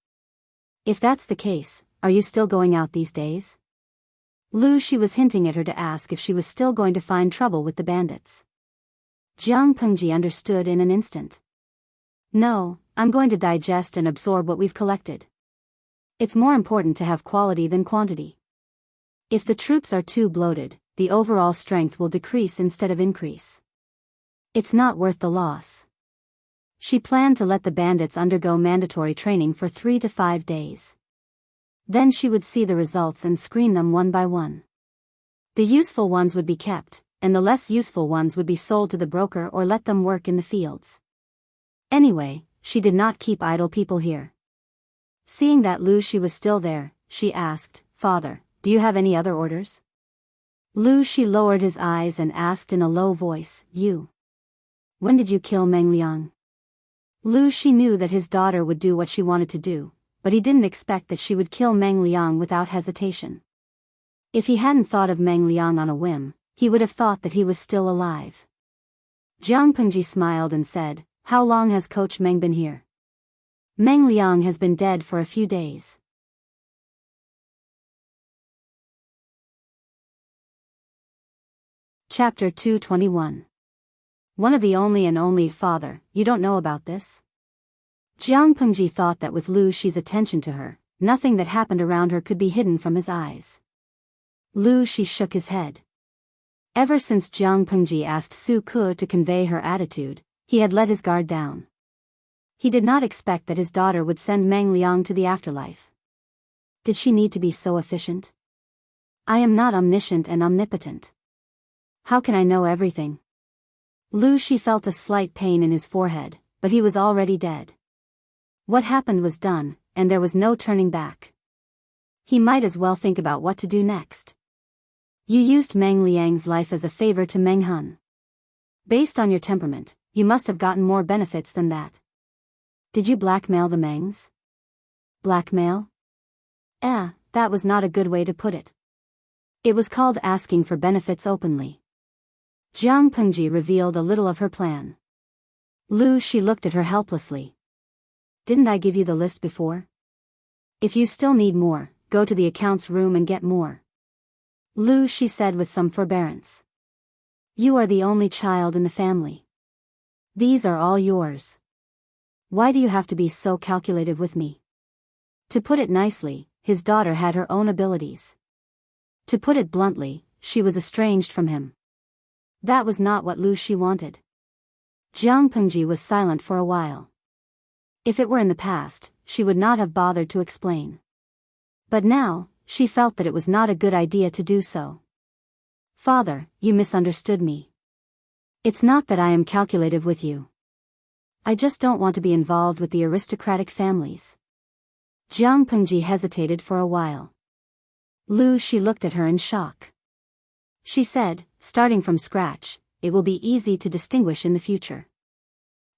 If that's the case, are you still going out these days? Lu Shi was hinting at her to ask if she was still going to find trouble with the bandits. Jiang Pengji understood in an instant. No, I'm going to digest and absorb what we've collected. It's more important to have quality than quantity. If the troops are too bloated, the overall strength will decrease instead of increase. It's not worth the loss. She planned to let the bandits undergo mandatory training for 3 to 5 days. Then she would see the results and screen them one by one. The useful ones would be kept, and the less useful ones would be sold to the broker or let them work in the fields. Anyway, she did not keep idle people here. Seeing that Lu Shi was still there, she asked, Father, do you have any other orders? Lu Shi lowered his eyes and asked in a low voice, You. When did you kill Meng Liang? Lu Shi knew that his daughter would do what she wanted to do, but he didn't expect that she would kill Meng Liang without hesitation. If he hadn't thought of Meng Liang on a whim, he would have thought that he was still alive. Jiang Pengji smiled and said, How long has Coach Meng been here? Meng Liang has been dead for a few days. Chapter 221. One of the only father, you don't know about this? Jiang Pengji thought that with Lu Shi's attention to her, nothing that happened around her could be hidden from his eyes. Lu Shi shook his head. Ever since Jiang Pengji asked Su Ke to convey her attitude, he had let his guard down. He did not expect that his daughter would send Meng Liang to the afterlife. Did she need to be so efficient? I am not omniscient and omnipotent. How can I know everything? Lu Shi felt a slight pain in his forehead, but he was already dead. What happened was done, and there was no turning back. He might as well think about what to do next. You used Meng Liang's life as a favor to Meng Hun. Based on your temperament, you must have gotten more benefits than that. Did you blackmail the Mengs? Blackmail? That was not a good way to put it. It was called asking for benefits openly. Jiang Pengji revealed a little of her plan. Lu Shi looked at her helplessly. Didn't I give you the list before? If you still need more, go to the accounts room and get more. Lu Shi said with some forbearance. You are the only child in the family. These are all yours. Why do you have to be so calculative with me? To put it nicely, his daughter had her own abilities. To put it bluntly, she was estranged from him. That was not what Lu Shi wanted. Jiang Pengji was silent for a while. If it were in the past, she would not have bothered to explain. But now, she felt that it was not a good idea to do so. Father, you misunderstood me. It's not that I am calculative with you. I just don't want to be involved with the aristocratic families. Jiang Pengji hesitated for a while. Lu Shi looked at her in shock. She said, starting from scratch, it will be easy to distinguish in the future.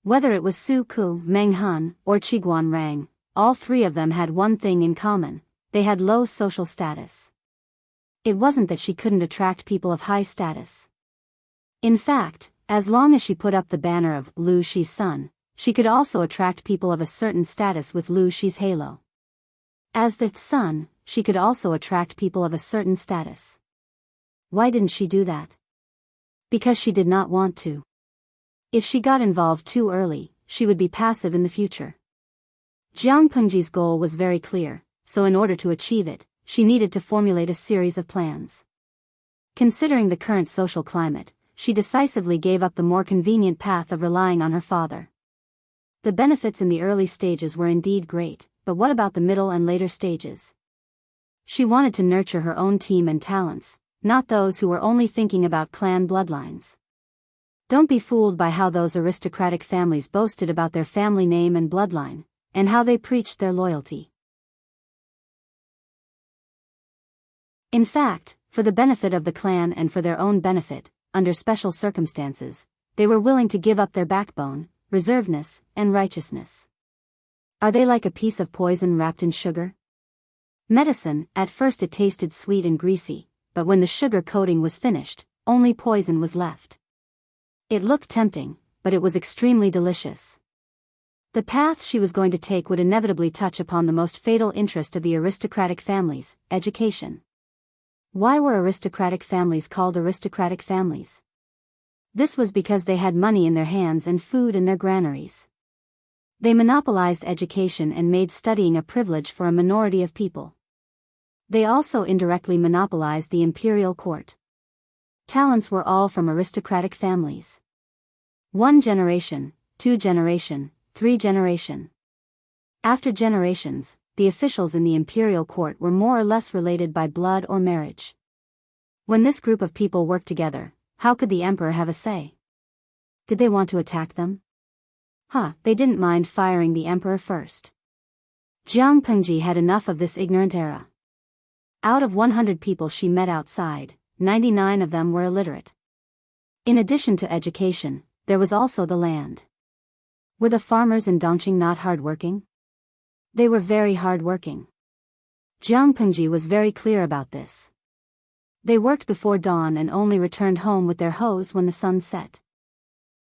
Whether it was Su Ke, Meng Hun, or Qiguan Rang, all three of them had one thing in common: they had low social status. It wasn't that she couldn't attract people of high status. In fact, as long as she put up the banner of Lu Shi's son, she could also attract people of a certain status with Lu Shi's halo. As the son, she could also attract people of a certain status. Why didn't she do that? Because she did not want to. If she got involved too early, she would be passive in the future. Jiang Pengji's goal was very clear, so in order to achieve it, she needed to formulate a series of plans. Considering the current social climate, she decisively gave up the more convenient path of relying on her father. The benefits in the early stages were indeed great, but what about the middle and later stages? She wanted to nurture her own team and talents, not those who were only thinking about clan bloodlines. Don't be fooled by how those aristocratic families boasted about their family name and bloodline, and how they preached their loyalty. In fact, for the benefit of the clan and for their own benefit, under special circumstances, they were willing to give up their backbone, reservedness, and righteousness. Are they like a piece of poison wrapped in sugar? Medicine, at first it tasted sweet and greasy, but when the sugar coating was finished, only poison was left. It looked tempting, but it was extremely delicious. The path she was going to take would inevitably touch upon the most fatal interest of the aristocratic families, education. Why were aristocratic families called aristocratic families? This was because they had money in their hands and food in their granaries. They monopolized education and made studying a privilege for a minority of people. They also indirectly monopolized the imperial court. Talents were all from aristocratic families. 1 generation, 2 generation, 3 generation. After generations, the officials in the imperial court were more or less related by blood or marriage. When this group of people worked together, how could the emperor have a say? Did they want to attack them? They didn't mind firing the emperor first. Jianghu had enough of this ignorant era. Out of 100 people she met outside, 99 of them were illiterate. In addition to education, there was also the land. Were the farmers in Dongqing not hard-working? They were very hard-working. Jianghu was very clear about this. They worked before dawn and only returned home with their hoes when the sun set.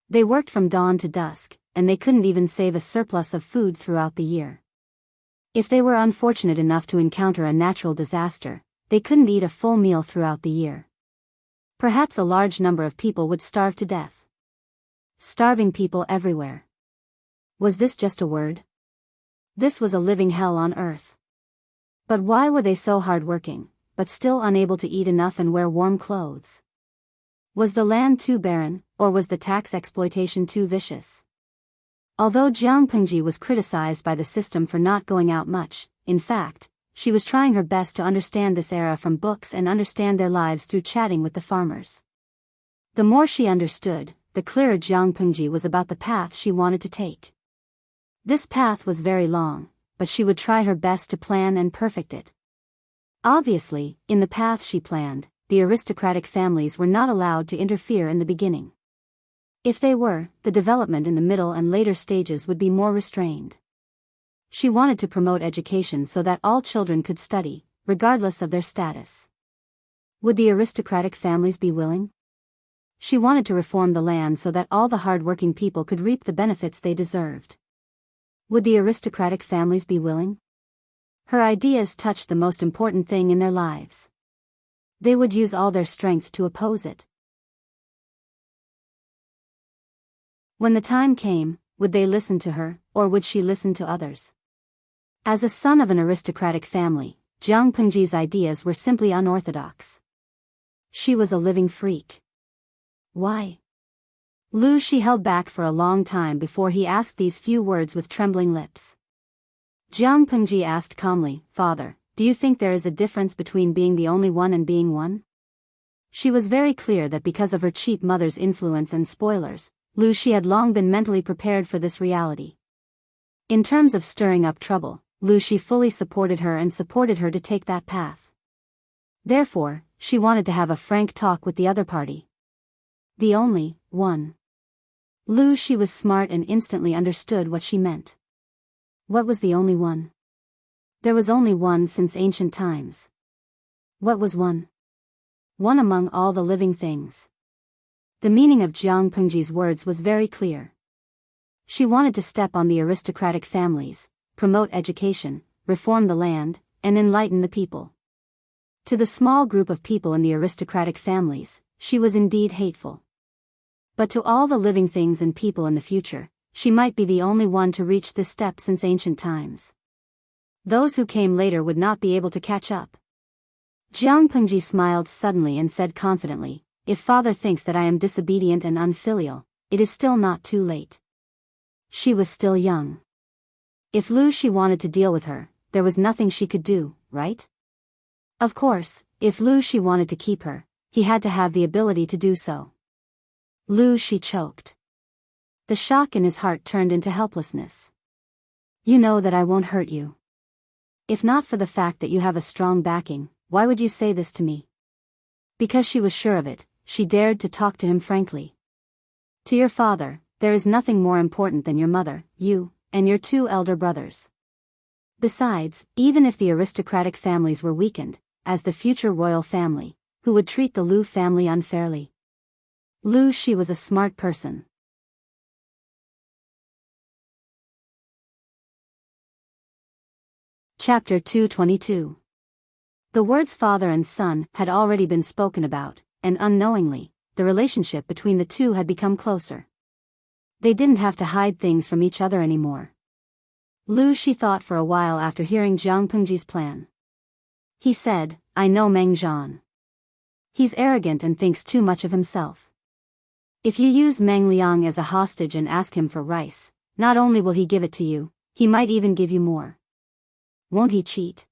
They worked from dawn to dusk, and they couldn't even save a surplus of food throughout the year. If they were unfortunate enough to encounter a natural disaster, they couldn't eat a full meal throughout the year. Perhaps a large number of people would starve to death. Starving people everywhere. Was this just a word? This was a living hell on earth. But why were they so hard-working, but still unable to eat enough and wear warm clothes? Was the land too barren, or was the tax exploitation too vicious? Although Jianghu was criticized by the system for not going out much, in fact, she was trying her best to understand this era from books and understand their lives through chatting with the farmers. The more she understood, the clearer Jianghu was about the path she wanted to take. This path was very long, but she would try her best to plan and perfect it. Obviously, in the path she planned, the aristocratic families were not allowed to interfere in the beginning. If they were, the development in the middle and later stages would be more restrained. She wanted to promote education so that all children could study, regardless of their status. Would the aristocratic families be willing? She wanted to reform the land so that all the hard-working people could reap the benefits they deserved. Would the aristocratic families be willing? Her ideas touched the most important thing in their lives. They would use all their strength to oppose it. When the time came, would they listen to her, or would she listen to others? As a son of an aristocratic family, Jianghu's ideas were simply unorthodox. She was a living freak. Why? Lu Shi held back for a long time before he asked these few words with trembling lips. Jianghu asked calmly, "Father, do you think there is a difference between being the only one and being one?" She was very clear that because of her cheap mother's influence and spoilers, Lu Shi had long been mentally prepared for this reality. In terms of stirring up trouble, Lu Shi fully supported her and supported her to take that path. Therefore, she wanted to have a frank talk with the other party. The only one. Lu Shi was smart and instantly understood what she meant. What was the only one? There was only one since ancient times. What was one? One among all the living things. The meaning of Jianghu's words was very clear. She wanted to step on the aristocratic families, promote education, reform the land, and enlighten the people. To the small group of people in the aristocratic families, she was indeed hateful. But to all the living things and people in the future, she might be the only one to reach this step since ancient times. Those who came later would not be able to catch up. Jiang Pengji smiled suddenly and said confidently, if father thinks that I am disobedient and unfilial, it is still not too late. She was still young. If Lu Shi wanted to deal with her, there was nothing she could do, right? Of course, if Lu Shi wanted to keep her, he had to have the ability to do so. Lu Shi choked. The shock in his heart turned into helplessness. You know that I won't hurt you. If not for the fact that you have a strong backing, why would you say this to me? Because she was sure of it, she dared to talk to him frankly. To your father, there is nothing more important than your mother, you, and your 2 elder brothers. Besides, even if the aristocratic families were weakened, as the future royal family, who would treat the Lu family unfairly? Lu Shi was a smart person. Chapter 222. The words father and son had already been spoken about, and unknowingly, the relationship between the two had become closer. They didn't have to hide things from each other anymore. Lu Shi thought for a while after hearing Jiang Pengji's plan. He said, I know Meng Zhan. He's arrogant and thinks too much of himself. If you use Meng Liang as a hostage and ask him for rice, not only will he give it to you, he might even give you more. Won't he cheat?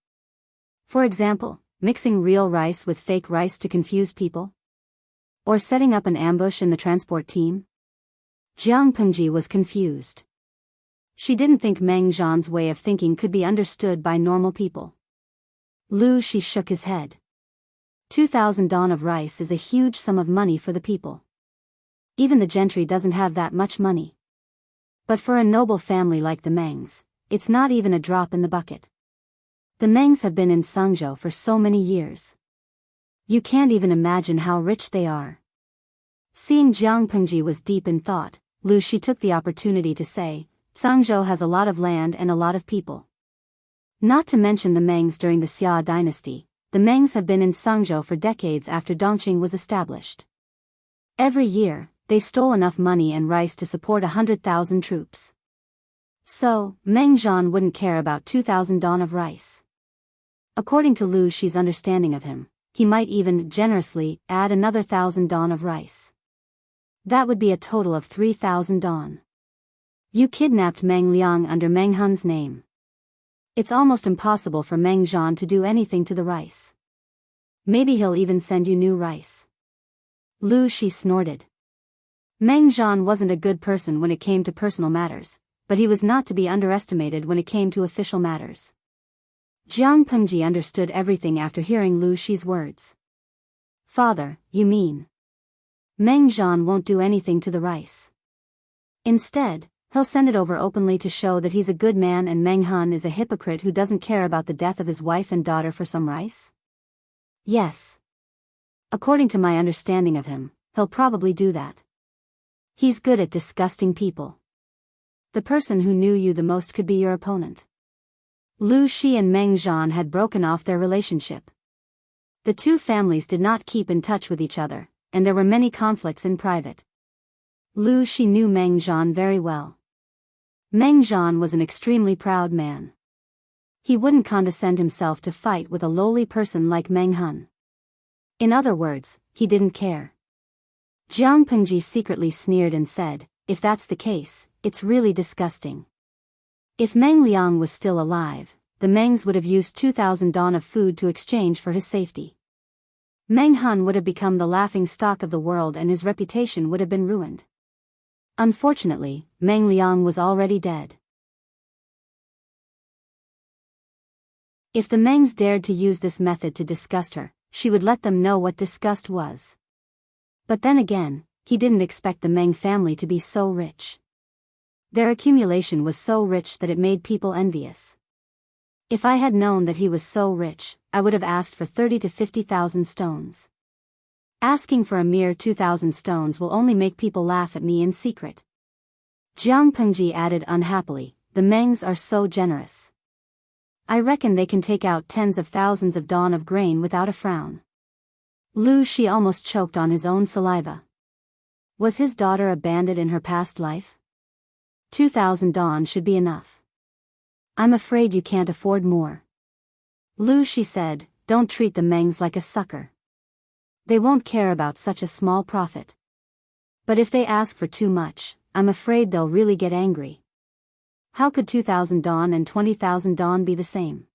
For example, mixing real rice with fake rice to confuse people? Or setting up an ambush in the transport team? Jiang Pengji was confused. She didn't think Meng Zhan's way of thinking could be understood by normal people. Lu Shi shook his head. 2,000 dawn of rice is a huge sum of money for the people. Even the gentry doesn't have that much money. But for a noble family like the Mengs, it's not even a drop in the bucket. The Mengs have been in Sangzhou for so many years. You can't even imagine how rich they are. Seeing Jiang Pengji was deep in thought, Lu Shi took the opportunity to say, Sangzhou has a lot of land and a lot of people. Not to mention the Mengs during the Xia dynasty, the Mengs have been in Sangzhou for decades after Dongqing was established. Every year, they stole enough money and rice to support 100,000 troops. So, Meng Zhan wouldn't care about 2,000 dawn of rice. According to Lu Shi's understanding of him, he might even generously add another 1,000 dawn of rice. That would be a total of 3,000 dawn. You kidnapped Meng Liang under Meng Hun's name. It's almost impossible for Meng Zhan to do anything to the rice. Maybe he'll even send you new rice. Lu Shi snorted. Meng Zhan wasn't a good person when it came to personal matters, but he was not to be underestimated when it came to official matters. Jiang Pengji understood everything after hearing Lu Shi's words. Father, you mean? Meng Zhan won't do anything to the rice. Instead, he'll send it over openly to show that he's a good man and Meng Hun is a hypocrite who doesn't care about the death of his wife and daughter for some rice? Yes. According to my understanding of him, he'll probably do that. He's good at disgusting people. The person who knew you the most could be your opponent. Lu Shi and Meng Zhan had broken off their relationship. The two families did not keep in touch with each other, and there were many conflicts in private. Lu Shi knew Meng Zhan very well. Meng Zhan was an extremely proud man. He wouldn't condescend himself to fight with a lowly person like Meng Hun. In other words, he didn't care. Jiang Pengji secretly sneered and said, if that's the case, it's really disgusting. If Meng Liang was still alive, the Mengs would have used 2,000 dawn of food to exchange for his safety. Meng Hun would have become the laughing stock of the world and his reputation would have been ruined. Unfortunately, Meng Liang was already dead. If the Mengs dared to use this method to disgust her, she would let them know what disgust was. But then again, he didn't expect the Meng family to be so rich. Their accumulation was so rich that it made people envious. If I had known that he was so rich, I would have asked for 30 to 50,000 stones. Asking for a mere 2,000 stones will only make people laugh at me in secret. Jiang Pengji added unhappily, the Mengs are so generous. I reckon they can take out tens of thousands of dawn of grain without a frown. Lu Shi almost choked on his own saliva. Was his daughter a bandit in her past life? 2,000 dawn should be enough. I'm afraid you can't afford more. Lu Shi said, don't treat the Mengs like a sucker. They won't care about such a small profit. But if they ask for too much, I'm afraid they'll really get angry. How could 2,000 dong and 20,000 dong be the same?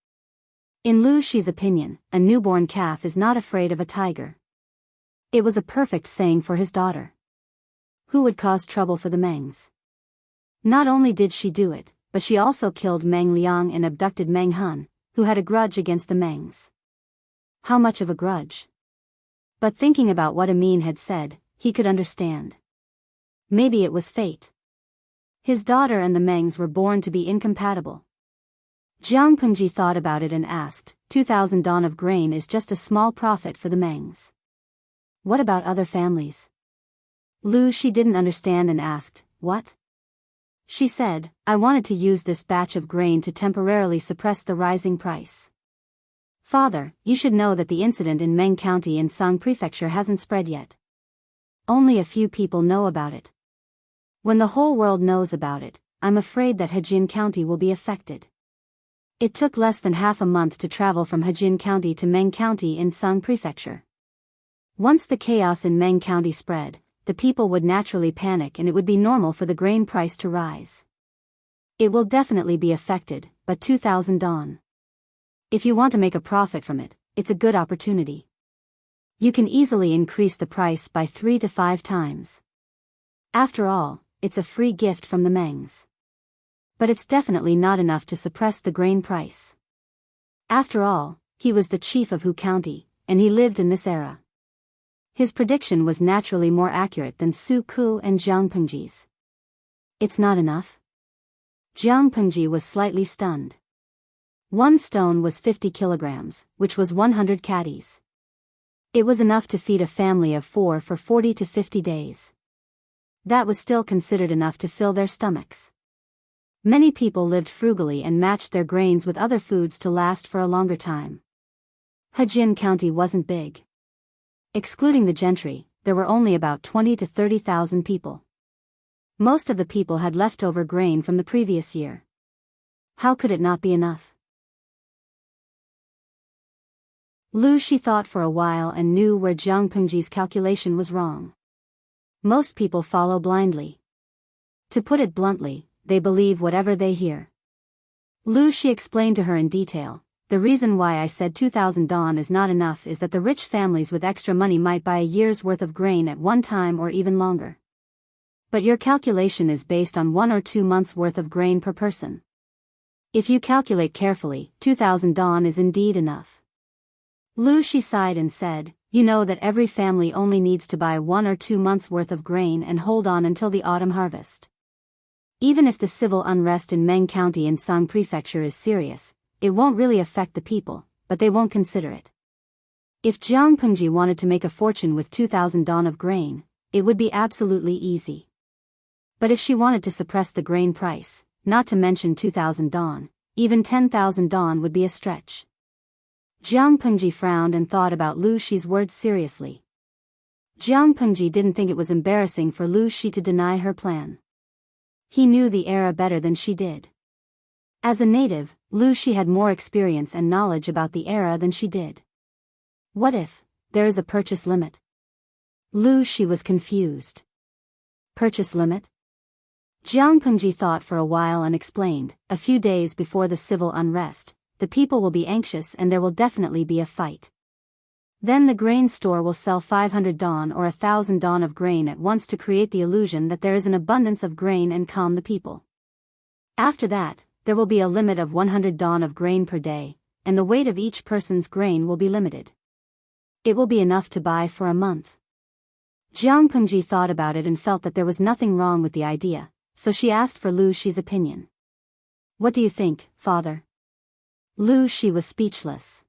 In Lu Shi's opinion, a newborn calf is not afraid of a tiger. It was a perfect saying for his daughter. Who would cause trouble for the Mengs? Not only did she do it, but she also killed Meng Liang and abducted Meng Hun, who had a grudge against the Mengs. How much of a grudge? But thinking about what Amin had said, he could understand. Maybe it was fate. His daughter and the Mengs were born to be incompatible. Jiang Pengji thought about it and asked, 2,000 dong of grain is just a small profit for the Mengs. What about other families? Lu Shi didn't understand and asked, what? She said, I wanted to use this batch of grain to temporarily suppress the rising price. Father, you should know that the incident in Meng County in Sang Prefecture hasn't spread yet. Only a few people know about it. When the whole world knows about it, I'm afraid that Hejin County will be affected. It took less than half a month to travel from Hejin County to Meng County in Sang Prefecture. Once the chaos in Meng County spread, the people would naturally panic and it would be normal for the grain price to rise. It will definitely be affected, but 2,000 dong. If you want to make a profit from it, it's a good opportunity. You can easily increase the price by 3 to 5 times. After all, it's a free gift from the Mengs. But it's definitely not enough to suppress the grain price. After all, he was the chief of Hu County, and he lived in this era. His prediction was naturally more accurate than Su Ku and Jiang Pengji's. It's not enough? Jiang Pengji was slightly stunned. 1 stone was 50 kilograms, which was 100 caddies. It was enough to feed a family of 4 for 40 to 50 days. That was still considered enough to fill their stomachs. Many people lived frugally and matched their grains with other foods to last for a longer time. Hejin County wasn't big. Excluding the gentry, there were only about 20 to 30,000 people. Most of the people had leftover grain from the previous year. How could it not be enough? Lu Shi thought for a while and knew where Jiang Pengji's calculation was wrong. Most people follow blindly. To put it bluntly, they believe whatever they hear. Lu Shi explained to her in detail, the reason why I said 2,000 dong is not enough is that the rich families with extra money might buy a year's worth of grain at one time or even longer. But your calculation is based on 1 or 2 months' worth of grain per person. If you calculate carefully, 2,000 dong is indeed enough. Lu Shi sighed and said, you know that every family only needs to buy 1 or 2 months' worth of grain and hold on until the autumn harvest. Even if the civil unrest in Meng County in Sang Prefecture is serious, it won't really affect the people, but they won't consider it. If Jiang Pengji wanted to make a fortune with 2,000 dong of grain, it would be absolutely easy. But if she wanted to suppress the grain price, not to mention 2,000 dong, even 10,000 dong would be a stretch. Jiang Pengji frowned and thought about Lu Shi's words seriously. Jiang Pengji didn't think it was embarrassing for Lu Shi to deny her plan. He knew the era better than she did. As a native, Lu Shi had more experience and knowledge about the era than she did. What if there is a purchase limit? Lu Shi was confused. Purchase limit? Jiang Pengji thought for a while and explained, a few days before the civil unrest, the people will be anxious and there will definitely be a fight. Then the grain store will sell 500 dong or 1,000 dong of grain at once to create the illusion that there is an abundance of grain and calm the people. After that, there will be a limit of 100 dong of grain per day, and the weight of each person's grain will be limited. It will be enough to buy for a month. Jiang Pengji thought about it and felt that there was nothing wrong with the idea, so she asked for Lu Shi's opinion. What do you think, father? Lu Shi was speechless.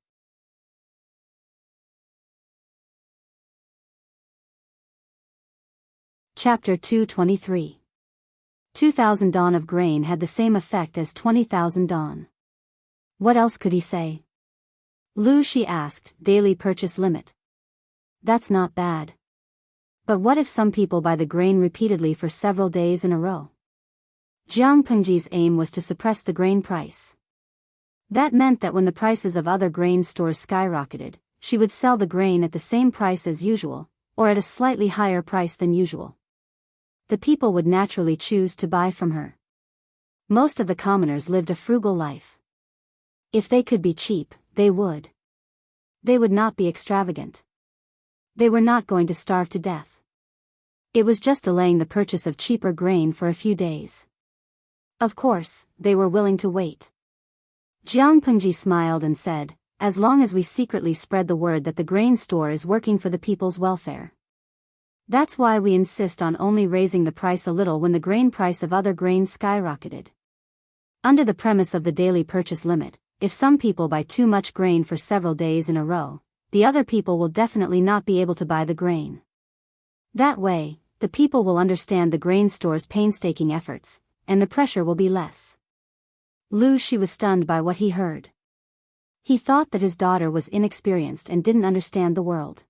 Chapter 223. 2,000 dong of grain had the same effect as 20,000 dong. What else could he say? Lu Shi asked, daily purchase limit. That's not bad. But what if some people buy the grain repeatedly for several days in a row? Jiang Pengji's aim was to suppress the grain price. That meant that when the prices of other grain stores skyrocketed, she would sell the grain at the same price as usual, or at a slightly higher price than usual. The people would naturally choose to buy from her. Most of the commoners lived a frugal life. If they could be cheap, they would. They would not be extravagant. They were not going to starve to death. It was just delaying the purchase of cheaper grain for a few days. Of course, they were willing to wait. Jianghu smiled and said, "As long as we secretly spread the word that the grain store is working for the people's welfare. That's why we insist on only raising the price a little when the grain price of other grains skyrocketed. Under the premise of the daily purchase limit, if some people buy too much grain for several days in a row, the other people will definitely not be able to buy the grain. That way, the people will understand the grain store's painstaking efforts, and the pressure will be less." Lu Shi was stunned by what he heard. He thought that his daughter was inexperienced and didn't understand the world.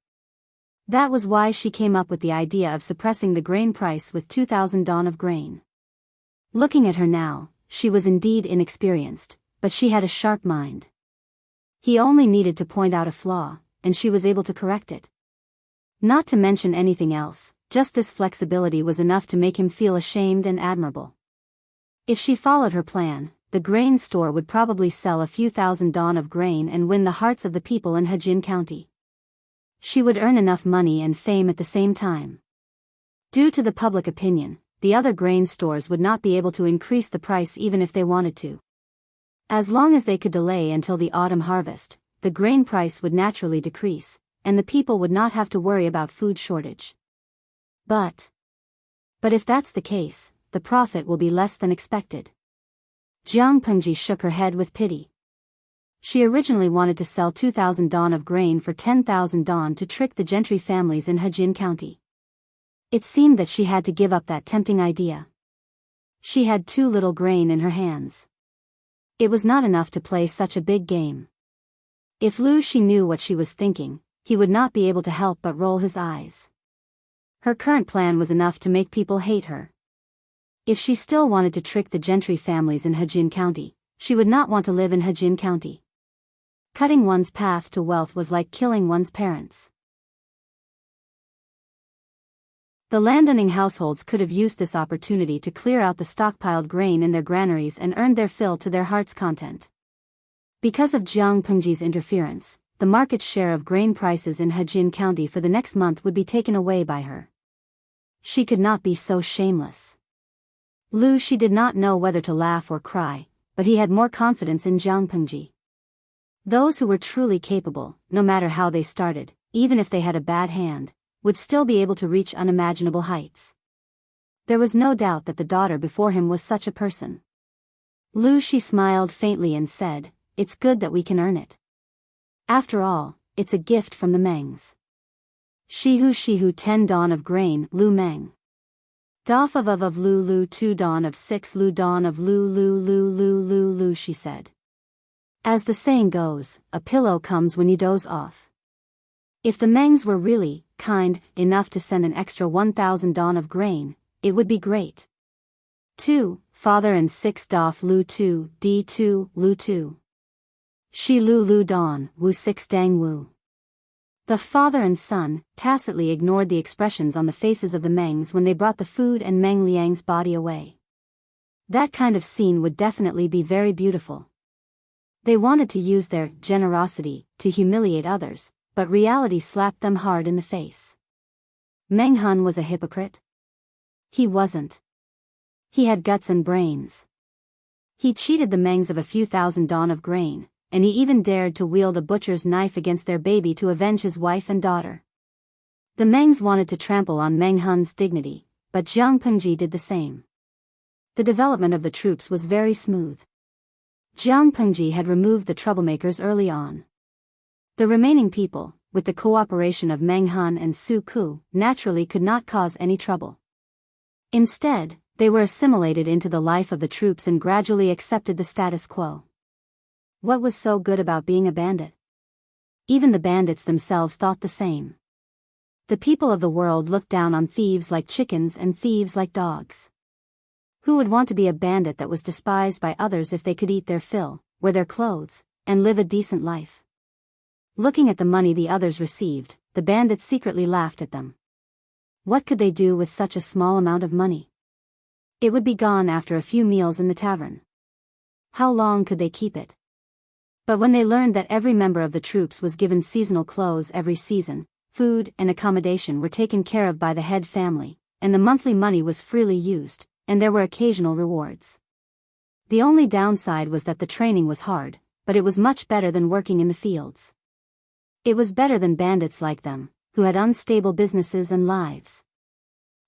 That was why she came up with the idea of suppressing the grain price with 2,000 don of grain. Looking at her now, she was indeed inexperienced, but she had a sharp mind. He only needed to point out a flaw, and she was able to correct it. Not to mention anything else, just this flexibility was enough to make him feel ashamed and admirable. If she followed her plan, the grain store would probably sell a few thousand don of grain and win the hearts of the people in Hejin County. She would earn enough money and fame at the same time. Due to the public opinion, the other grain stores would not be able to increase the price even if they wanted to. As long as they could delay until the autumn harvest, the grain price would naturally decrease, and the people would not have to worry about food shortage. But if that's the case, the profit will be less than expected. Jianghu shook her head with pity. She originally wanted to sell 2,000 don of grain for 10,000 don to trick the gentry families in Hejin County. It seemed that she had to give up that tempting idea. She had too little grain in her hands. It was not enough to play such a big game. If Lu Shi knew what she was thinking, he would not be able to help but roll his eyes. Her current plan was enough to make people hate her. If she still wanted to trick the gentry families in Hejin County, she would not want to live in Hejin County. Cutting one's path to wealth was like killing one's parents. The landowning households could have used this opportunity to clear out the stockpiled grain in their granaries and earned their fill to their heart's content. Because of Jianghu's interference, the market share of grain prices in Hejin County for the next month would be taken away by her. She could not be so shameless. Lu Shi did not know whether to laugh or cry, but he had more confidence in Jianghu. Those who were truly capable, no matter how they started, even if they had a bad hand, would still be able to reach unimaginable heights. There was no doubt that the daughter before him was such a person. Lu Shi smiled faintly and said, "It's good that we can earn it. After all, it's a gift from the Mengs. Shihu 10 don of grain, Lu Meng. Doff of Lu 2 don of 6 Lu don of Lu, she said. As the saying goes, a pillow comes when you doze off. If the Mengs were really kind enough to send an extra 1,000 don of grain, it would be great. 2, father and 6 doff Lu 2, D2, Lu 2. Shi Lu don, Wu 6 dang Wu. The father and son tacitly ignored the expressions on the faces of the Mengs when they brought the food and Meng Liang's body away. That kind of scene would definitely be very beautiful. They wanted to use their generosity to humiliate others, but reality slapped them hard in the face. Meng Hun was a hypocrite? He wasn't. He had guts and brains. He cheated the Mengs of a few thousand don of grain, and he even dared to wield a butcher's knife against their baby to avenge his wife and daughter. The Mengs wanted to trample on Meng Hun's dignity, but Jianghu did the same. The development of the troops was very smooth. Jianghu had removed the troublemakers early on. The remaining people, with the cooperation of Meng Hun and Su Ku, naturally could not cause any trouble. Instead, they were assimilated into the life of the troops and gradually accepted the status quo. What was so good about being a bandit? Even the bandits themselves thought the same. The people of the world looked down on thieves like chickens and thieves like dogs. Who would want to be a bandit that was despised by others if they could eat their fill, wear their clothes, and live a decent life. Looking at the money the others received, the bandits secretly laughed at them. What could they do with such a small amount of money? It would be gone after a few meals in the tavern. How long could they keep it? But when they learned that every member of the troops was given seasonal clothes every season, food and accommodation were taken care of by the head family, and the monthly money was freely used, and there were occasional rewards. The only downside was that the training was hard, but it was much better than working in the fields. It was better than bandits like them, who had unstable businesses and lives.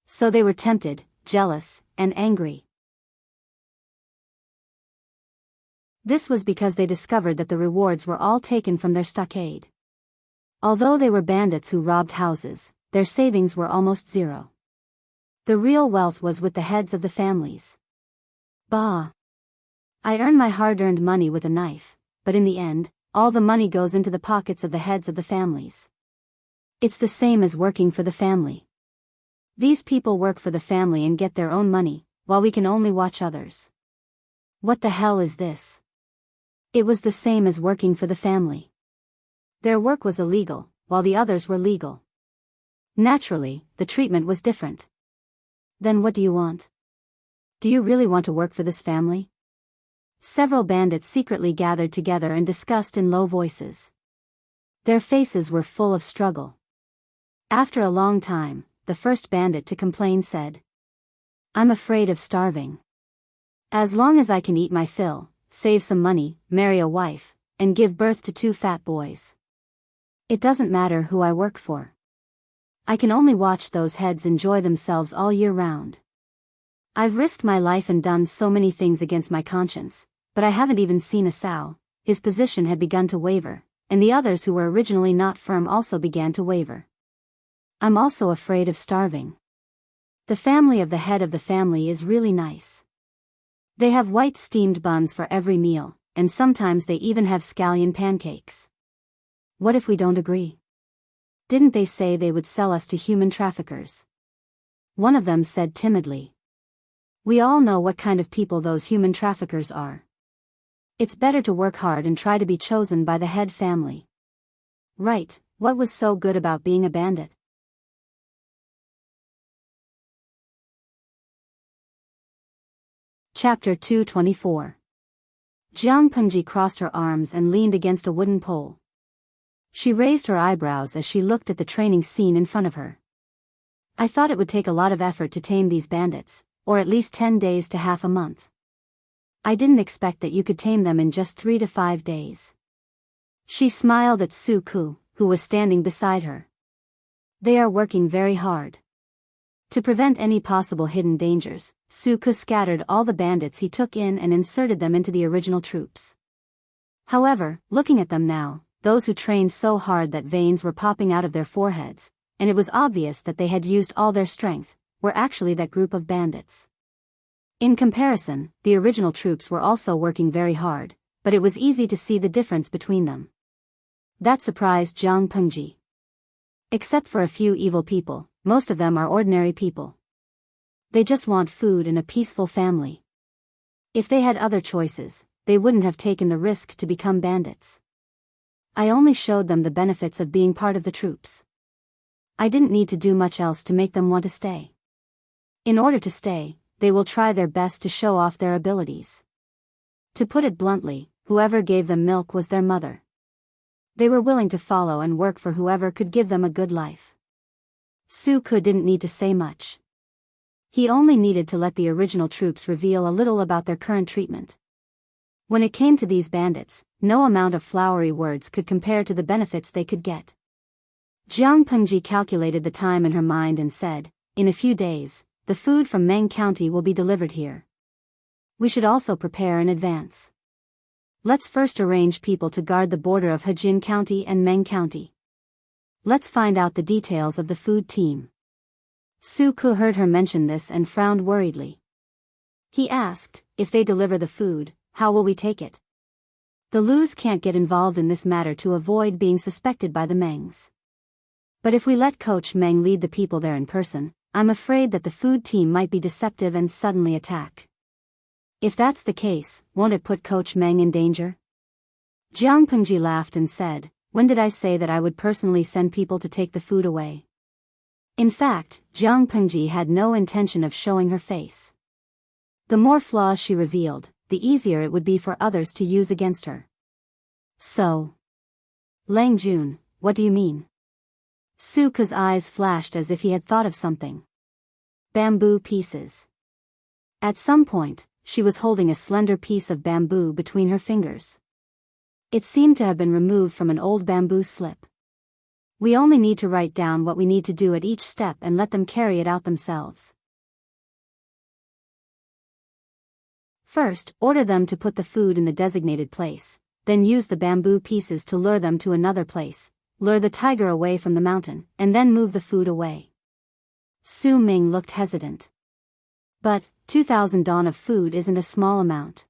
So they were tempted, jealous, and angry. This was because they discovered that the rewards were all taken from their stockade. Although they were bandits who robbed houses, their savings were almost zero. The real wealth was with the heads of the families. Bah! I earn my hard-earned money with a knife, but in the end, all the money goes into the pockets of the heads of the families. It's the same as working for the family. These people work for the family and get their own money, while we can only watch others. What the hell is this? It was the same as working for the family. Their work was illegal, while the others were legal. Naturally, the treatment was different. Then what do you want? Do you really want to work for this family? Several bandits secretly gathered together and discussed in low voices. Their faces were full of struggle. After a long time, the first bandit to complain said, "I'm afraid of starving. As long as I can eat my fill, save some money, marry a wife, and give birth to 2 fat boys. It doesn't matter who I work for. I can only watch those heads enjoy themselves all year round. I've risked my life and done so many things against my conscience, but I haven't even seen a sow." His position had begun to waver, and the others who were originally not firm also began to waver. "I'm also afraid of starving. The family of the head of the family is really nice. They have white steamed buns for every meal, and sometimes they even have scallion pancakes. What if we don't agree? Didn't they say they would sell us to human traffickers?" One of them said timidly. "We all know what kind of people those human traffickers are. It's better to work hard and try to be chosen by the head family." Right, what was so good about being a bandit? Chapter 224. Jianghu crossed her arms and leaned against a wooden pole. She raised her eyebrows as she looked at the training scene in front of her. "I thought it would take a lot of effort to tame these bandits, or at least 10 days to half a month. I didn't expect that you could tame them in just 3 to 5 days." She smiled at Su Ku, who was standing beside her. "They are working very hard." To prevent any possible hidden dangers, Su Ku scattered all the bandits he took in and inserted them into the original troops. However, looking at them now, those who trained so hard that veins were popping out of their foreheads, and it was obvious that they had used all their strength, were actually that group of bandits. In comparison, the original troops were also working very hard, but it was easy to see the difference between them. That surprised Jiang Pengji. Except for a few evil people, most of them are ordinary people. They just want food and a peaceful family. If they had other choices, they wouldn't have taken the risk to become bandits. I only showed them the benefits of being part of the troops. I didn't need to do much else to make them want to stay. In order to stay, they will try their best to show off their abilities. To put it bluntly, whoever gave them milk was their mother. They were willing to follow and work for whoever could give them a good life. Su Ku didn't need to say much. He only needed to let the original troops reveal a little about their current treatment. When it came to these bandits, no amount of flowery words could compare to the benefits they could get. Jiang Pengji calculated the time in her mind and said, "In a few days, the food from Meng County will be delivered here. We should also prepare in advance. Let's first arrange people to guard the border of Hejin County and Meng County. Let's find out the details of the food team." Su Ku heard her mention this and frowned worriedly. He asked, "If they deliver the food, how will we take it? The Lus can't get involved in this matter to avoid being suspected by the Mengs. But if we let Coach Meng lead the people there in person, I'm afraid that the food team might be deceptive and suddenly attack. If that's the case, won't it put Coach Meng in danger?" Jiang Pengji laughed and said, when did I say that I would personally send people to take the food away? In fact, Jiang Pengji had no intention of showing her face. The more flaws she revealed, the easier it would be for others to use against her. So. Lang Jun, what do you mean? Su Ke's eyes flashed as if he had thought of something. Bamboo pieces. At some point, she was holding a slender piece of bamboo between her fingers. It seemed to have been removed from an old bamboo slip. We only need to write down what we need to do at each step and let them carry it out themselves. First, order them to put the food in the designated place, then use the bamboo pieces to lure them to another place, lure the tiger away from the mountain, and then move the food away. Su Ming looked hesitant. But, 2,000 dawn of food isn't a small amount.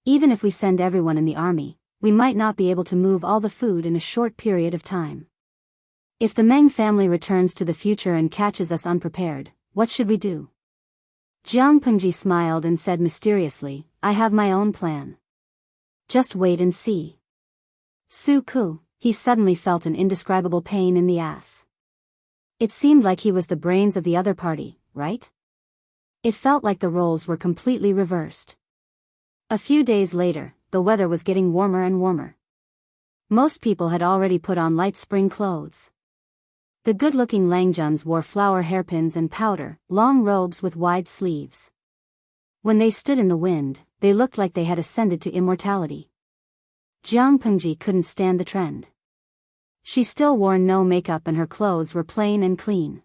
Even if we send everyone in the army, we might not be able to move all the food in a short period of time. If the Meng family returns to the future and catches us unprepared, what should we do? Jiang Pengji smiled and said mysteriously, I have my own plan. Just wait and see. Su Ke, he suddenly felt an indescribable pain in the ass. It seemed like he was the brains of the other party, right? It felt like the roles were completely reversed. A few days later, the weather was getting warmer and warmer. Most people had already put on light spring clothes. The good-looking Langjuns wore flower hairpins and powder, long robes with wide sleeves. When they stood in the wind, they looked like they had ascended to immortality. Jiang Pengji couldn't stand the trend. She still wore no makeup and her clothes were plain and clean.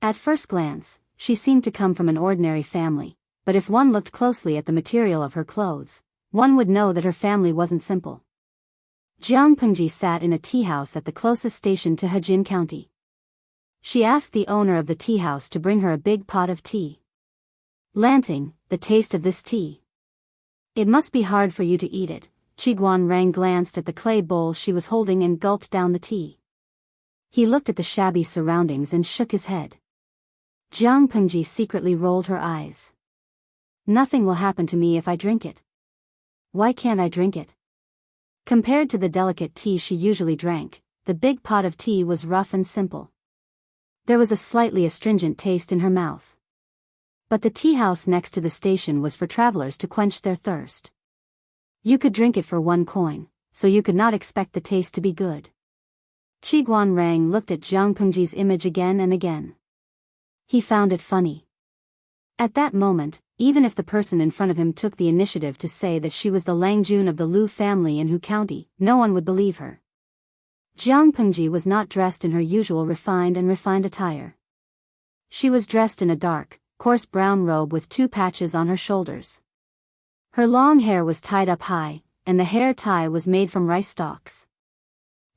At first glance, she seemed to come from an ordinary family, but if one looked closely at the material of her clothes, one would know that her family wasn't simple. Jiang Pengji sat in a tea house at the closest station to Hejin County. She asked the owner of the tea house to bring her a big pot of tea. Lanting, the taste of this tea. It must be hard for you to eat it. Qiguan Rang glanced at the clay bowl she was holding and gulped down the tea. He looked at the shabby surroundings and shook his head. Jiang Pengji secretly rolled her eyes. Nothing will happen to me if I drink it. Why can't I drink it? Compared to the delicate tea she usually drank, the big pot of tea was rough and simple. There was a slightly astringent taste in her mouth. But the tea house next to the station was for travelers to quench their thirst. You could drink it for 1 coin, so you could not expect the taste to be good. Qiguan Rang looked at Jiang Pengji's image again and again. He found it funny. At that moment, even if the person in front of him took the initiative to say that she was the Lang Jun of the Lu family in Hu County, no one would believe her. Jiang Pengji was not dressed in her usual refined attire. She was dressed in a dark, coarse brown robe with 2 patches on her shoulders. Her long hair was tied up high, and the hair tie was made from rice stalks.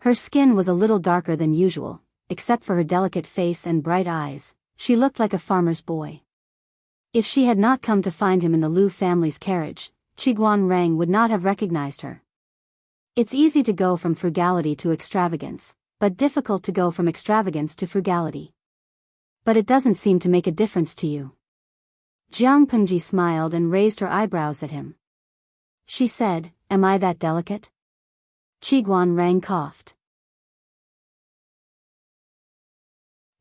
Her skin was a little darker than usual, except for her delicate face and bright eyes. She looked like a farmer's boy. If she had not come to find him in the Lu family's carriage, Qiguan Rang would not have recognized her. It's easy to go from frugality to extravagance, but difficult to go from extravagance to frugality. But it doesn't seem to make a difference to you. Jiang Pengji smiled and raised her eyebrows at him. She said, am I that delicate? Qiguan Rang coughed.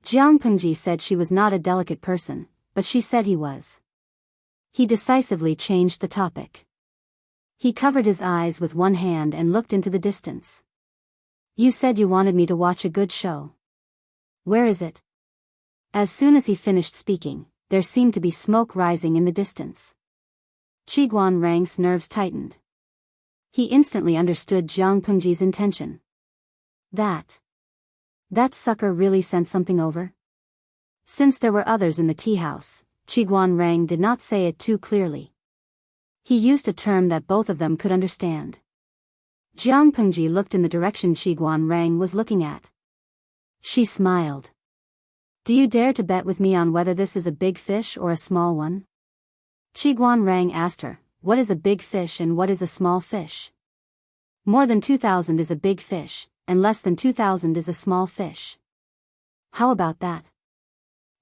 Jiang Pengji said she was not a delicate person, but she said he was. He decisively changed the topic. He covered his eyes with one hand and looked into the distance. You said you wanted me to watch a good show. Where is it? As soon as he finished speaking, there seemed to be smoke rising in the distance. Qiguan Rang's nerves tightened. He instantly understood Jiang Pengji's intention. That sucker really sent something over? Since there were others in the tea house, Qiguan Rang did not say it too clearly. He used a term that both of them could understand. Jiang Pengji looked in the direction Qiguan Rang was looking at. She smiled. Do you dare to bet with me on whether this is a big fish or a small one? Qiguan Rang asked her, what is a big fish and what is a small fish? More than 2,000 is a big fish, and less than 2,000 is a small fish. How about that?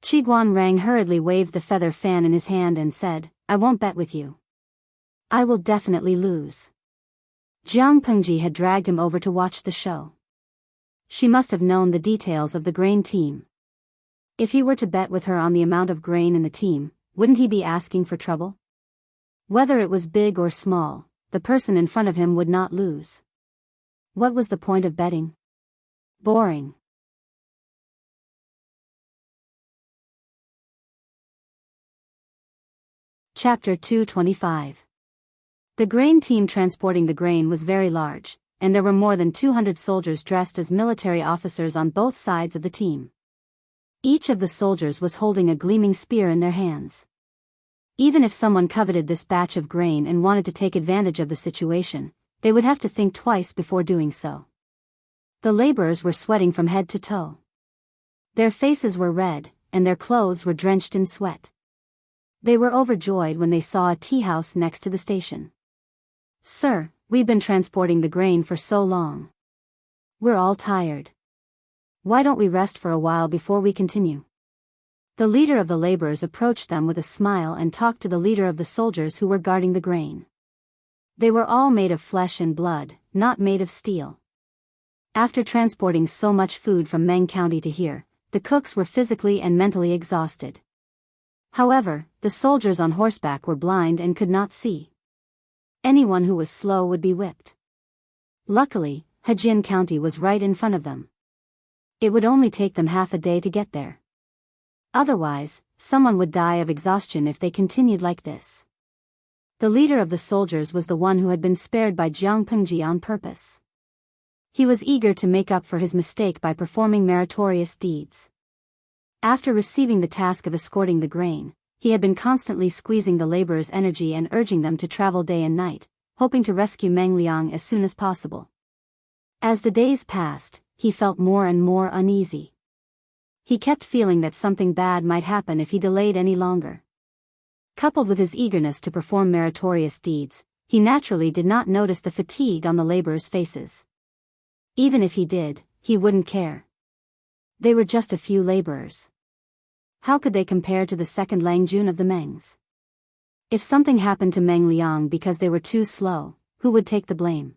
Qiguan Rang hurriedly waved the feather fan in his hand and said, I won't bet with you. I will definitely lose. Jiang Pengji had dragged him over to watch the show. She must have known the details of the grain team. If he were to bet with her on the amount of grain in the team, wouldn't he be asking for trouble? Whether it was big or small, the person in front of him would not lose. What was the point of betting? Boring. Chapter 225. The grain team transporting the grain was very large, and there were more than 200 soldiers dressed as military officers on both sides of the team. Each of the soldiers was holding a gleaming spear in their hands. Even if someone coveted this batch of grain and wanted to take advantage of the situation, they would have to think twice before doing so. The laborers were sweating from head to toe. Their faces were red, and their clothes were drenched in sweat. They were overjoyed when they saw a tea house next to the station. "Sir, we've been transporting the grain for so long. We're all tired. Why don't we rest for a while before we continue?" The leader of the laborers approached them with a smile and talked to the leader of the soldiers who were guarding the grain. They were all made of flesh and blood, not made of steel. After transporting so much food from Meng County to here, the cooks were physically and mentally exhausted. However, the soldiers on horseback were blind and could not see. Anyone who was slow would be whipped. Luckily, Hejian County was right in front of them. It would only take them half a day to get there. Otherwise, someone would die of exhaustion if they continued like this. The leader of the soldiers was the one who had been spared by Jiang Pengji on purpose. He was eager to make up for his mistake by performing meritorious deeds. After receiving the task of escorting the grain, he had been constantly squeezing the laborers' energy and urging them to travel day and night, hoping to rescue Meng Liang as soon as possible. As the days passed, he felt more and more uneasy. He kept feeling that something bad might happen if he delayed any longer. Coupled with his eagerness to perform meritorious deeds, he naturally did not notice the fatigue on the laborers' faces. Even if he did, he wouldn't care. They were just a few laborers. How could they compare to the second Langjun of the Mengs? If something happened to Meng Liang because they were too slow, who would take the blame?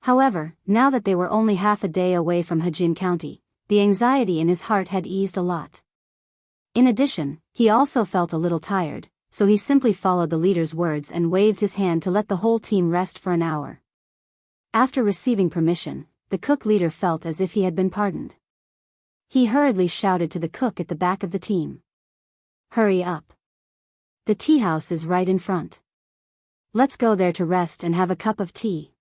However, now that they were only half a day away from Hejian County, the anxiety in his heart had eased a lot. In addition, he also felt a little tired, so he simply followed the leader's words and waved his hand to let the whole team rest for an hour. After receiving permission, the cook leader felt as if he had been pardoned. He hurriedly shouted to the cook at the back of the team. "Hurry up. The tea house is right in front. Let's go there to rest and have a cup of tea."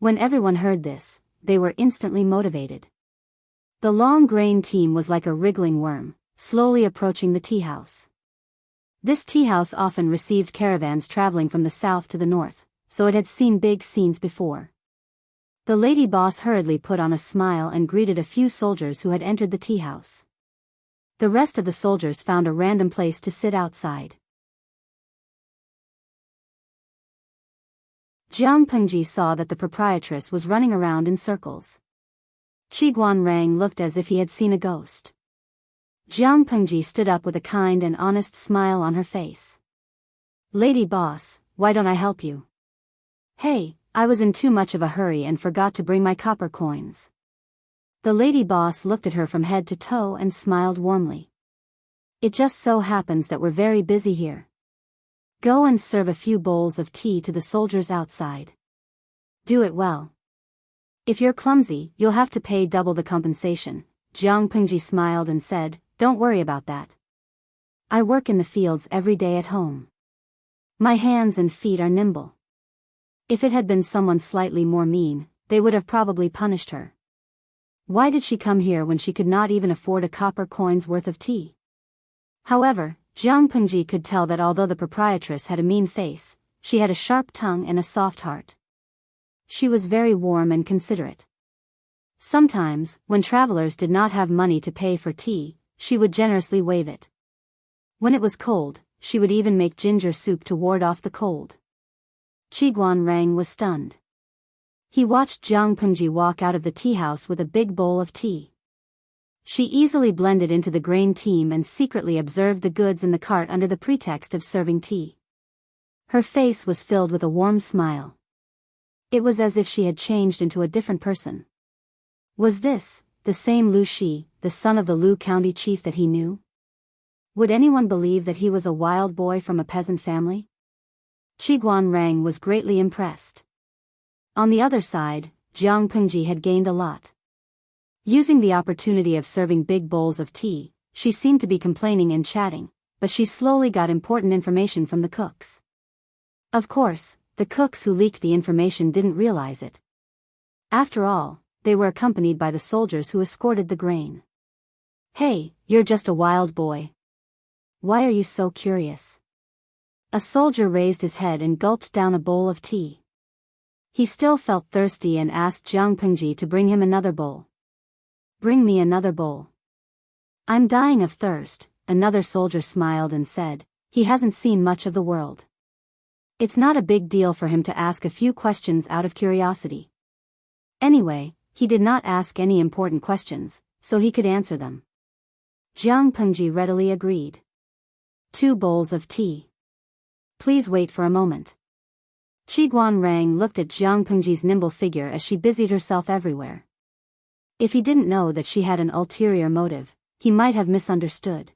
When everyone heard this, they were instantly motivated. The long grain team was like a wriggling worm, slowly approaching the tea house. This tea house often received caravans traveling from the south to the north, so it had seen big scenes before. The lady boss hurriedly put on a smile and greeted a few soldiers who had entered the tea house. The rest of the soldiers found a random place to sit outside. Jiang Pengji saw that the proprietress was running around in circles. Qiguan Rang looked as if he had seen a ghost. Jiang Pengji stood up with a kind and honest smile on her face. "Lady boss, why don't I help you?" "Hey, I was in too much of a hurry and forgot to bring my copper coins." The lady boss looked at her from head to toe and smiled warmly. "It just so happens that we're very busy here. Go and serve a few bowls of tea to the soldiers outside. Do it well. If you're clumsy, you'll have to pay double the compensation." Jiang Pengji smiled and said, "Don't worry about that. I work in the fields every day at home. My hands and feet are nimble." If it had been someone slightly more mean, they would have probably punished her. Why did she come here when she could not even afford a copper coin's worth of tea? However, Jiang Pengji could tell that although the proprietress had a mean face, she had a sharp tongue and a soft heart. She was very warm and considerate. Sometimes, when travelers did not have money to pay for tea, she would generously waive it. When it was cold, she would even make ginger soup to ward off the cold. Qiguan Rang was stunned. He watched Jiang Pengji walk out of the tea house with a big bowl of tea. She easily blended into the grain team and secretly observed the goods in the cart under the pretext of serving tea. Her face was filled with a warm smile. It was as if she had changed into a different person. Was this the same Lu Shi, the son of the Lu County chief that he knew? Would anyone believe that he was a wild boy from a peasant family? Qiguan Rang was greatly impressed. On the other side, Jiang Pengji had gained a lot. Using the opportunity of serving big bowls of tea, she seemed to be complaining and chatting, but she slowly got important information from the cooks. Of course, the cooks who leaked the information didn't realize it. After all, they were accompanied by the soldiers who escorted the grain. Hey, you're just a wild boy. Why are you so curious? A soldier raised his head and gulped down a bowl of tea. He still felt thirsty and asked Jiang Pengji to bring him another bowl. Bring me another bowl. I'm dying of thirst, another soldier smiled and said. He hasn't seen much of the world. It's not a big deal for him to ask a few questions out of curiosity. Anyway, he did not ask any important questions, so he could answer them. Jiang Pengji readily agreed. 2 bowls of tea. Please wait for a moment. Qiguan Rang looked at Jiang Pengji's nimble figure as she busied herself everywhere. If he didn't know that she had an ulterior motive, he might have misunderstood.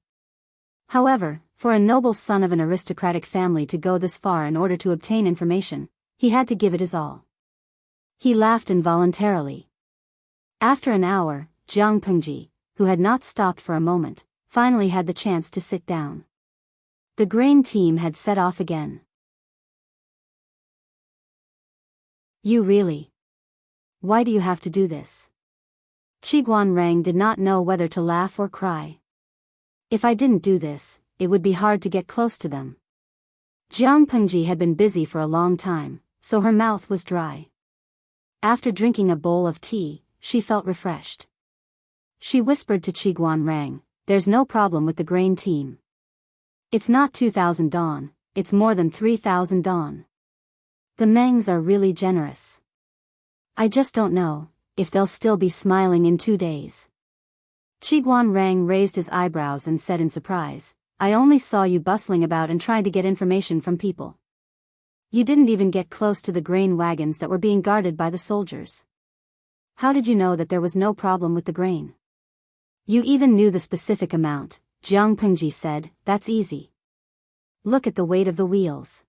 However, for a noble son of an aristocratic family to go this far in order to obtain information, he had to give it his all. He laughed involuntarily. After an hour, Jiang Pengji, who had not stopped for a moment, finally had the chance to sit down. The grain team had set off again. You really? Why do you have to do this? Qiguan Rang did not know whether to laugh or cry. If I didn't do this, it would be hard to get close to them. Jiang Pengji had been busy for a long time, so her mouth was dry. After drinking a bowl of tea, she felt refreshed. She whispered to Qiguan Rang, there's no problem with the grain team. It's not 2,000 dong, it's more than 3,000 dong. The Mengs are really generous. I just don't know if they'll still be smiling in 2 days. Qiguan Rang raised his eyebrows and said in surprise, I only saw you bustling about and trying to get information from people. You didn't even get close to the grain wagons that were being guarded by the soldiers. How did you know that there was no problem with the grain? You even knew the specific amount, Jiang Pengji said, that's easy. Look at the weight of the wheels.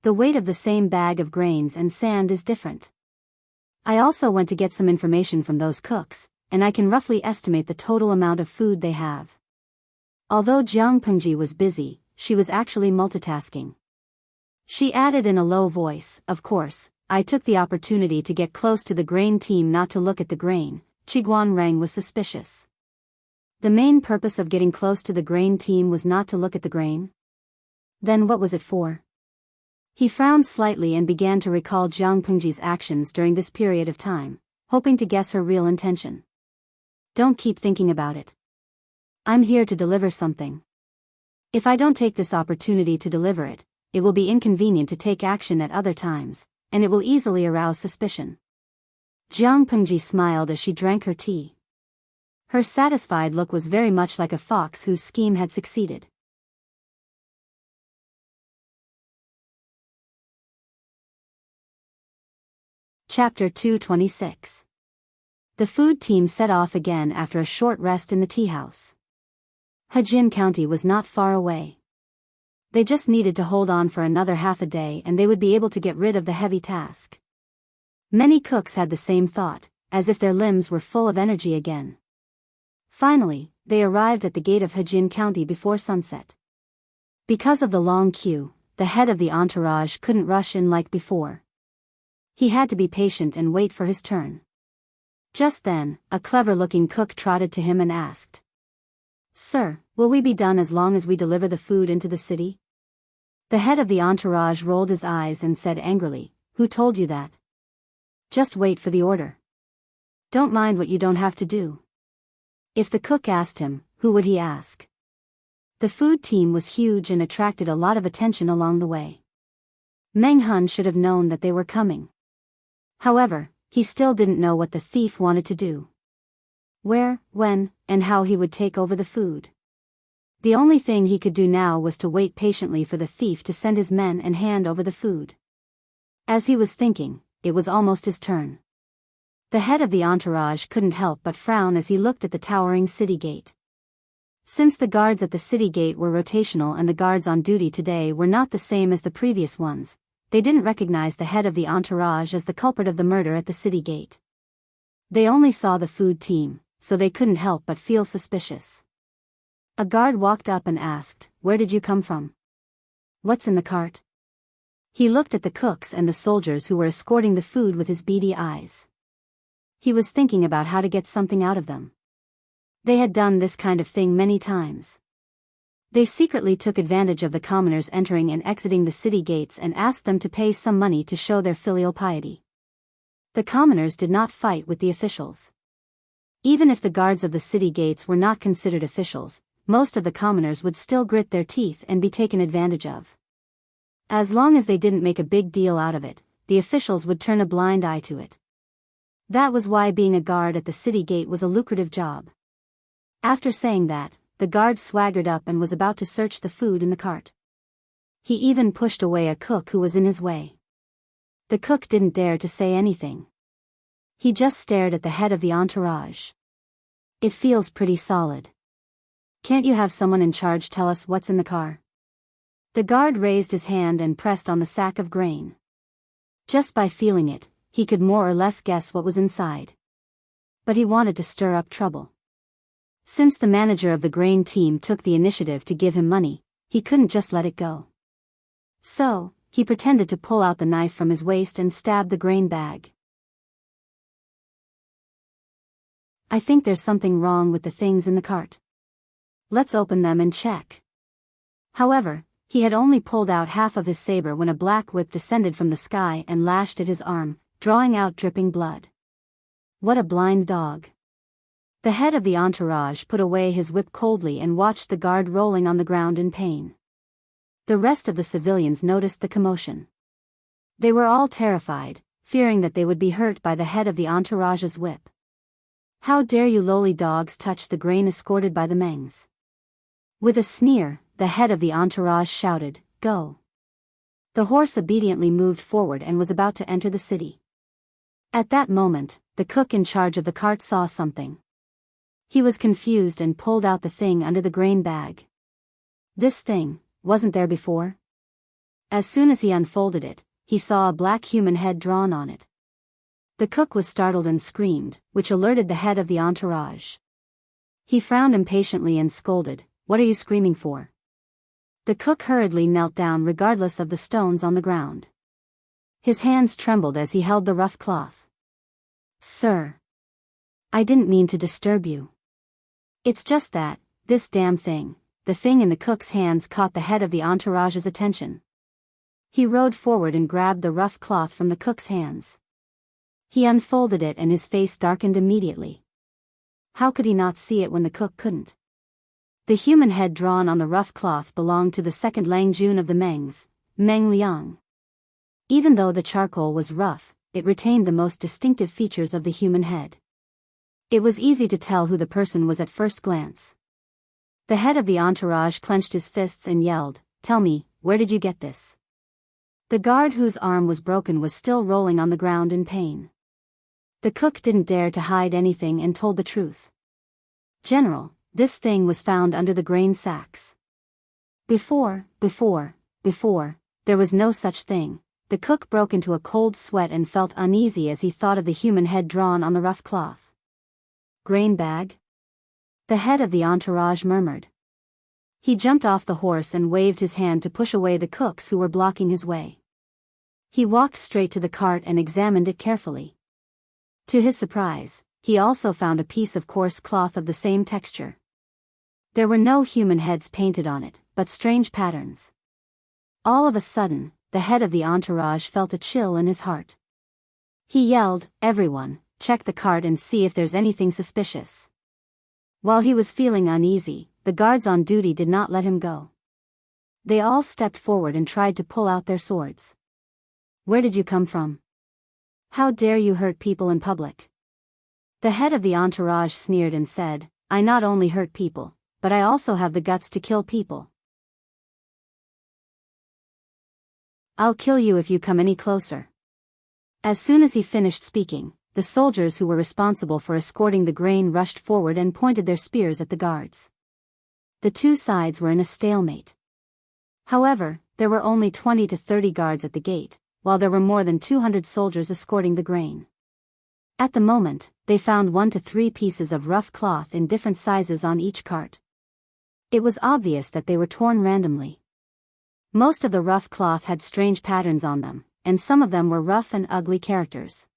The weight of the same bag of grains and sand is different. I also went to get some information from those cooks, and I can roughly estimate the total amount of food they have. Although Jiang Pengji was busy, she was actually multitasking. She added in a low voice, of course, I took the opportunity to get close to the grain team not to look at the grain. Qiguan Rang was suspicious. The main purpose of getting close to the grain team was not to look at the grain? Then what was it for? He frowned slightly and began to recall Jiang Pengji's actions during this period of time, hoping to guess her real intention. Don't keep thinking about it. I'm here to deliver something. If I don't take this opportunity to deliver it, it will be inconvenient to take action at other times, and it will easily arouse suspicion. Jiang Pengji smiled as she drank her tea. Her satisfied look was very much like a fox whose scheme had succeeded. Chapter 226. The food team set off again after a short rest in the tea house. Hejin County was not far away. They just needed to hold on for another half a day and they would be able to get rid of the heavy task. Many cooks had the same thought, as if their limbs were full of energy again. Finally, they arrived at the gate of Hejin County before sunset. Because of the long queue, the head of the entourage couldn't rush in like before. He had to be patient and wait for his turn. Just then, a clever-looking cook trotted to him and asked, Sir, will we be done as long as we deliver the food into the city? The head of the entourage rolled his eyes and said angrily, Who told you that? Just wait for the order. Don't mind what you don't have to do. If the cook asked him, who would he ask? The food team was huge and attracted a lot of attention along the way. Meng Hun should have known that they were coming. However, he still didn't know what the thief wanted to do. Where, when, and how he would take over the food. The only thing he could do now was to wait patiently for the thief to send his men and hand over the food. As he was thinking, it was almost his turn. The head of the entourage couldn't help but frown as he looked at the towering city gate. Since the guards at the city gate were rotational and the guards on duty today were not the same as the previous ones, they didn't recognize the head of the entourage as the culprit of the murder at the city gate. They only saw the food team, so they couldn't help but feel suspicious. A guard walked up and asked, "Where did you come from? What's in the cart?" He looked at the cooks and the soldiers who were escorting the food with his beady eyes. He was thinking about how to get something out of them. They had done this kind of thing many times. They secretly took advantage of the commoners entering and exiting the city gates and asked them to pay some money to show their filial piety. The commoners did not fight with the officials. Even if the guards of the city gates were not considered officials, most of the commoners would still grit their teeth and be taken advantage of. As long as they didn't make a big deal out of it, the officials would turn a blind eye to it. That was why being a guard at the city gate was a lucrative job. After saying that, the guard swaggered up and was about to search the food in the cart. He even pushed away a cook who was in his way. The cook didn't dare to say anything. He just stared at the head of the entourage. "It feels pretty solid. Can't you have someone in charge tell us what's in the car?" The guard raised his hand and pressed on the sack of grain. Just by feeling it, he could more or less guess what was inside. But he wanted to stir up trouble. Since the manager of the grain team took the initiative to give him money, he couldn't just let it go. So, he pretended to pull out the knife from his waist and stab the grain bag. "I think there's something wrong with the things in the cart. Let's open them and check." However, he had only pulled out half of his saber when a black whip descended from the sky and lashed at his arm, drawing out dripping blood. What a blind dog. The head of the entourage put away his whip coldly and watched the guard rolling on the ground in pain. The rest of the civilians noticed the commotion. They were all terrified, fearing that they would be hurt by the head of the entourage's whip. "How dare you lowly dogs touch the grain escorted by the Mengs?" With a sneer, the head of the entourage shouted, "Go." The horse obediently moved forward and was about to enter the city. At that moment, the cook in charge of the cart saw something. He was confused and pulled out the thing under the grain bag. This thing wasn't there before. As soon as he unfolded it, he saw a black human head drawn on it. The cook was startled and screamed, which alerted the head of the entourage. He frowned impatiently and scolded, "What are you screaming for?" The cook hurriedly knelt down regardless of the stones on the ground. His hands trembled as he held the rough cloth. "Sir, I didn't mean to disturb you. It's just that, this damn thing," the thing in the cook's hands caught the head of the entourage's attention. He rode forward and grabbed the rough cloth from the cook's hands. He unfolded it and his face darkened immediately. How could he not see it when the cook couldn't? The human head drawn on the rough cloth belonged to the second Langjun of the Mengs, Meng Liang. Even though the charcoal was rough, it retained the most distinctive features of the human head. It was easy to tell who the person was at first glance. The head of the entourage clenched his fists and yelled, "Tell me, where did you get this?" The guard whose arm was broken was still rolling on the ground in pain. The cook didn't dare to hide anything and told the truth. "General, this thing was found under the grain sacks." Before, there was no such thing. The cook broke into a cold sweat and felt uneasy as he thought of the human head drawn on the rough cloth. "Grain bag?" the head of the entourage murmured. He jumped off the horse and waved his hand to push away the cooks who were blocking his way. He walked straight to the cart and examined it carefully. To his surprise, he also found a piece of coarse cloth of the same texture. There were no human heads painted on it, but strange patterns. All of a sudden, the head of the entourage felt a chill in his heart. He yelled, "Everyone, check the cart and see if there's anything suspicious." While he was feeling uneasy, the guards on duty did not let him go. They all stepped forward and tried to pull out their swords. "Where did you come from? How dare you hurt people in public?" The head of the entourage sneered and said, "I not only hurt people, but I also have the guts to kill people. I'll kill you if you come any closer." As soon as he finished speaking, the soldiers who were responsible for escorting the grain rushed forward and pointed their spears at the guards. The two sides were in a stalemate. However, there were only 20 to 30 guards at the gate, while there were more than 200 soldiers escorting the grain. At the moment, they found 1 to 3 pieces of rough cloth in different sizes on each cart. It was obvious that they were torn randomly. Most of the rough cloth had strange patterns on them, and some of them were rough and ugly characters.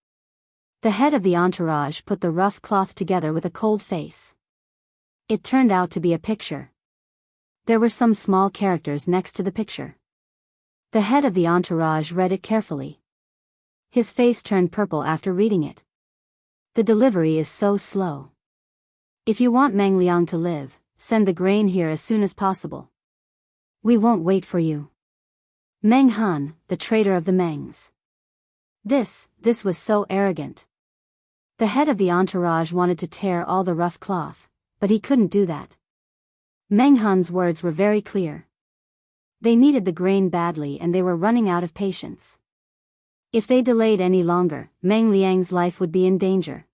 The head of the entourage put the rough cloth together with a cold face. It turned out to be a picture. There were some small characters next to the picture. The head of the entourage read it carefully. His face turned purple after reading it. The delivery is so slow. If you want Meng Liang to live, send the grain here as soon as possible. We won't wait for you. Meng Han, the traitor of the Mengs. This was so arrogant. The head of the entourage wanted to tear all the rough cloth, but he couldn't do that. Meng Han's words were very clear. They needed the grain badly and they were running out of patience. If they delayed any longer, Meng Liang's life would be in danger.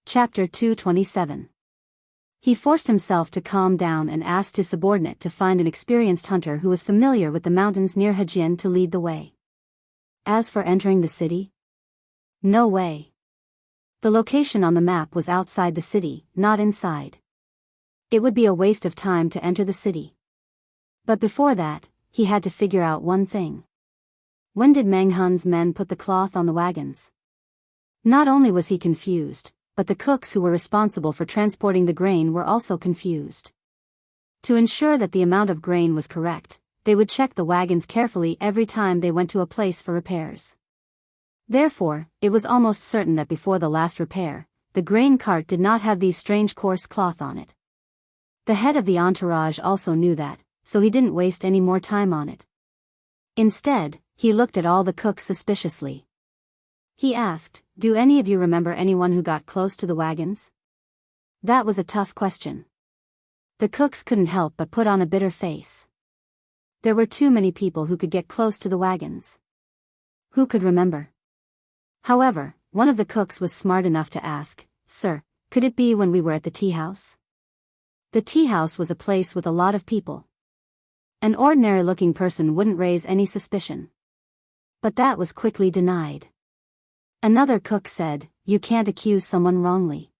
Chapter 227. He forced himself to calm down and asked his subordinate to find an experienced hunter who was familiar with the mountains near Hejian to lead the way. As for entering the city? No way. The location on the map was outside the city, not inside. It would be a waste of time to enter the city. But before that, he had to figure out one thing. When did Meng Han's men put the cloth on the wagons? Not only was he confused, but the cooks who were responsible for transporting the grain were also confused. To ensure that the amount of grain was correct, they would check the wagons carefully every time they went to a place for repairs. Therefore, it was almost certain that before the last repair, the grain cart did not have these strange coarse cloth on it. The head of the entourage also knew that, so he didn't waste any more time on it. Instead, he looked at all the cooks suspiciously. He asked, "Do any of you remember anyone who got close to the wagons?" That was a tough question. The cooks couldn't help but put on a bitter face. There were too many people who could get close to the wagons. Who could remember? However, one of the cooks was smart enough to ask, "Sir, could it be when we were at the tea house?" The tea house was a place with a lot of people. An ordinary-looking person wouldn't raise any suspicion. But that was quickly denied. Another cook said, "You can't accuse someone wrongly.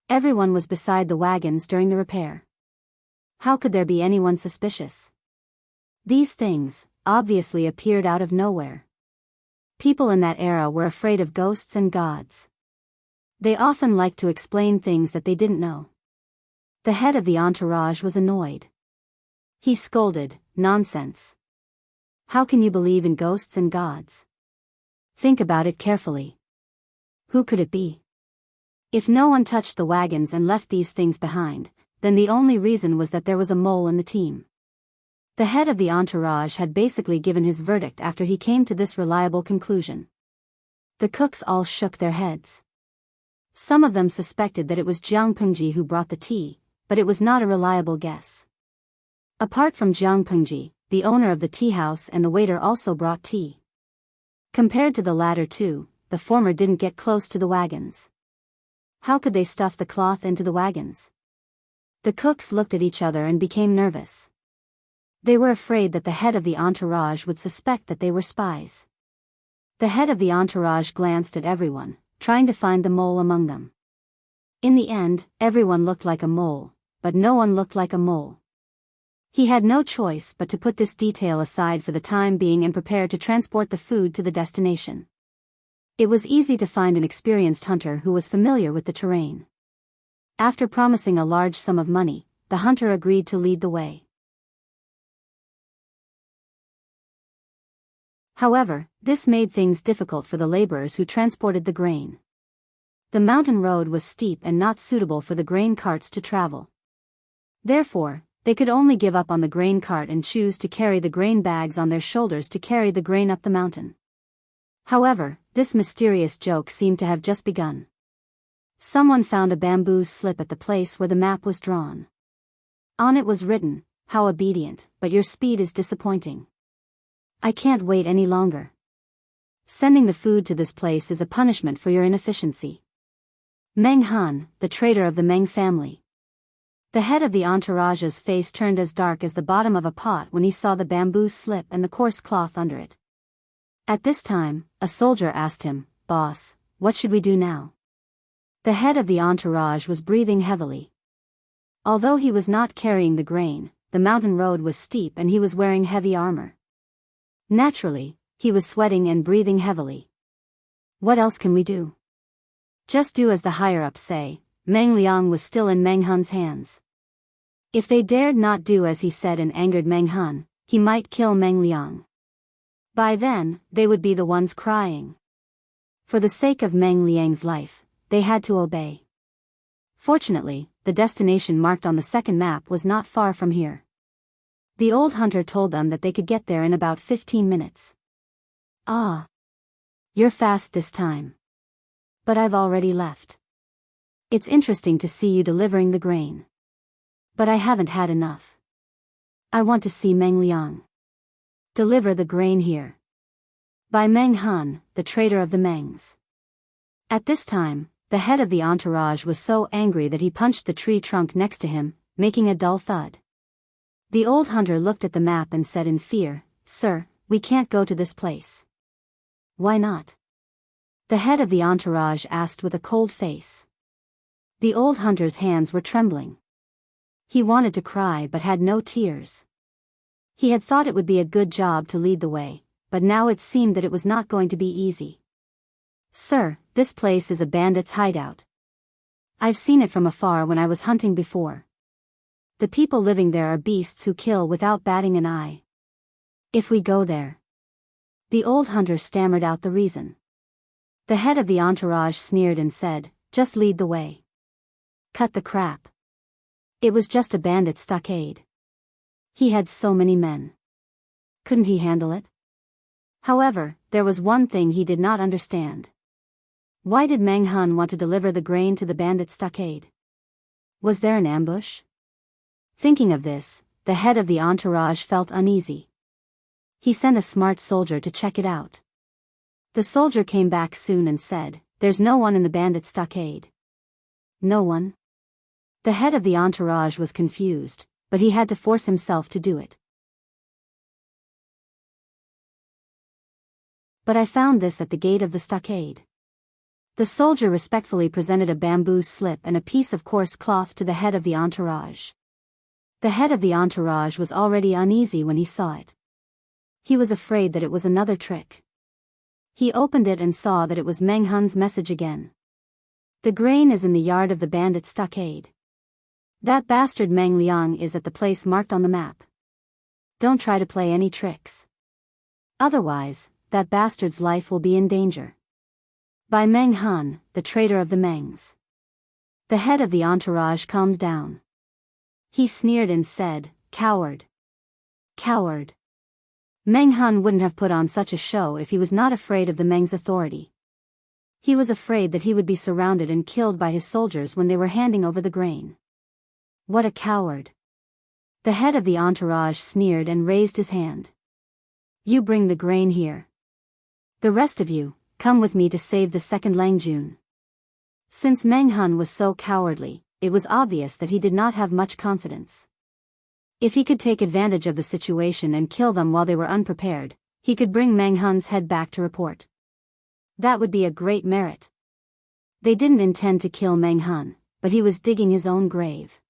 Everyone was beside the wagons during the repair. How could there be anyone suspicious?" These things, obviously, appeared out of nowhere. People in that era were afraid of ghosts and gods. They often liked to explain things that they didn't know. The head of the entourage was annoyed. He scolded, "Nonsense. How can you believe in ghosts and gods? Think about it carefully. Who could it be? If no one touched the wagons and left these things behind, then the only reason was that there was a mole in the team." The head of the entourage had basically given his verdict after he came to this reliable conclusion. The cooks all shook their heads. Some of them suspected that it was Jiang Pengji who brought the tea, but it was not a reliable guess. Apart from Jiang Pengji, the owner of the tea house and the waiter also brought tea. Compared to the latter two, the former didn't get close to the wagons. How could they stuff the cloth into the wagons? The cooks looked at each other and became nervous. They were afraid that the head of the entourage would suspect that they were spies. The head of the entourage glanced at everyone, trying to find the mole among them. In the end, everyone looked like a mole, but no one looked like a mole. He had no choice but to put this detail aside for the time being and prepare to transport the food to the destination. It was easy to find an experienced hunter who was familiar with the terrain. After promising a large sum of money, the hunter agreed to lead the way. However, this made things difficult for the laborers who transported the grain. The mountain road was steep and not suitable for the grain carts to travel. Therefore, they could only give up on the grain cart and choose to carry the grain bags on their shoulders to carry the grain up the mountain. However, this mysterious joke seemed to have just begun. Someone found a bamboo slip at the place where the map was drawn. On it was written, how obedient, but your speed is disappointing. I can't wait any longer. Sending the food to this place is a punishment for your inefficiency. Meng Han, the traitor of the Meng family. The head of the entourage's face turned as dark as the bottom of a pot when he saw the bamboo slip and the coarse cloth under it. At this time, a soldier asked him, "Boss, what should we do now?" The head of the entourage was breathing heavily. Although he was not carrying the grain, the mountain road was steep and he was wearing heavy armor. Naturally, he was sweating and breathing heavily. What else can we do? Just do as the higher-ups say. Meng Liang was still in Meng Hun's hands. If they dared not do as he said and angered Meng Hun, he might kill Meng Liang. By then, they would be the ones crying. For the sake of Meng Liang's life, they had to obey. Fortunately, the destination marked on the second map was not far from here. The old hunter told them that they could get there in about 15 minutes. Ah. You're fast this time. But I've already left. It's interesting to see you delivering the grain. But I haven't had enough. I want to see Meng Liang. Deliver the grain here. By Meng Han, the traitor of the Mengs. At this time, the head of the entourage was so angry that he punched the tree trunk next to him, making a dull thud. The old hunter looked at the map and said in fear, "Sir, we can't go to this place." "Why not?" the head of the entourage asked with a cold face. The old hunter's hands were trembling. He wanted to cry but had no tears. He had thought it would be a good job to lead the way, but now it seemed that it was not going to be easy. "Sir, this place is a bandit's hideout. I've seen it from afar when I was hunting before. The people living there are beasts who kill without batting an eye. If we go there..." The old hunter stammered out the reason. The head of the entourage sneered and said, "Just lead the way. Cut the crap. It was just a bandit stockade. He had so many men. Couldn't he handle it?" However, there was one thing he did not understand. Why did Meng Hun want to deliver the grain to the bandit stockade? Was there an ambush? Thinking of this, the head of the entourage felt uneasy. He sent a smart soldier to check it out. The soldier came back soon and said, "There's no one in the bandit stockade." No one? The head of the entourage was confused, but he had to force himself to do it. "But I found this at the gate of the stockade." The soldier respectfully presented a bamboo slip and a piece of coarse cloth to the head of the entourage. The head of the entourage was already uneasy when he saw it. He was afraid that it was another trick. He opened it and saw that it was Meng Hun's message again. "The grain is in the yard of the bandit stockade. That bastard Meng Liang is at the place marked on the map. Don't try to play any tricks. Otherwise, that bastard's life will be in danger." By Meng Han, the traitor of the Mengs. The head of the entourage calmed down. He sneered and said, "Coward. Coward." Meng Han wouldn't have put on such a show if he was not afraid of the Meng's authority. He was afraid that he would be surrounded and killed by his soldiers when they were handing over the grain. What a coward. The head of the entourage sneered and raised his hand. "You bring the grain here. The rest of you, come with me to save the second Langjun." Since Meng Han was so cowardly, it was obvious that he did not have much confidence. If he could take advantage of the situation and kill them while they were unprepared, he could bring Meng Hun's head back to report. That would be a great merit. They didn't intend to kill Meng Hun, but he was digging his own grave.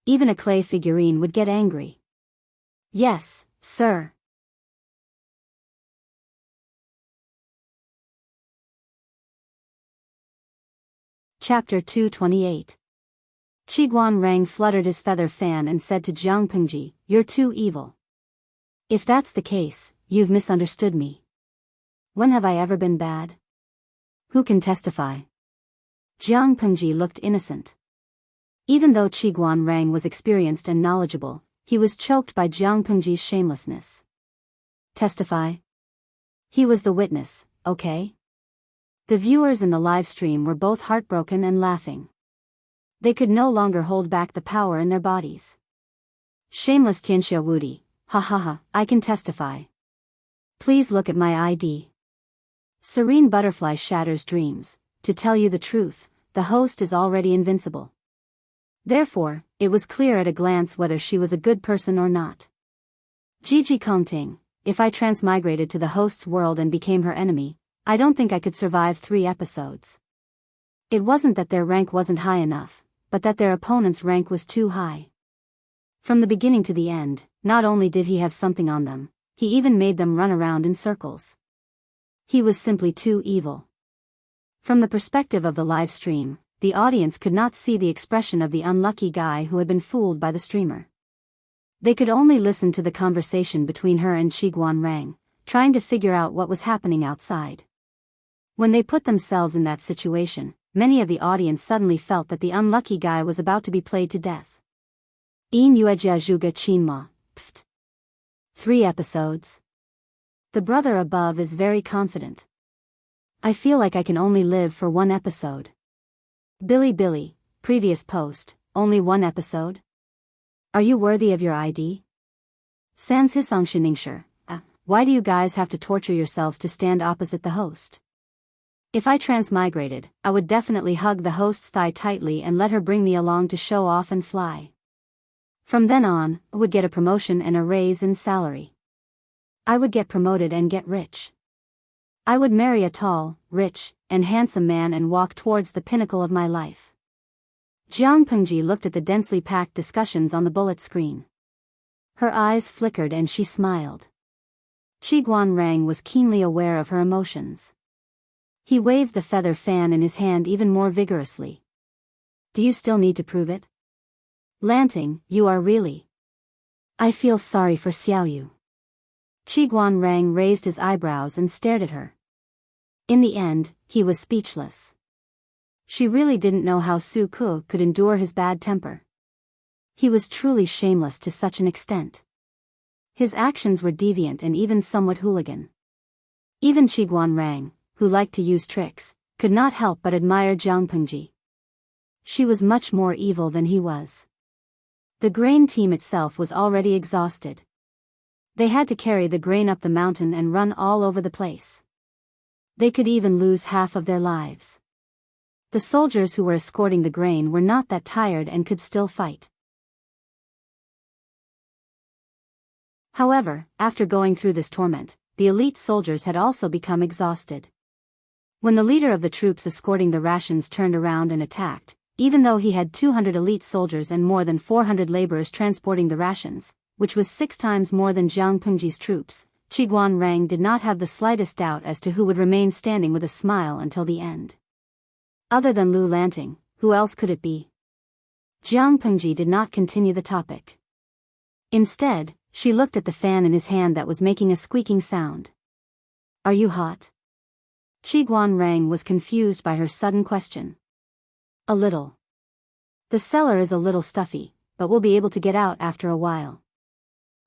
Even a clay figurine would get angry. "Yes, sir." Chapter 228. Qiguan Rang fluttered his feather fan and said to Jiang Pengji, "You're too evil. If that's the case, you've misunderstood me. When have I ever been bad? Who can testify?" Jiang Pengji looked innocent. Even though Qiguan Rang was experienced and knowledgeable, he was choked by Jiang Pengji's shamelessness. Testify? He was the witness, okay? The viewers in the live stream were both heartbroken and laughing. They could no longer hold back the power in their bodies. Shameless Tianxia Wudi, ha ha ha, I can testify. Please look at my ID. Serene butterfly shatters dreams. To tell you the truth, the host is already invincible. Therefore, it was clear at a glance whether she was a good person or not. Gigi Kongting, if I transmigrated to the host's world and became her enemy, I don't think I could survive 3 episodes. It wasn't that their rank wasn't high enough, but that their opponent's rank was too high. From the beginning to the end, not only did he have something on them, he even made them run around in circles. He was simply too evil. From the perspective of the live stream, the audience could not see the expression of the unlucky guy who had been fooled by the streamer. They could only listen to the conversation between her and Qiguan Rang, trying to figure out what was happening outside. When they put themselves in that situation, many of the audience suddenly felt that the unlucky guy was about to be played to death. In Yuejia Zhuge Qinma, pft. 3 episodes. The brother above is very confident. I feel like I can only live for 1 episode. Billy, previous post, only 1 episode? Are you worthy of your ID? Sans Hisong Shiningsher, why do you guys have to torture yourselves to stand opposite the host? If I transmigrated, I would definitely hug the host's thigh tightly and let her bring me along to show off and fly. From then on, I would get a promotion and a raise in salary. I would get promoted and get rich. I would marry a tall, rich, and handsome man and walk towards the pinnacle of my life. Jiang Pengji looked at the densely packed discussions on the bullet screen. Her eyes flickered and she smiled. Qiguan Rang was keenly aware of her emotions. He waved the feather fan in his hand even more vigorously. Do you still need to prove it? Lanting, you are really. I feel sorry for Xiaoyu. Qiguan Rang raised his eyebrows and stared at her. In the end, he was speechless. She really didn't know how Su Ke could endure his bad temper. He was truly shameless to such an extent. His actions were deviant and even somewhat hooligan. Even Qiguan Rang, who liked to use tricks, could not help but admire Jiang Pengji. She was much more evil than he was. The grain team itself was already exhausted. They had to carry the grain up the mountain and run all over the place. They could even lose half of their lives. The soldiers who were escorting the grain were not that tired and could still fight. However, after going through this torment, the elite soldiers had also become exhausted. When the leader of the troops escorting the rations turned around and attacked, even though he had 200 elite soldiers and more than 400 laborers transporting the rations, which was 6 times more than Jiang Pengji's troops, Qiguan Rang did not have the slightest doubt as to who would remain standing with a smile until the end. Other than Lu Lanting, who else could it be? Jiang Pengji did not continue the topic. Instead, she looked at the fan in his hand that was making a squeaking sound. Are you hot? Qiguan Rang was confused by her sudden question. A little. The cellar is a little stuffy, but we'll be able to get out after a while.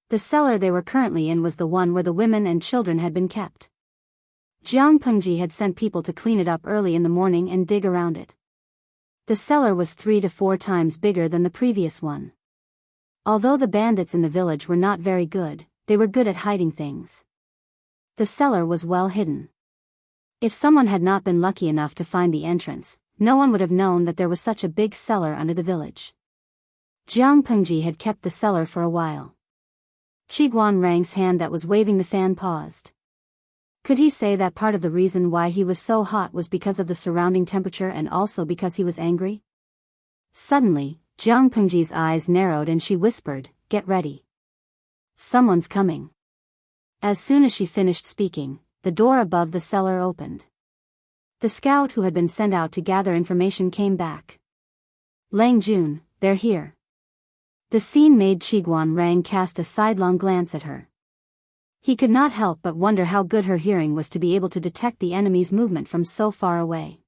The cellar they were currently in was the one where the women and children had been kept. Jiang Pengji had sent people to clean it up early in the morning and dig around it. The cellar was 3 to 4 times bigger than the previous one. Although the bandits in the village were not very good, they were good at hiding things. The cellar was well hidden. If someone had not been lucky enough to find the entrance, no one would have known that there was such a big cellar under the village. Jiang Pengji had kept the cellar for a while. Qiguan Rang's hand that was waving the fan paused. Could he say that part of the reason why he was so hot was because of the surrounding temperature and also because he was angry? Suddenly, Jiang Pengji's eyes narrowed and she whispered, "Get ready. Someone's coming." As soon as she finished speaking, the door above the cellar opened. The scout who had been sent out to gather information came back. Lang Jun, they're here. The scene made Qiguan Rang cast a sidelong glance at her. He could not help but wonder how good her hearing was to be able to detect the enemy's movement from so far away.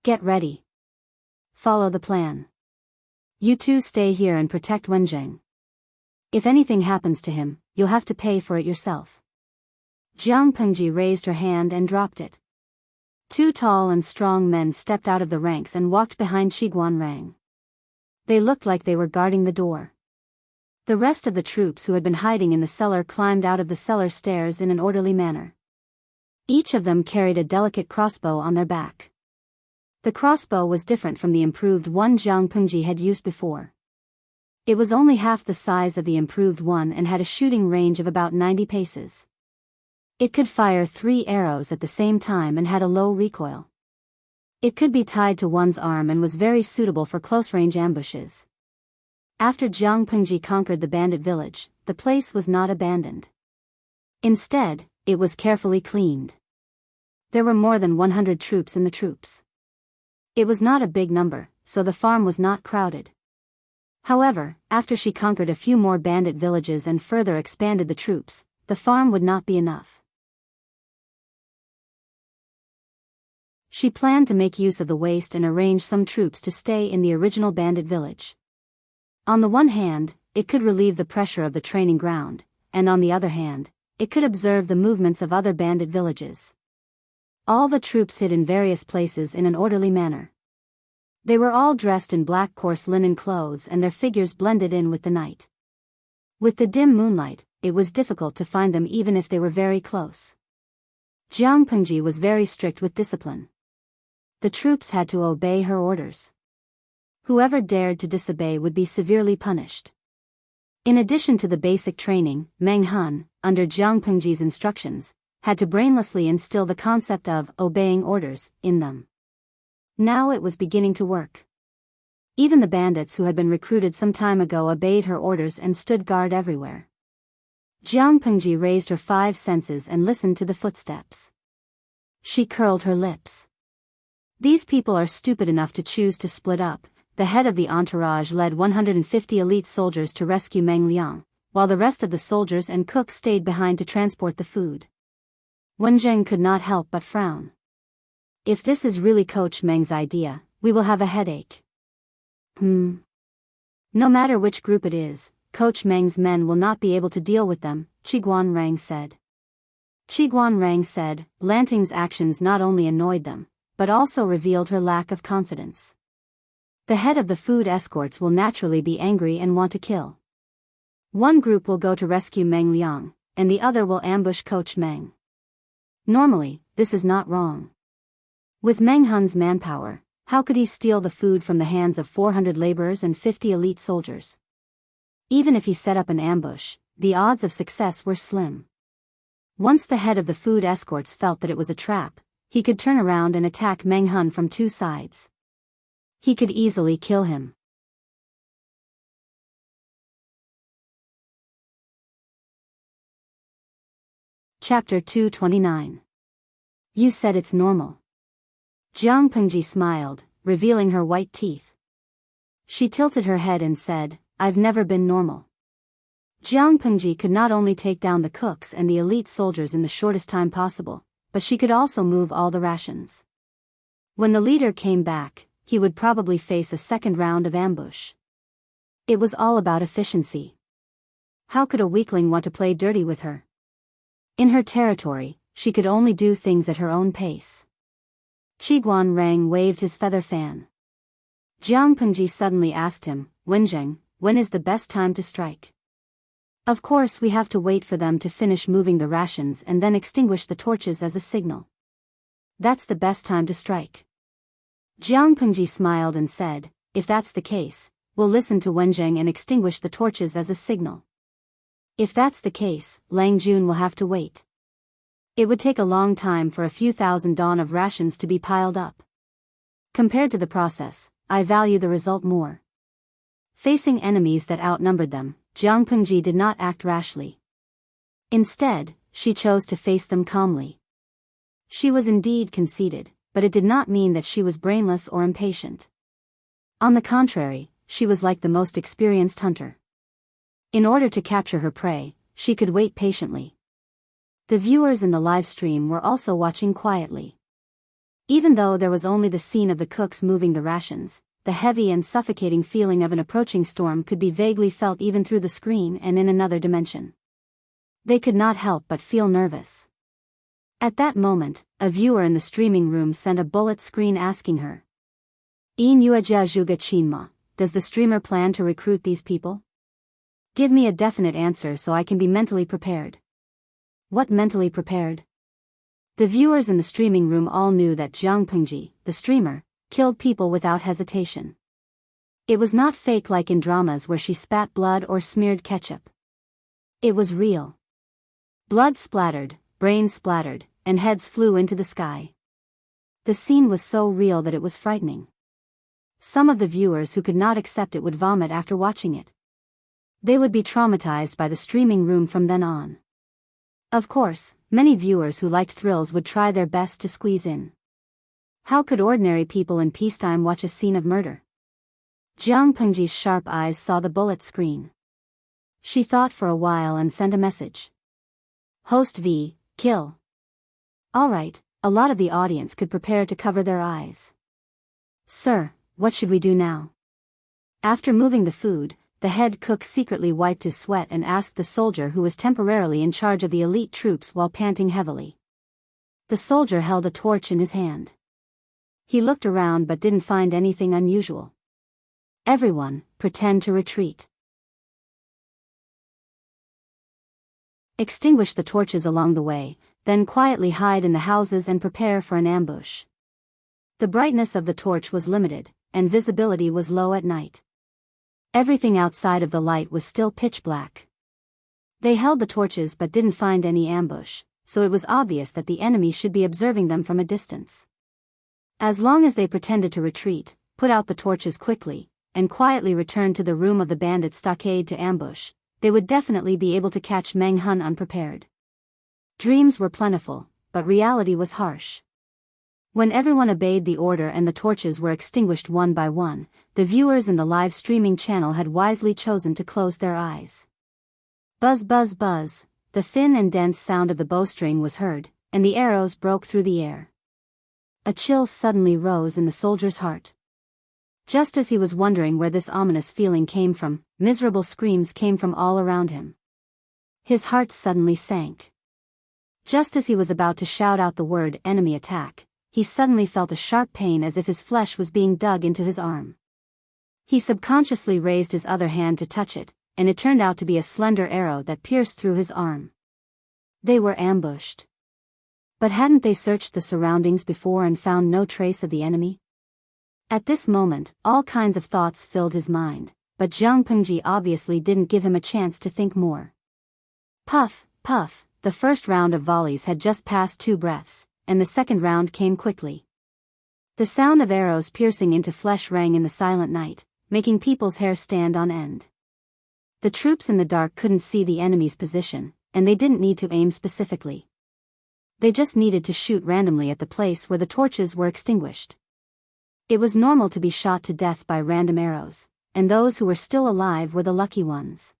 Get ready. Follow the plan. You two stay here and protect Wenjing. If anything happens to him, you'll have to pay for it yourself. Jiang Pengji raised her hand and dropped it. 2 tall and strong men stepped out of the ranks and walked behind Qiguan Rang. They looked like they were guarding the door. The rest of the troops who had been hiding in the cellar climbed out of the cellar stairs in an orderly manner. Each of them carried a delicate crossbow on their back. The crossbow was different from the improved one Jiang Pengji had used before. It was only half the size of the improved one and had a shooting range of about 90 paces. It could fire 3 arrows at the same time and had a low recoil. It could be tied to one's arm and was very suitable for close-range ambushes. After Jiang Pengji conquered the bandit village, the place was not abandoned. Instead, it was carefully cleaned. There were more than 100 troops in the troops. It was not a big number, so the farm was not crowded. However, after she conquered a few more bandit villages and further expanded the troops, the farm would not be enough. She planned to make use of the waste and arrange some troops to stay in the original bandit village. On the one hand, it could relieve the pressure of the training ground, and on the other hand, it could observe the movements of other bandit villages. All the troops hid in various places in an orderly manner. They were all dressed in black coarse linen clothes and their figures blended in with the night. With the dim moonlight, it was difficult to find them even if they were very close. Jiang Pengji was very strict with discipline. The troops had to obey her orders. Whoever dared to disobey would be severely punished. In addition to the basic training, Meng Hun, under Jiang Pengji's instructions, had to brainlessly instill the concept of obeying orders in them. Now it was beginning to work. Even the bandits who had been recruited some time ago obeyed her orders and stood guard everywhere. Jiang Pengji raised her 5 senses and listened to the footsteps. She curled her lips. These people are stupid enough to choose to split up. The head of the entourage led 150 elite soldiers to rescue Meng Liang, while the rest of the soldiers and cooks stayed behind to transport the food. Wenjing could not help but frown. If this is really Coach Meng's idea, we will have a headache. No matter which group it is, Coach Meng's men will not be able to deal with them, Qiguan Rang said. Qiguan Rang said, Lanting's actions not only annoyed them, but also revealed her lack of confidence. The head of the food escorts will naturally be angry and want to kill. One group will go to rescue Meng Liang, and the other will ambush Coach Meng. Normally, this is not wrong. With Meng Hun's manpower, how could he steal the food from the hands of 400 laborers and 50 elite soldiers? Even if he set up an ambush, the odds of success were slim. Once the head of the food escorts felt that it was a trap, he could turn around and attack Meng Hun from 2 sides. He could easily kill him. Chapter 229. You said it's normal. Jiang Pengji smiled, revealing her white teeth. She tilted her head and said, I've never been normal. Jiang Pengji could not only take down the cooks and the elite soldiers in the shortest time possible, but she could also move all the rations. When the leader came back, he would probably face a second round of ambush. It was all about efficiency. How could a weakling want to play dirty with her? In her territory, she could only do things at her own pace. Qiguan Rang waved his feather fan. Jiang Pengji suddenly asked him, Wenjing, when is the best time to strike? Of course we have to wait for them to finish moving the rations and then extinguish the torches as a signal. That's the best time to strike. Jiang Pengji smiled and said, if that's the case, we'll listen to Wenjing and extinguish the torches as a signal. If that's the case, Lang Jun will have to wait. It would take a long time for a few thousand dawn of rations to be piled up. Compared to the process, I value the result more. Facing enemies that outnumbered them, Jiang Pengji did not act rashly. Instead, she chose to face them calmly. She was indeed conceited, but it did not mean that she was brainless or impatient. On the contrary, she was like the most experienced hunter. In order to capture her prey, she could wait patiently. The viewers in the live stream were also watching quietly. Even though there was only the scene of the cooks moving the rations, the heavy and suffocating feeling of an approaching storm could be vaguely felt even through the screen and in another dimension. They could not help but feel nervous. At that moment, a viewer in the streaming room sent a bullet screen asking her, "In Yuajia Zhuga Qinma, does the streamer plan to recruit these people?" Give me a definite answer so I can be mentally prepared. What mentally prepared? The viewers in the streaming room all knew that Jianghu, the streamer, killed people without hesitation. It was not fake like in dramas where she spat blood or smeared ketchup. It was real. Blood splattered, brains splattered, and heads flew into the sky. The scene was so real that it was frightening. Some of the viewers who could not accept it would vomit after watching it. They would be traumatized by the streaming room from then on. Of course, many viewers who liked thrills would try their best to squeeze in. How could ordinary people in peacetime watch a scene of murder? Jiang Pengji's sharp eyes saw the bullet screen. She thought for a while and sent a message. Host V, kill. Alright, a lot of the audience could prepare to cover their eyes. Sir, what should we do now? After moving the food, the head cook secretly wiped his sweat and asked the soldier who was temporarily in charge of the elite troops while panting heavily. The soldier held a torch in his hand. He looked around but didn't find anything unusual. Everyone, pretend to retreat. Extinguish the torches along the way, then quietly hide in the houses and prepare for an ambush. The brightness of the torch was limited, and visibility was low at night. Everything outside of the light was still pitch black. They held the torches but didn't find any ambush, so it was obvious that the enemy should be observing them from a distance. As long as they pretended to retreat, put out the torches quickly, and quietly returned to the room of the bandit stockade to ambush, they would definitely be able to catch Meng Hun unprepared. Dreams were plentiful, but reality was harsh. When everyone obeyed the order and the torches were extinguished one by one, the viewers in the live streaming channel had wisely chosen to close their eyes. Buzz buzz buzz, the thin and dense sound of the bowstring was heard, and the arrows broke through the air. A chill suddenly rose in the soldier's heart. Just as he was wondering where this ominous feeling came from, miserable screams came from all around him. His heart suddenly sank. Just as he was about to shout out the word enemy attack, he suddenly felt a sharp pain as if his flesh was being dug into his arm. He subconsciously raised his other hand to touch it, and it turned out to be a slender arrow that pierced through his arm. They were ambushed. But hadn't they searched the surroundings before and found no trace of the enemy? At this moment, all kinds of thoughts filled his mind, but Jiang Pengji obviously didn't give him a chance to think more. Puff, puff, the first round of volleys had just passed 2 breaths, and the second round came quickly. The sound of arrows piercing into flesh rang in the silent night, making people's hair stand on end. The troops in the dark couldn't see the enemy's position, and they didn't need to aim specifically. They just needed to shoot randomly at the place where the torches were extinguished. It was normal to be shot to death by random arrows, and those who were still alive were the lucky ones.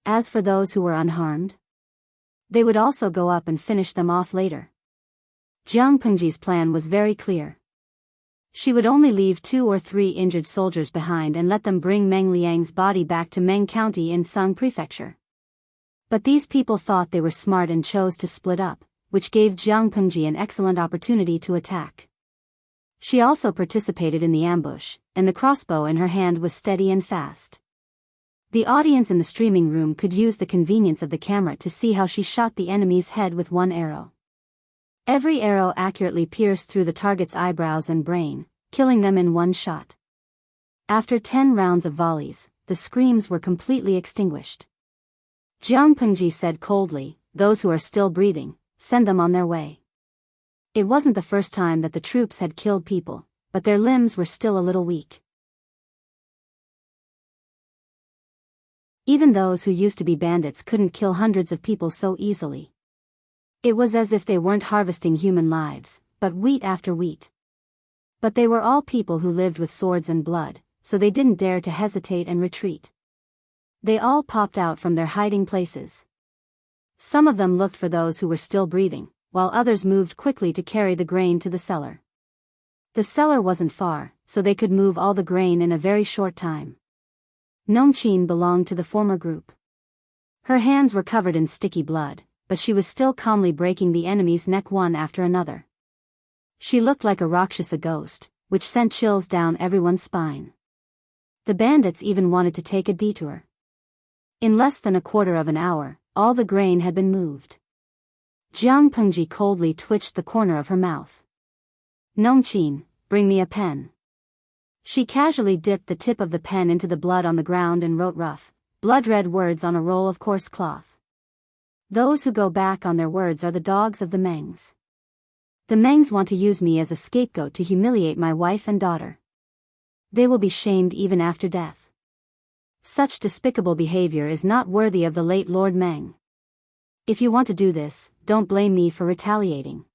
As for those who were unharmed, they would also go up and finish them off later. Jiang Pengji's plan was very clear. She would only leave 2 or 3 injured soldiers behind and let them bring Meng Liang's body back to Meng County in Sung Prefecture. But these people thought they were smart and chose to split up, which gave Jiang Pengji an excellent opportunity to attack. She also participated in the ambush, and the crossbow in her hand was steady and fast. The audience in the streaming room could use the convenience of the camera to see how she shot the enemy's head with 1 arrow. Every arrow accurately pierced through the target's eyebrows and brain, killing them in 1 shot. After 10 rounds of volleys, the screams were completely extinguished. Jiang Pengji said coldly, "Those who are still breathing, send them on their way." It wasn't the first time that the troops had killed people, but their limbs were still a little weak. Even those who used to be bandits couldn't kill hundreds of people so easily. It was as if they weren't harvesting human lives, but wheat after wheat. But they were all people who lived with swords and blood, so they didn't dare to hesitate and retreat. They all popped out from their hiding places. Some of them looked for those who were still breathing, while others moved quickly to carry the grain to the cellar. The cellar wasn't far, so they could move all the grain in a very short time. Nongqin belonged to the former group. Her hands were covered in sticky blood, but she was still calmly breaking the enemy's neck one after another. She looked like a Rakshasa ghost, which sent chills down everyone's spine. The bandits even wanted to take a detour. In less than a quarter of an hour, all the grain had been moved. Jiang Pengji coldly twitched the corner of her mouth. Nongqin, bring me a pen. She casually dipped the tip of the pen into the blood on the ground and wrote rough, blood-red words on a roll of coarse cloth. Those who go back on their words are the dogs of the Mengs. The Mengs want to use me as a scapegoat to humiliate my wife and daughter. They will be shamed even after death. Such despicable behavior is not worthy of the late Lord Meng. If you want to do this, don't blame me for retaliating.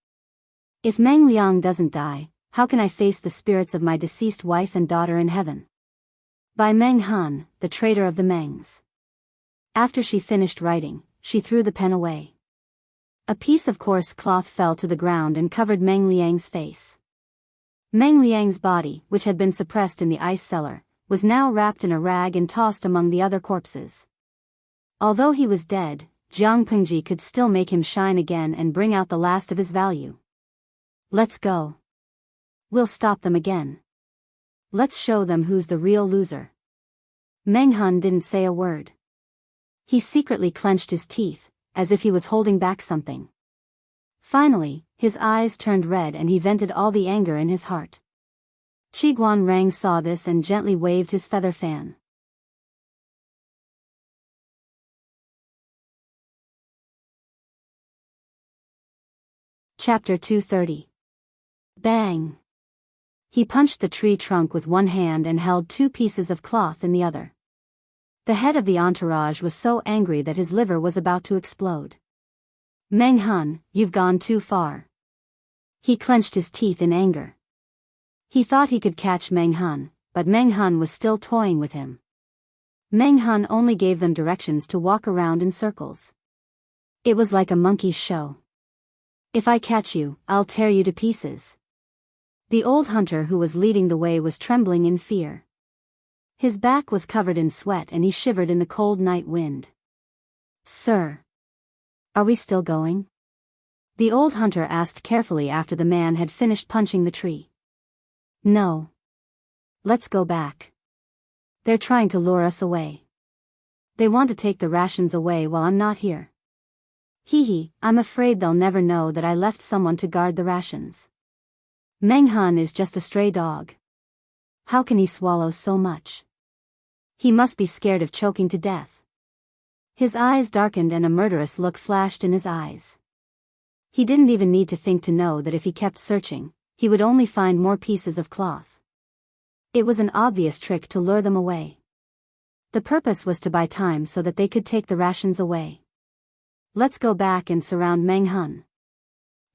If Meng Liang doesn't die, how can I face the spirits of my deceased wife and daughter in heaven? By Meng Han, the traitor of the Mengs. After she finished writing, she threw the pen away. A piece of coarse cloth fell to the ground and covered Meng Liang's face. Meng Liang's body, which had been suppressed in the ice cellar, was now wrapped in a rag and tossed among the other corpses. Although he was dead, Jiang Pengji could still make him shine again and bring out the last of his value. Let's go. We'll stop them again. Let's show them who's the real loser. Meng Han didn't say a word. He secretly clenched his teeth, as if he was holding back something. Finally, his eyes turned red and he vented all the anger in his heart. Qiguan Rang saw this and gently waved his feather fan. Chapter 230. Bang! He punched the tree trunk with one hand and held two pieces of cloth in the other. The head of the entourage was so angry that his liver was about to explode. Meng Han, you've gone too far. He clenched his teeth in anger. He thought he could catch Meng Han, but Meng Han was still toying with him. Meng Han only gave them directions to walk around in circles. It was like a monkey's show. If I catch you, I'll tear you to pieces. The old hunter who was leading the way was trembling in fear. His back was covered in sweat and he shivered in the cold night wind. Sir, are we still going? The old hunter asked carefully after the man had finished punching the tree. No. Let's go back. They're trying to lure us away. They want to take the rations away while I'm not here. Hee, I'm afraid they'll never know that I left someone to guard the rations. Meng Han is just a stray dog. How can he swallow so much? He must be scared of choking to death. His eyes darkened and a murderous look flashed in his eyes. He didn't even need to think to know that if he kept searching, he would only find more pieces of cloth. It was an obvious trick to lure them away. The purpose was to buy time so that they could take the rations away. Let's go back and surround Meng Han.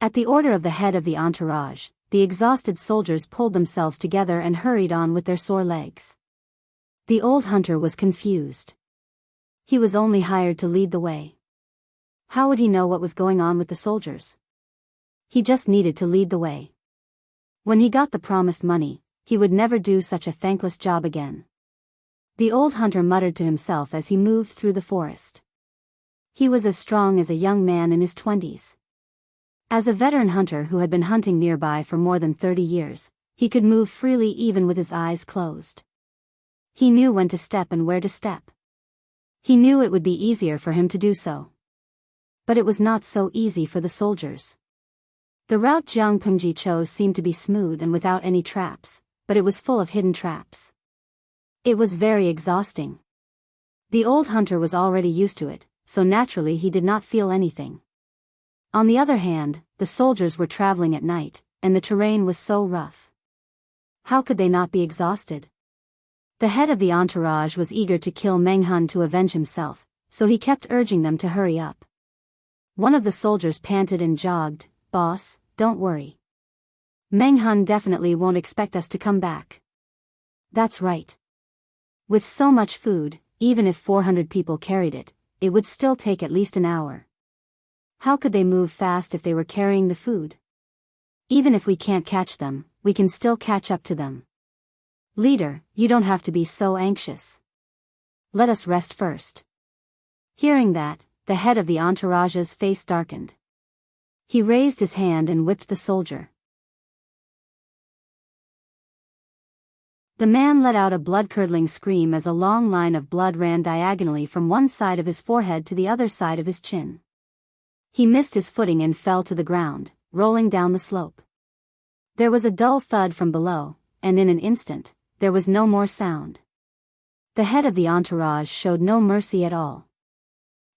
At the order of the head of the entourage, the exhausted soldiers pulled themselves together and hurried on with their sore legs. The old hunter was confused. He was only hired to lead the way. How would he know what was going on with the soldiers? He just needed to lead the way. When he got the promised money, he would never do such a thankless job again. The old hunter muttered to himself as he moved through the forest. He was as strong as a young man in his 20s. As a veteran hunter who had been hunting nearby for more than 30 years, he could move freely even with his eyes closed. He knew when to step and where to step. He knew it would be easier for him to do so. But it was not so easy for the soldiers. The route Jiang Pengji chose seemed to be smooth and without any traps, but it was full of hidden traps. It was very exhausting. The old hunter was already used to it, so naturally he did not feel anything. On the other hand, the soldiers were traveling at night, and the terrain was so rough. How could they not be exhausted? The head of the entourage was eager to kill Meng Han to avenge himself, so he kept urging them to hurry up. One of the soldiers panted and jogged, "Boss, don't worry. Meng Han definitely won't expect us to come back." That's right. With so much food, even if 400 people carried it, it would still take at least an hour. How could they move fast if they were carrying the food? Even if we can't catch them, we can still catch up to them. Leader, you don't have to be so anxious. Let us rest first. Hearing that, the head of the entourage's face darkened. He raised his hand and whipped the soldier. The man let out a blood-curdling scream as a long line of blood ran diagonally from one side of his forehead to the other side of his chin. He missed his footing and fell to the ground, rolling down the slope. There was a dull thud from below, and in an instant, there was no more sound. The head of the entourage showed no mercy at all.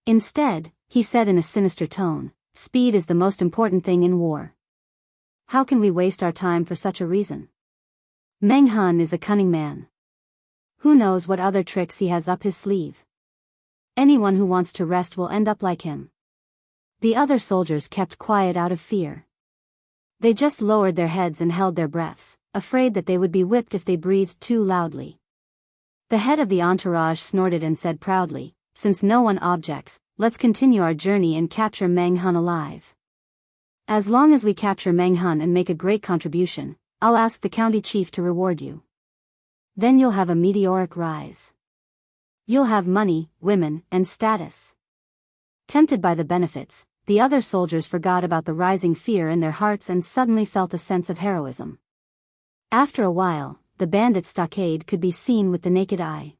Instead, he said in a sinister tone, "Speed is the most important thing in war. How can we waste our time for such a reason? Meng Hun is a cunning man. Who knows what other tricks he has up his sleeve? Anyone who wants to rest will end up like him." The other soldiers kept quiet out of fear. They just lowered their heads and held their breaths, afraid that they would be whipped if they breathed too loudly. The head of the entourage snorted and said proudly, "Since no one objects, let's continue our journey and capture Meng Hun alive. As long as we capture Meng Hun and make a great contribution, I'll ask the county chief to reward you. Then you'll have a meteoric rise. You'll have money, women, and status." Tempted by the benefits, the other soldiers forgot about the rising fear in their hearts and suddenly felt a sense of heroism. After a while, the bandit stockade could be seen with the naked eye.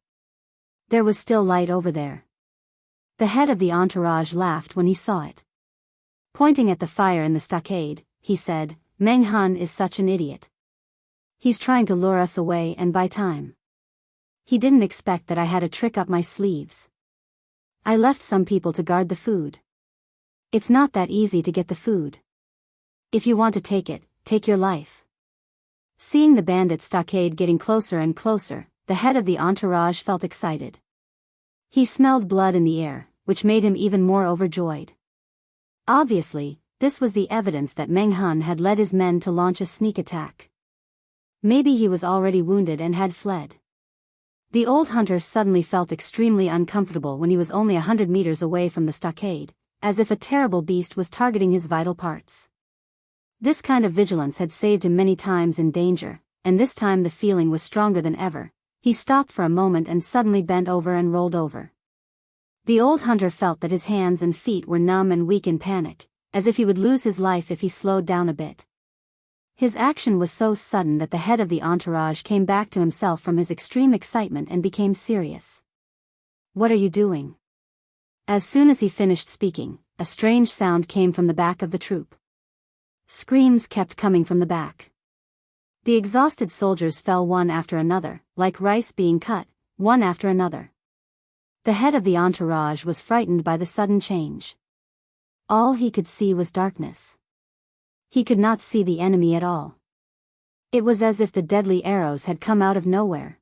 There was still light over there. The head of the entourage laughed when he saw it. Pointing at the fire in the stockade, he said, "Meng Hun is such an idiot. He's trying to lure us away and buy time. He didn't expect that I had a trick up my sleeves. I left some people to guard the food. It's not that easy to get the food. If you want to take it, take your life." Seeing the bandit stockade getting closer and closer, the head of the entourage felt excited. He smelled blood in the air, which made him even more overjoyed. Obviously, this was the evidence that Meng Hun had led his men to launch a sneak attack. Maybe he was already wounded and had fled. The old hunter suddenly felt extremely uncomfortable when he was only 100 meters away from the stockade, as if a terrible beast was targeting his vital parts. This kind of vigilance had saved him many times in danger, and this time the feeling was stronger than ever. He stopped for a moment and suddenly bent over and rolled over. The old hunter felt that his hands and feet were numb and weak in panic, as if he would lose his life if he slowed down a bit. His action was so sudden that the head of the entourage came back to himself from his extreme excitement and became serious. "What are you doing?" As soon as he finished speaking, a strange sound came from the back of the troop. Screams kept coming from the back. The exhausted soldiers fell one after another, like rice being cut, one after another. The head of the entourage was frightened by the sudden change. All he could see was darkness. He could not see the enemy at all. It was as if the deadly arrows had come out of nowhere.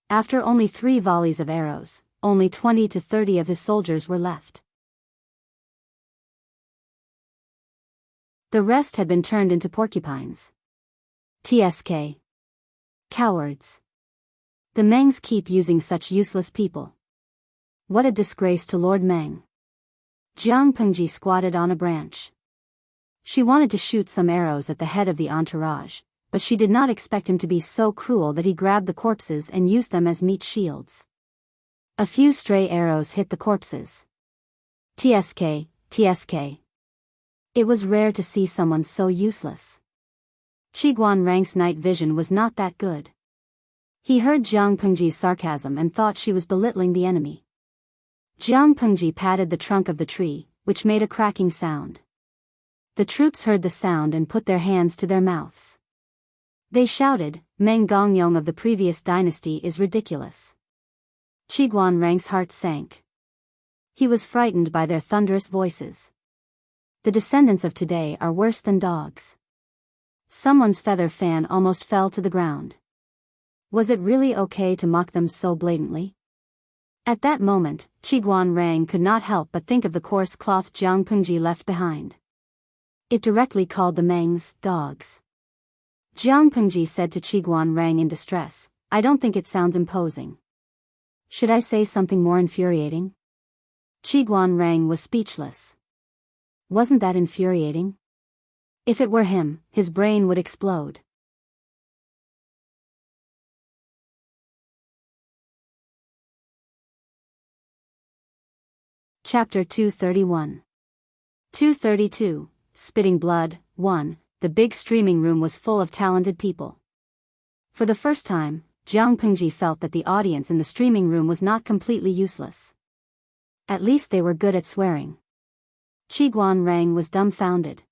After only 3 volleys of arrows, only 20 to 30 of his soldiers were left. The rest had been turned into porcupines. TSK. Cowards. The Mengs keep using such useless people. What a disgrace to Lord Meng. Jiang Pengji squatted on a branch. She wanted to shoot some arrows at the head of the entourage, but she did not expect him to be so cruel that he grabbed the corpses and used them as meat shields. A few stray arrows hit the corpses. TSK, TSK. It was rare to see someone so useless. Qiguan Rang's night vision was not that good. He heard Jiang Pengji's sarcasm and thought she was belittling the enemy. Jiang Pengji patted the trunk of the tree, which made a cracking sound. The troops heard the sound and put their hands to their mouths. They shouted, "Meng Gongyong of the previous dynasty is ridiculous." Qiguan Rang's heart sank. He was frightened by their thunderous voices. The descendants of today are worse than dogs. Someone's feather fan almost fell to the ground. Was it really okay to mock them so blatantly? At that moment, Qiguan Rang could not help but think of the coarse cloth Jiang Pengji left behind. It directly called the Mengs dogs. Jiang Pengji said to Qiguan Rang in distress, "I don't think it sounds imposing. Should I say something more infuriating?" Qiguan Rang was speechless. Wasn't that infuriating? If it were him, his brain would explode. Chapter 231. 232, Spitting Blood, 1. The big streaming room was full of talented people. For the first time, Jianghu felt that the audience in the streaming room was not completely useless. At least they were good at swearing. Qiguan Rang was dumbfounded.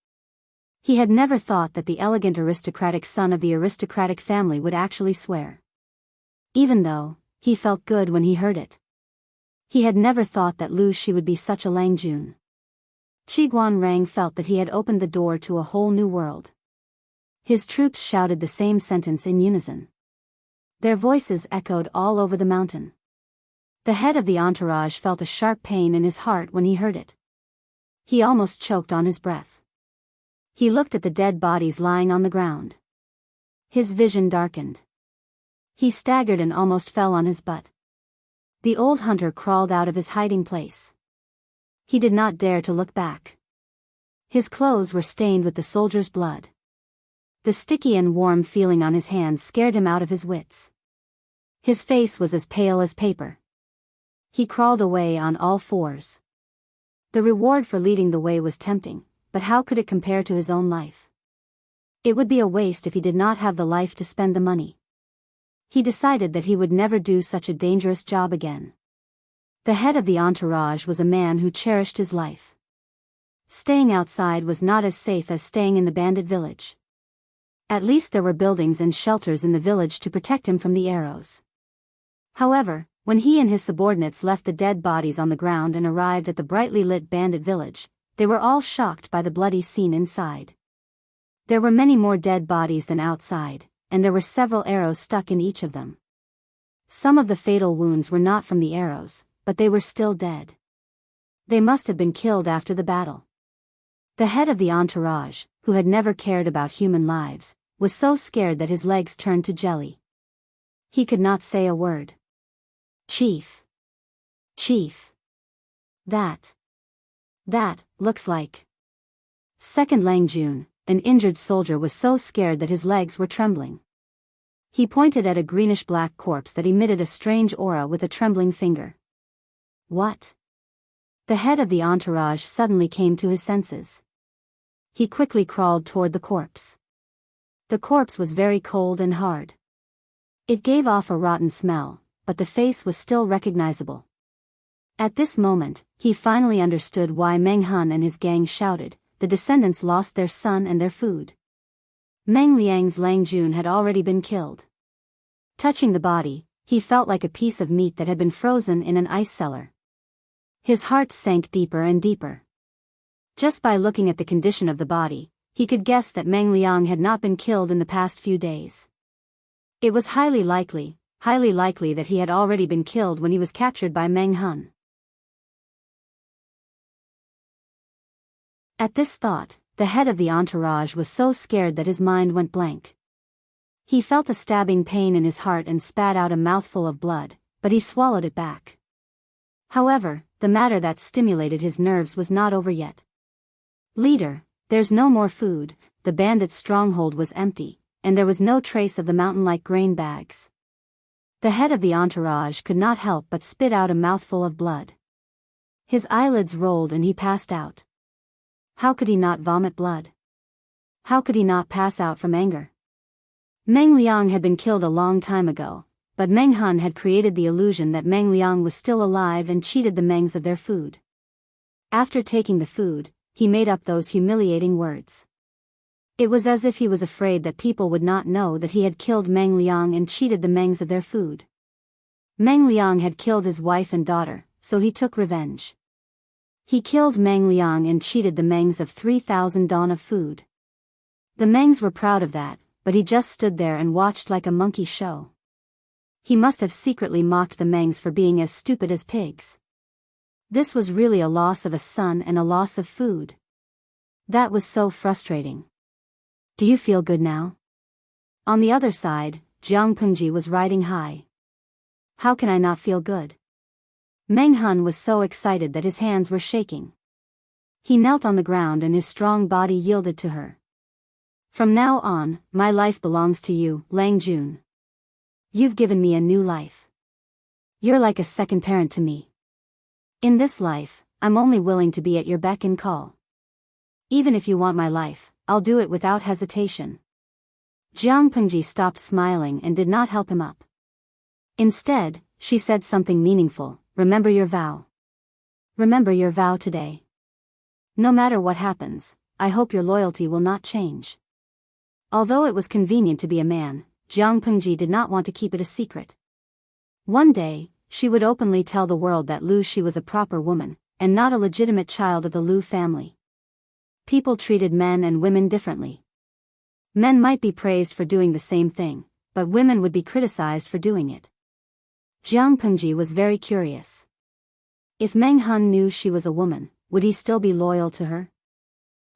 He had never thought that the elegant aristocratic son of the aristocratic family would actually swear. Even though, he felt good when he heard it. He had never thought that Lu Shi would be such a Langjun. Qiguan Rang felt that he had opened the door to a whole new world. His troops shouted the same sentence in unison. Their voices echoed all over the mountain. The head of the entourage felt a sharp pain in his heart when he heard it. He almost choked on his breath. He looked at the dead bodies lying on the ground. His vision darkened. He staggered and almost fell on his butt. The old hunter crawled out of his hiding place. He did not dare to look back. His clothes were stained with the soldier's blood. The sticky and warm feeling on his hands scared him out of his wits. His face was as pale as paper. He crawled away on all fours. The reward for leading the way was tempting, but how could it compare to his own life? It would be a waste if he did not have the life to spend the money. He decided that he would never do such a dangerous job again. The head of the entourage was a man who cherished his life. Staying outside was not as safe as staying in the bandit village. At least there were buildings and shelters in the village to protect him from the arrows. However, when he and his subordinates left the dead bodies on the ground and arrived at the brightly lit bandit village, they were all shocked by the bloody scene inside. There were many more dead bodies than outside, and there were several arrows stuck in each of them. Some of the fatal wounds were not from the arrows, but they were still dead. They must have been killed after the battle. The head of the entourage, who had never cared about human lives, was so scared that his legs turned to jelly. He could not say a word. Chief. Chief. That looks like. Second Langjun, an injured soldier, was so scared that his legs were trembling. He pointed at a greenish-black corpse that emitted a strange aura with a trembling finger. What? The head of the entourage suddenly came to his senses. He quickly crawled toward the corpse. The corpse was very cold and hard. It gave off a rotten smell, but the face was still recognizable. At this moment, he finally understood why Meng Hun and his gang shouted, "The descendants lost their son and their food." Meng Liang's Langjun had already been killed. Touching the body, he felt like a piece of meat that had been frozen in an ice cellar. His heart sank deeper and deeper. Just by looking at the condition of the body, he could guess that Meng Liang had not been killed in the past few days. It was highly likely that he had already been killed when he was captured by Meng Hun. At this thought, the head of the entourage was so scared that his mind went blank. He felt a stabbing pain in his heart and spat out a mouthful of blood, but he swallowed it back. However, the matter that stimulated his nerves was not over yet. "Leader, there's no more food." The bandits' stronghold was empty, and there was no trace of the mountain-like grain bags. The head of the entourage could not help but spit out a mouthful of blood. His eyelids rolled and he passed out. How could he not vomit blood? How could he not pass out from anger? Meng Liang had been killed a long time ago, but Meng Hun had created the illusion that Meng Liang was still alive and cheated the Mengs of their food. After taking the food, he made up those humiliating words. It was as if he was afraid that people would not know that he had killed Meng Liang and cheated the Mengs of their food. Meng Liang had killed his wife and daughter, so he took revenge. He killed Meng Liang and cheated the Mengs of 3,000 dawn of food. The Mengs were proud of that, but he just stood there and watched like a monkey show. He must have secretly mocked the Mengs for being as stupid as pigs. This was really a loss of a son and a loss of food. That was so frustrating. "Do you feel good now?" On the other side, Jianghu was riding high. "How can I not feel good?" Meng Hun was so excited that his hands were shaking. He knelt on the ground and his strong body yielded to her. "From now on, my life belongs to you, Langjun. You've given me a new life. You're like a second parent to me. In this life, I'm only willing to be at your beck and call. Even if you want my life, I'll do it without hesitation." Jiang Pengji stopped smiling and did not help him up. Instead, she said something meaningful. Remember your vow. Remember your vow today. No matter what happens, I hope your loyalty will not change. Although it was convenient to be a man, Jiang Pengji did not want to keep it a secret. One day, she would openly tell the world that Lu Shi was a proper woman, and not a legitimate child of the Lu family. People treated men and women differently. Men might be praised for doing the same thing, but women would be criticized for doing it. Jiang Pengji was very curious. If Meng Hun knew she was a woman, would he still be loyal to her?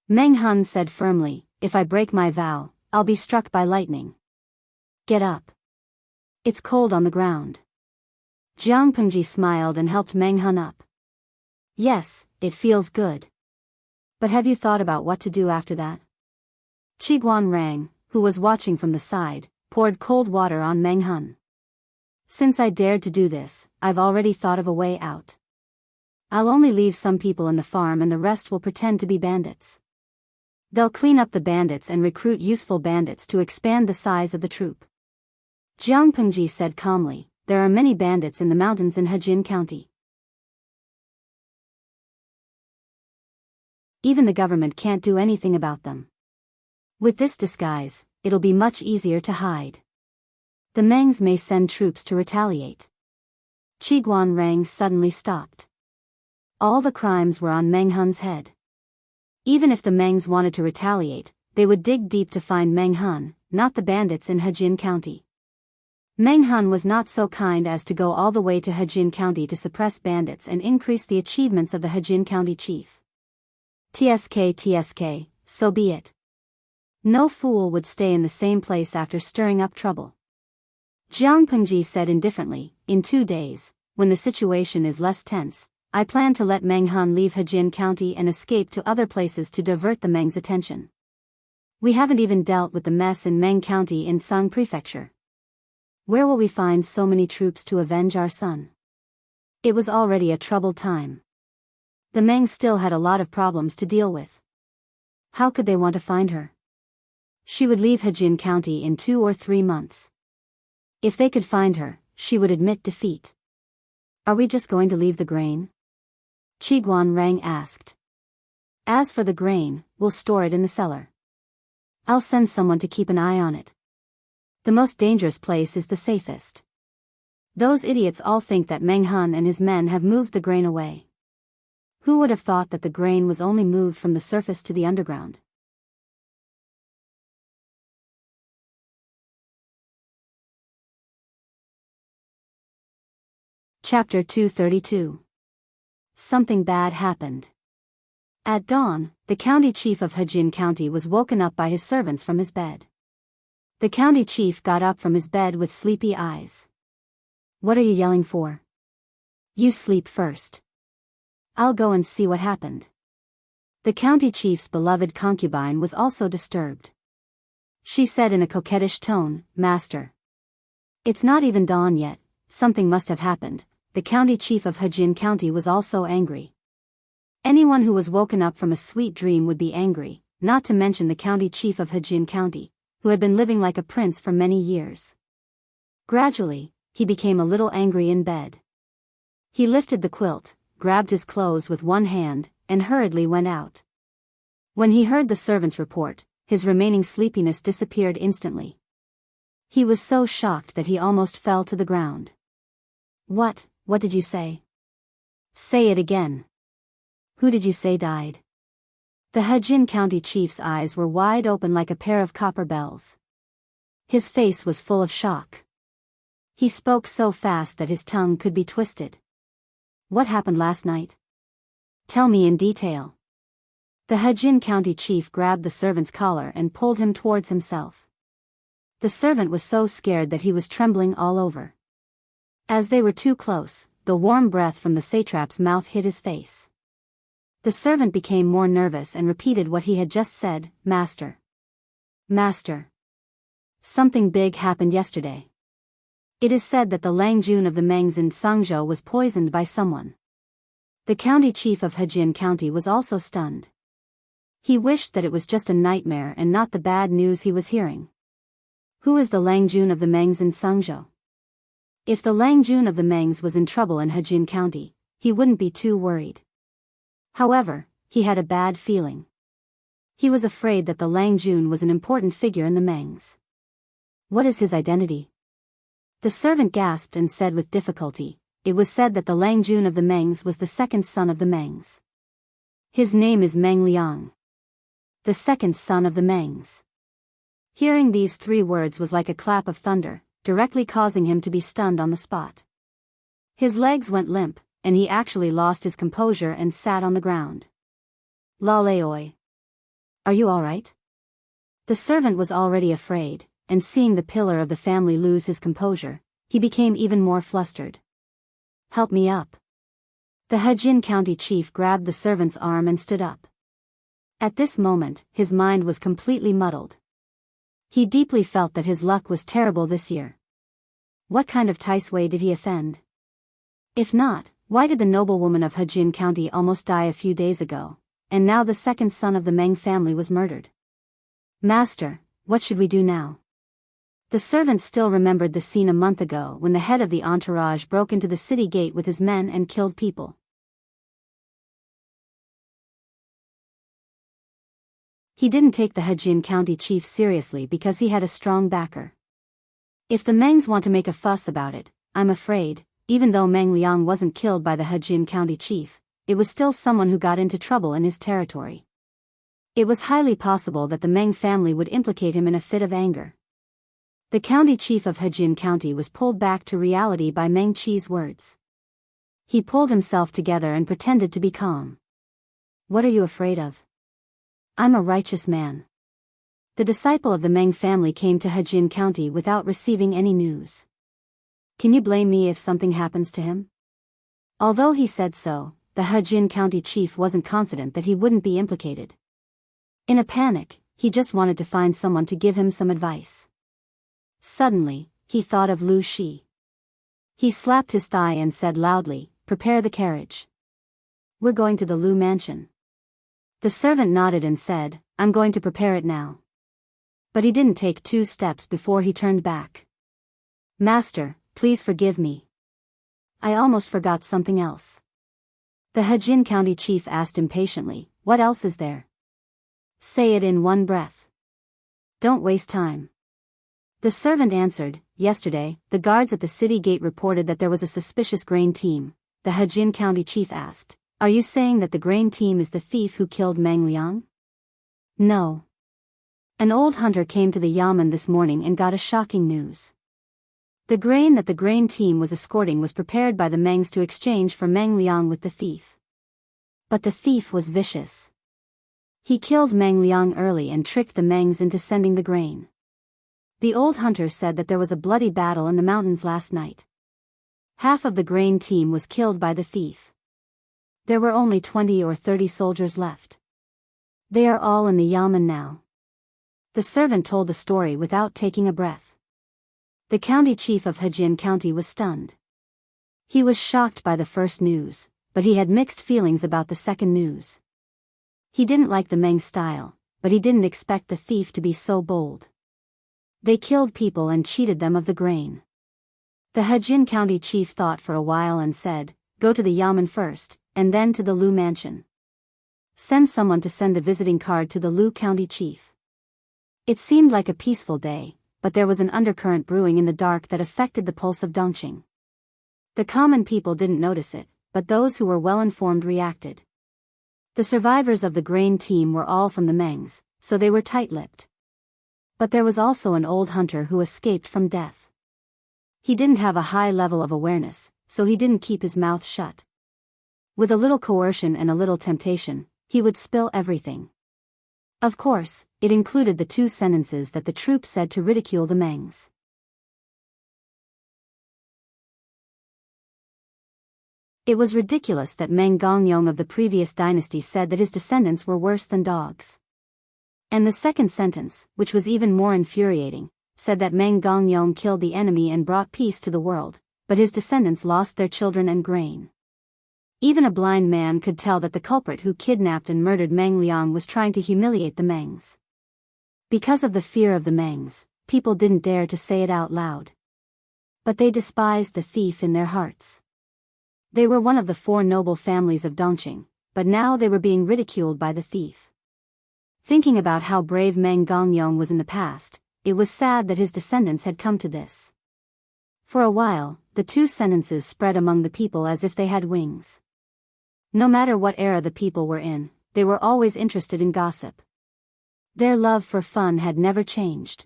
Meng Hun said firmly, "If I break my vow, I'll be struck by lightning. Get up. It's cold on the ground." Jiang Pengji smiled and helped Meng Hun up. "Yes, it feels good. But have you thought about what to do after that?" Qiguan Rang, who was watching from the side, poured cold water on Meng Hun. "Since I dared to do this, I've already thought of a way out. I'll only leave some people in the farm and the rest will pretend to be bandits. They'll clean up the bandits and recruit useful bandits to expand the size of the troop." Jiang Pengji said calmly, "There are many bandits in the mountains in Hejin County. Even the government can't do anything about them. With this disguise, it'll be much easier to hide. The Mengs may send troops to retaliate." Qiguan Rang suddenly stopped. All the crimes were on Meng Hun's head. Even if the Mengs wanted to retaliate, they would dig deep to find Meng Hun, not the bandits in Hejin County. Meng Hun was not so kind as to go all the way to Hejin County to suppress bandits and increase the achievements of the Hejin County chief. TSK, so be it. No fool would stay in the same place after stirring up trouble. Jiang Pengji said indifferently, "In 2 days, when the situation is less tense, I plan to let Meng Hun leave Hejin County and escape to other places to divert the Meng's attention. We haven't even dealt with the mess in Meng County in Sang Prefecture. Where will we find so many troops to avenge our son?" It was already a troubled time. The Meng still had a lot of problems to deal with. How could they want to find her? She would leave Hejin County in 2 or 3 months. If they could find her, she would admit defeat. "Are we just going to leave the grain?" Qiguan Rang asked. "As for the grain, we'll store it in the cellar. I'll send someone to keep an eye on it. The most dangerous place is the safest. Those idiots all think that Meng Hun and his men have moved the grain away. Who would have thought that the grain was only moved from the surface to the underground?" Chapter 232. Something bad happened. At dawn, the county chief of Hejin County was woken up by his servants from his bed. The county chief got up from his bed with sleepy eyes. "What are you yelling for? You sleep first. I'll go and see what happened." The county chief's beloved concubine was also disturbed. She said in a coquettish tone, "Master, it's not even dawn yet, something must have happened." The county chief of Hejin County was also angry. Anyone who was woken up from a sweet dream would be angry, not to mention the county chief of Hejin County, who had been living like a prince for many years. Gradually, he became a little angry in bed. He lifted the quilt, grabbed his clothes with one hand, and hurriedly went out. When he heard the servant's report, his remaining sleepiness disappeared instantly. He was so shocked that he almost fell to the ground. What did you say? Say it again. Who did you say died?" The Hejin County chief's eyes were wide open like a pair of copper bells. His face was full of shock. He spoke so fast that his tongue could be twisted. "What happened last night? Tell me in detail." The Hejin County chief grabbed the servant's collar and pulled him towards himself. The servant was so scared that he was trembling all over. As they were too close, the warm breath from the satrap's mouth hit his face. The servant became more nervous and repeated what he had just said, "Master. Master. Something big happened yesterday. It is said that the Langjun of the Mengs in Sangzhou was poisoned by someone." The county chief of Hejin County was also stunned. He wished that it was just a nightmare and not the bad news he was hearing. Who is the Langjun of the Mengs in Sangzhou? If the Langjun of the Mengs was in trouble in Hejin County, he wouldn't be too worried. However, he had a bad feeling. He was afraid that the Langjun was an important figure in the Mengs. What is his identity? The servant gasped and said with difficulty, it was said that the Langjun of the Mengs was the second son of the Mengs. His name is Meng Liang. The second son of the Mengs. Hearing these 3 words was like a clap of thunder, directly causing him to be stunned on the spot. His legs went limp, and he actually lost his composure and sat on the ground. Laleoi. Are you all right? The servant was already afraid, and seeing the pillar of the family lose his composure, he became even more flustered. Help me up. The Hejin County chief grabbed the servant's arm and stood up. At this moment, his mind was completely muddled. He deeply felt that his luck was terrible this year. What kind of Taisui did he offend? If not, why did the noblewoman of Hejin County almost die a few days ago, and now the second son of the Meng family was murdered? Master, what should we do now? The servant still remembered the scene a month ago when the head of the entourage broke into the city gate with his men and killed people. He didn't take the Hejin County chief seriously because he had a strong backer. If the Mengs want to make a fuss about it, I'm afraid, even though Meng Liang wasn't killed by the Hejin County chief, it was still someone who got into trouble in his territory. It was highly possible that the Meng family would implicate him in a fit of anger. The county chief of Hejin County was pulled back to reality by Meng Qi's words. He pulled himself together and pretended to be calm. What are you afraid of? I'm a righteous man. The disciple of the Meng family came to Hejin County without receiving any news. Can you blame me if something happens to him? Although he said so, the Hejin County chief wasn't confident that he wouldn't be implicated. In a panic, he just wanted to find someone to give him some advice. Suddenly, he thought of Lu Shi. He slapped his thigh and said loudly, "Prepare the carriage. We're going to the Lu mansion." The servant nodded and said, "I'm going to prepare it now." But he didn't take 2 steps before he turned back. "Master, please forgive me. I almost forgot something else." The Hejin County chief asked impatiently, "What else is there?" "Say it in one breath. Don't waste time." The servant answered, "Yesterday, the guards at the city gate reported that there was a suspicious grain team." The Hejin County chief asked, "Are you saying that the grain team is the thief who killed Meng Liang?" "No. An old hunter came to the yamen this morning and got a shocking news. The grain that the grain team was escorting was prepared by the Mengs to exchange for Meng Liang with the thief. But the thief was vicious. He killed Meng Liang early and tricked the Mengs into sending the grain. The old hunter said that there was a bloody battle in the mountains last night. Half of the grain team was killed by the thief. There were only 20 or 30 soldiers left. They are all in the yamen now." The servant told the story without taking a breath. The county chief of Hejin County was stunned. He was shocked by the first news, but he had mixed feelings about the second news. He didn't like the Meng style, but he didn't expect the thief to be so bold. They killed people and cheated them of the grain. The Hejin County chief thought for a while and said, "Go to the yamen first, and then to the Lu mansion. Send someone to send the visiting card to the Lu County chief." It seemed like a peaceful day, but there was an undercurrent brewing in the dark that affected the pulse of Dongqing. The common people didn't notice it, but those who were well-informed reacted. The survivors of the grain team were all from the Mengs, so they were tight-lipped. But there was also an old hunter who escaped from death. He didn't have a high level of awareness, so he didn't keep his mouth shut. With a little coercion and a little temptation, he would spill everything. Of course, it included the 2 sentences that the troops said to ridicule the Mengs. It was ridiculous that Meng Gongyong of the previous dynasty said that his descendants were worse than dogs. And the second sentence, which was even more infuriating, said that Meng Gongyong killed the enemy and brought peace to the world, but his descendants lost their children and grain. Even a blind man could tell that the culprit who kidnapped and murdered Meng Liang was trying to humiliate the Mengs. Because of the fear of the Mengs, people didn't dare to say it out loud. But they despised the thief in their hearts. They were one of the 4 noble families of Dongqing, but now they were being ridiculed by the thief. Thinking about how brave Meng Gongyong was in the past, it was sad that his descendants had come to this. For a while, the 2 sentences spread among the people as if they had wings. No matter what era the people were in, they were always interested in gossip. Their love for fun had never changed.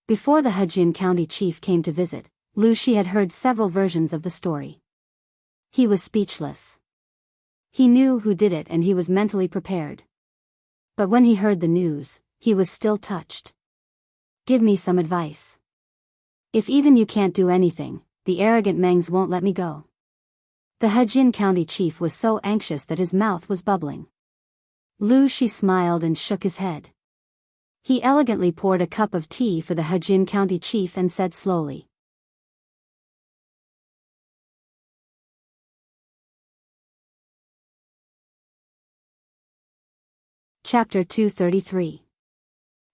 Before the Hejian County chief came to visit, Lu Shi had heard several versions of the story. He was speechless. He knew who did it and he was mentally prepared. But when he heard the news, he was still touched. Give me some advice. If even you can't do anything, the arrogant Mengs won't let me go. The Hejian County chief was so anxious that his mouth was bubbling. Lu Shi smiled and shook his head. He elegantly poured a cup of tea for the Hejian County chief and said slowly. Chapter 233.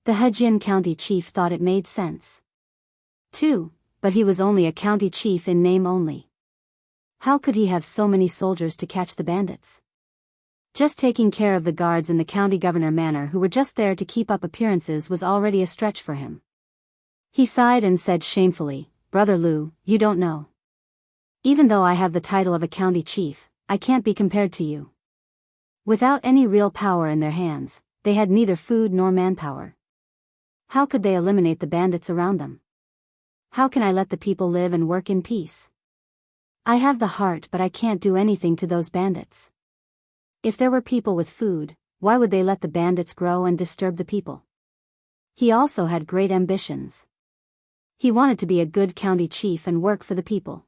The Hejian County chief thought it made sense. 2, but he was only a county chief in name only. How could he have so many soldiers to catch the bandits? Just taking care of the guards in the county governor manor who were just there to keep up appearances was already a stretch for him. He sighed and said shamefully, Brother Lu, you don't know. Even though I have the title of a county chief, I can't be compared to you. Without any real power in their hands, they had neither food nor manpower. How could they eliminate the bandits around them? How can I let the people live and work in peace? I have the heart but I can't do anything to those bandits. If there were people with food, why would they let the bandits grow and disturb the people? He also had great ambitions. He wanted to be a good county chief and work for the people.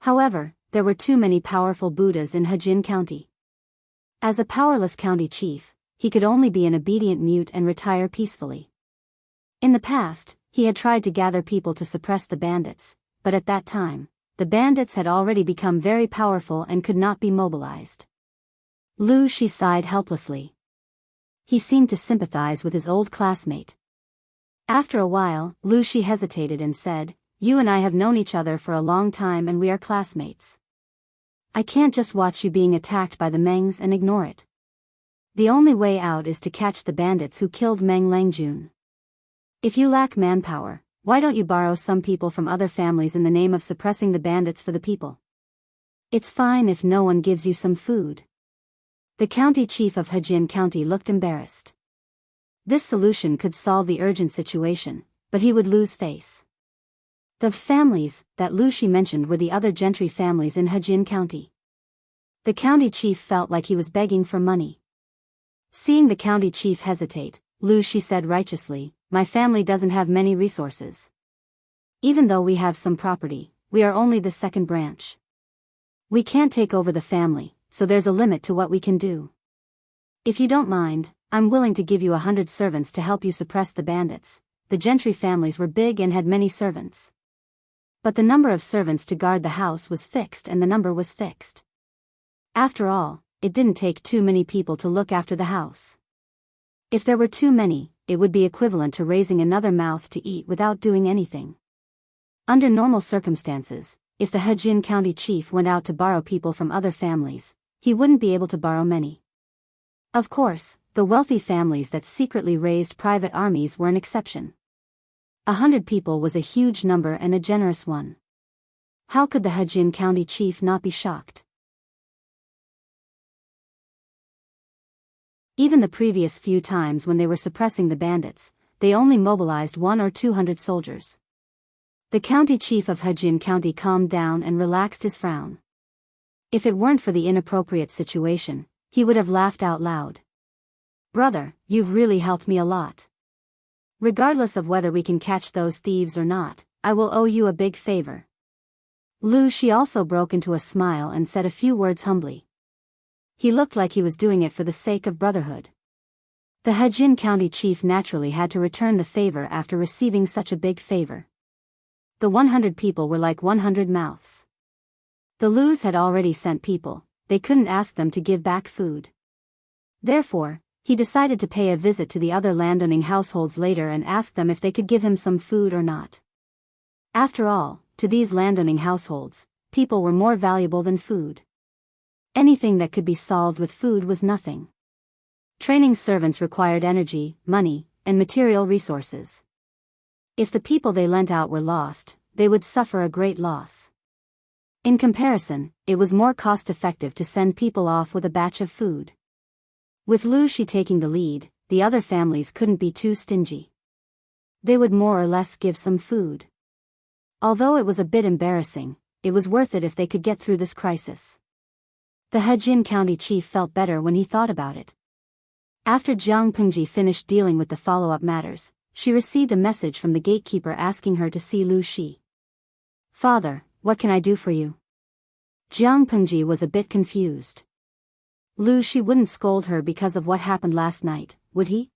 However, there were too many powerful Buddhas in Hejian County. As a powerless county chief, he could only be an obedient mute and retire peacefully. In the past, he had tried to gather people to suppress the bandits, but at that time, the bandits had already become very powerful and could not be mobilized. Lu Shi sighed helplessly. He seemed to sympathize with his old classmate. After a while, Lu Shi hesitated and said, You and I have known each other for a long time and we are classmates. I can't just watch you being attacked by the Mengs and ignore it. The only way out is to catch the bandits who killed Meng Langjun. If you lack manpower, why don't you borrow some people from other families in the name of suppressing the bandits for the people? It's fine if no one gives you some food. The county chief of Hejian County looked embarrassed. This solution could solve the urgent situation, but he would lose face. The families that Lu Shi mentioned were the other gentry families in Hejian County. The county chief felt like he was begging for money. Seeing the county chief hesitate, Lu Shi said righteously, My family doesn't have many resources. Even though we have some property, we are only the second branch. We can't take over the family, so there's a limit to what we can do. If you don't mind, I'm willing to give you 100 servants to help you suppress the bandits. The gentry families were big and had many servants. But the number of servants to guard the house was fixed and the number was fixed. After all, it didn't take too many people to look after the house. If there were too many, it would be equivalent to raising another mouth to eat without doing anything. Under normal circumstances, if the Hejian County chief went out to borrow people from other families, he wouldn't be able to borrow many. Of course, the wealthy families that secretly raised private armies were an exception. 100 people was a huge number and a generous one. How could the Hejian County chief not be shocked? Even the previous few times when they were suppressing the bandits, they only mobilized 100 or 200 soldiers. The county chief of Hejian County calmed down and relaxed his frown. If it weren't for the inappropriate situation, he would have laughed out loud. Brother, you've really helped me a lot. Regardless of whether we can catch those thieves or not, I will owe you a big favor. Lu Shi also broke into a smile and said a few words humbly. He looked like he was doing it for the sake of brotherhood. The Hejian County chief naturally had to return the favor after receiving such a big favor. The 100 people were like 100 mouths. The Lus had already sent people, they couldn't ask them to give back food. Therefore, He decided to pay a visit to the other landowning households later and ask them if they could give him some food or not. After all, to these landowning households, people were more valuable than food. Anything that could be solved with food was nothing. Training servants required energy, money, and material resources. If the people they lent out were lost, they would suffer a great loss. In comparison, it was more cost-effective to send people off with a batch of food. With Lu Shi taking the lead, the other families couldn't be too stingy. They would more or less give some food. Although it was a bit embarrassing, it was worth it if they could get through this crisis. The Hejin County chief felt better when he thought about it. After Jiang Pengji finished dealing with the follow-up matters, she received a message from the gatekeeper asking her to see Lu Shi. "Father, what can I do for you?" Jiang Pengji was a bit confused. Lu Shi wouldn't scold her because of what happened last night, would he?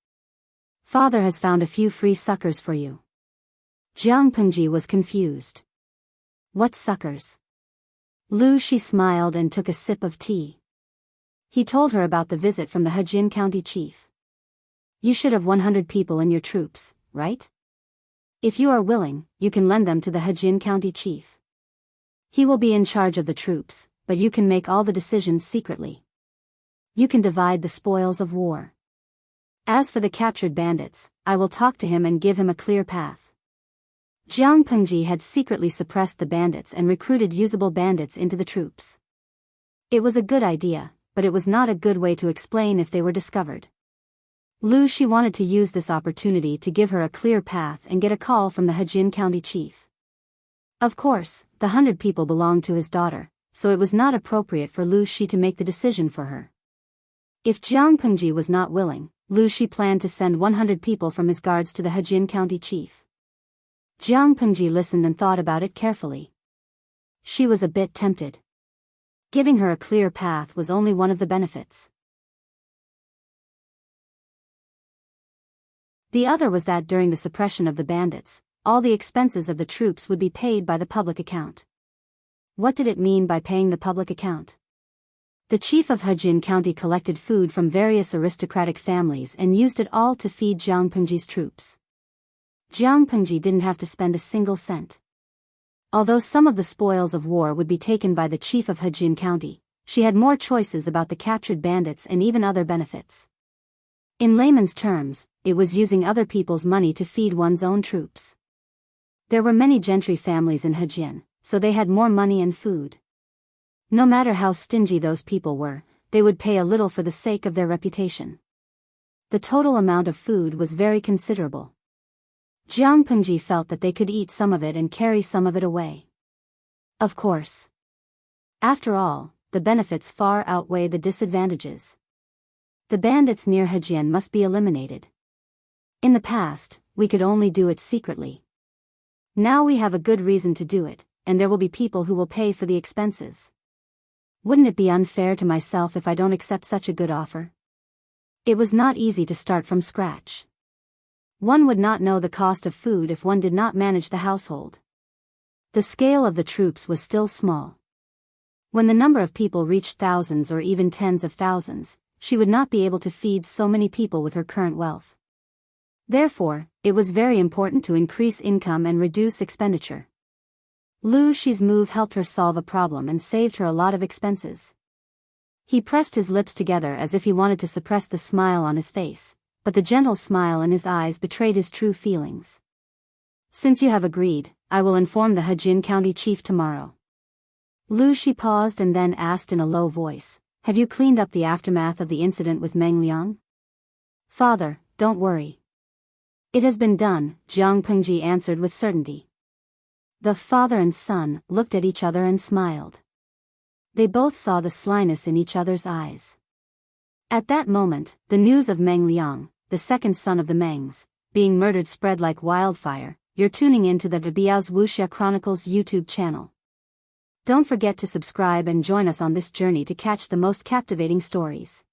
"Father has found a few free suckers for you." Jiang Pengji was confused. "What suckers?" Lu Shi smiled and took a sip of tea. He told her about the visit from the Hejin County chief. "You should have 100 people in your troops, right? If you are willing, you can lend them to the Hejin County chief. He will be in charge of the troops, but you can make all the decisions secretly. You can divide the spoils of war. As for the captured bandits, I will talk to him and give him a clear path." Jiang Pengji had secretly suppressed the bandits and recruited usable bandits into the troops. It was a good idea, but it was not a good way to explain if they were discovered. Lu Shi wanted to use this opportunity to give her a clear path and get a call from the Hejin County chief. Of course, the 100 people belonged to his daughter, so it was not appropriate for Lu Shi to make the decision for her. If Jiang Pengji was not willing, Lu Shi planned to send 100 people from his guards to the Hejin County chief. Jiang Pengji listened and thought about it carefully. She was a bit tempted. Giving her a clear path was only one of the benefits. The other was that during the suppression of the bandits, all the expenses of the troops would be paid by the public account. What did it mean by paying the public account? The chief of Hejin County collected food from various aristocratic families and used it all to feed Jiang Pengji's troops. Jiang Pengji didn't have to spend a single cent. Although some of the spoils of war would be taken by the chief of Hejin County, she had more choices about the captured bandits and even other benefits. In layman's terms, it was using other people's money to feed one's own troops. There were many gentry families in Hejin, so they had more money and food. No matter how stingy those people were, they would pay a little for the sake of their reputation. The total amount of food was very considerable. Jiang Pengji felt that they could eat some of it and carry some of it away. Of course. After all, the benefits far outweigh the disadvantages. The bandits near Hejin must be eliminated. In the past, we could only do it secretly. Now we have a good reason to do it, and there will be people who will pay for the expenses. Wouldn't it be unfair to myself if I don't accept such a good offer? It was not easy to start from scratch. One would not know the cost of food if one did not manage the household. The scale of the troops was still small. When the number of people reached thousands or even tens of thousands, she would not be able to feed so many people with her current wealth. Therefore, it was very important to increase income and reduce expenditure. Lu Shi's move helped her solve a problem and saved her a lot of expenses. He pressed his lips together as if he wanted to suppress the smile on his face, but the gentle smile in his eyes betrayed his true feelings. "Since you have agreed, I will inform the Hejin County chief tomorrow." Lu Shi paused and then asked in a low voice, "Have you cleaned up the aftermath of the incident with Meng Liang?" "Father, don't worry. It has been done," Jiang Pengji answered with certainty. The father and son looked at each other and smiled. They both saw the slyness in each other's eyes. At that moment, the news of Meng Liang, the second son of the Mengs, being murdered spread like wildfire. You're tuning into the Biyao's Wuxia Chronicles YouTube channel. Don't forget to subscribe and join us on this journey to catch the most captivating stories.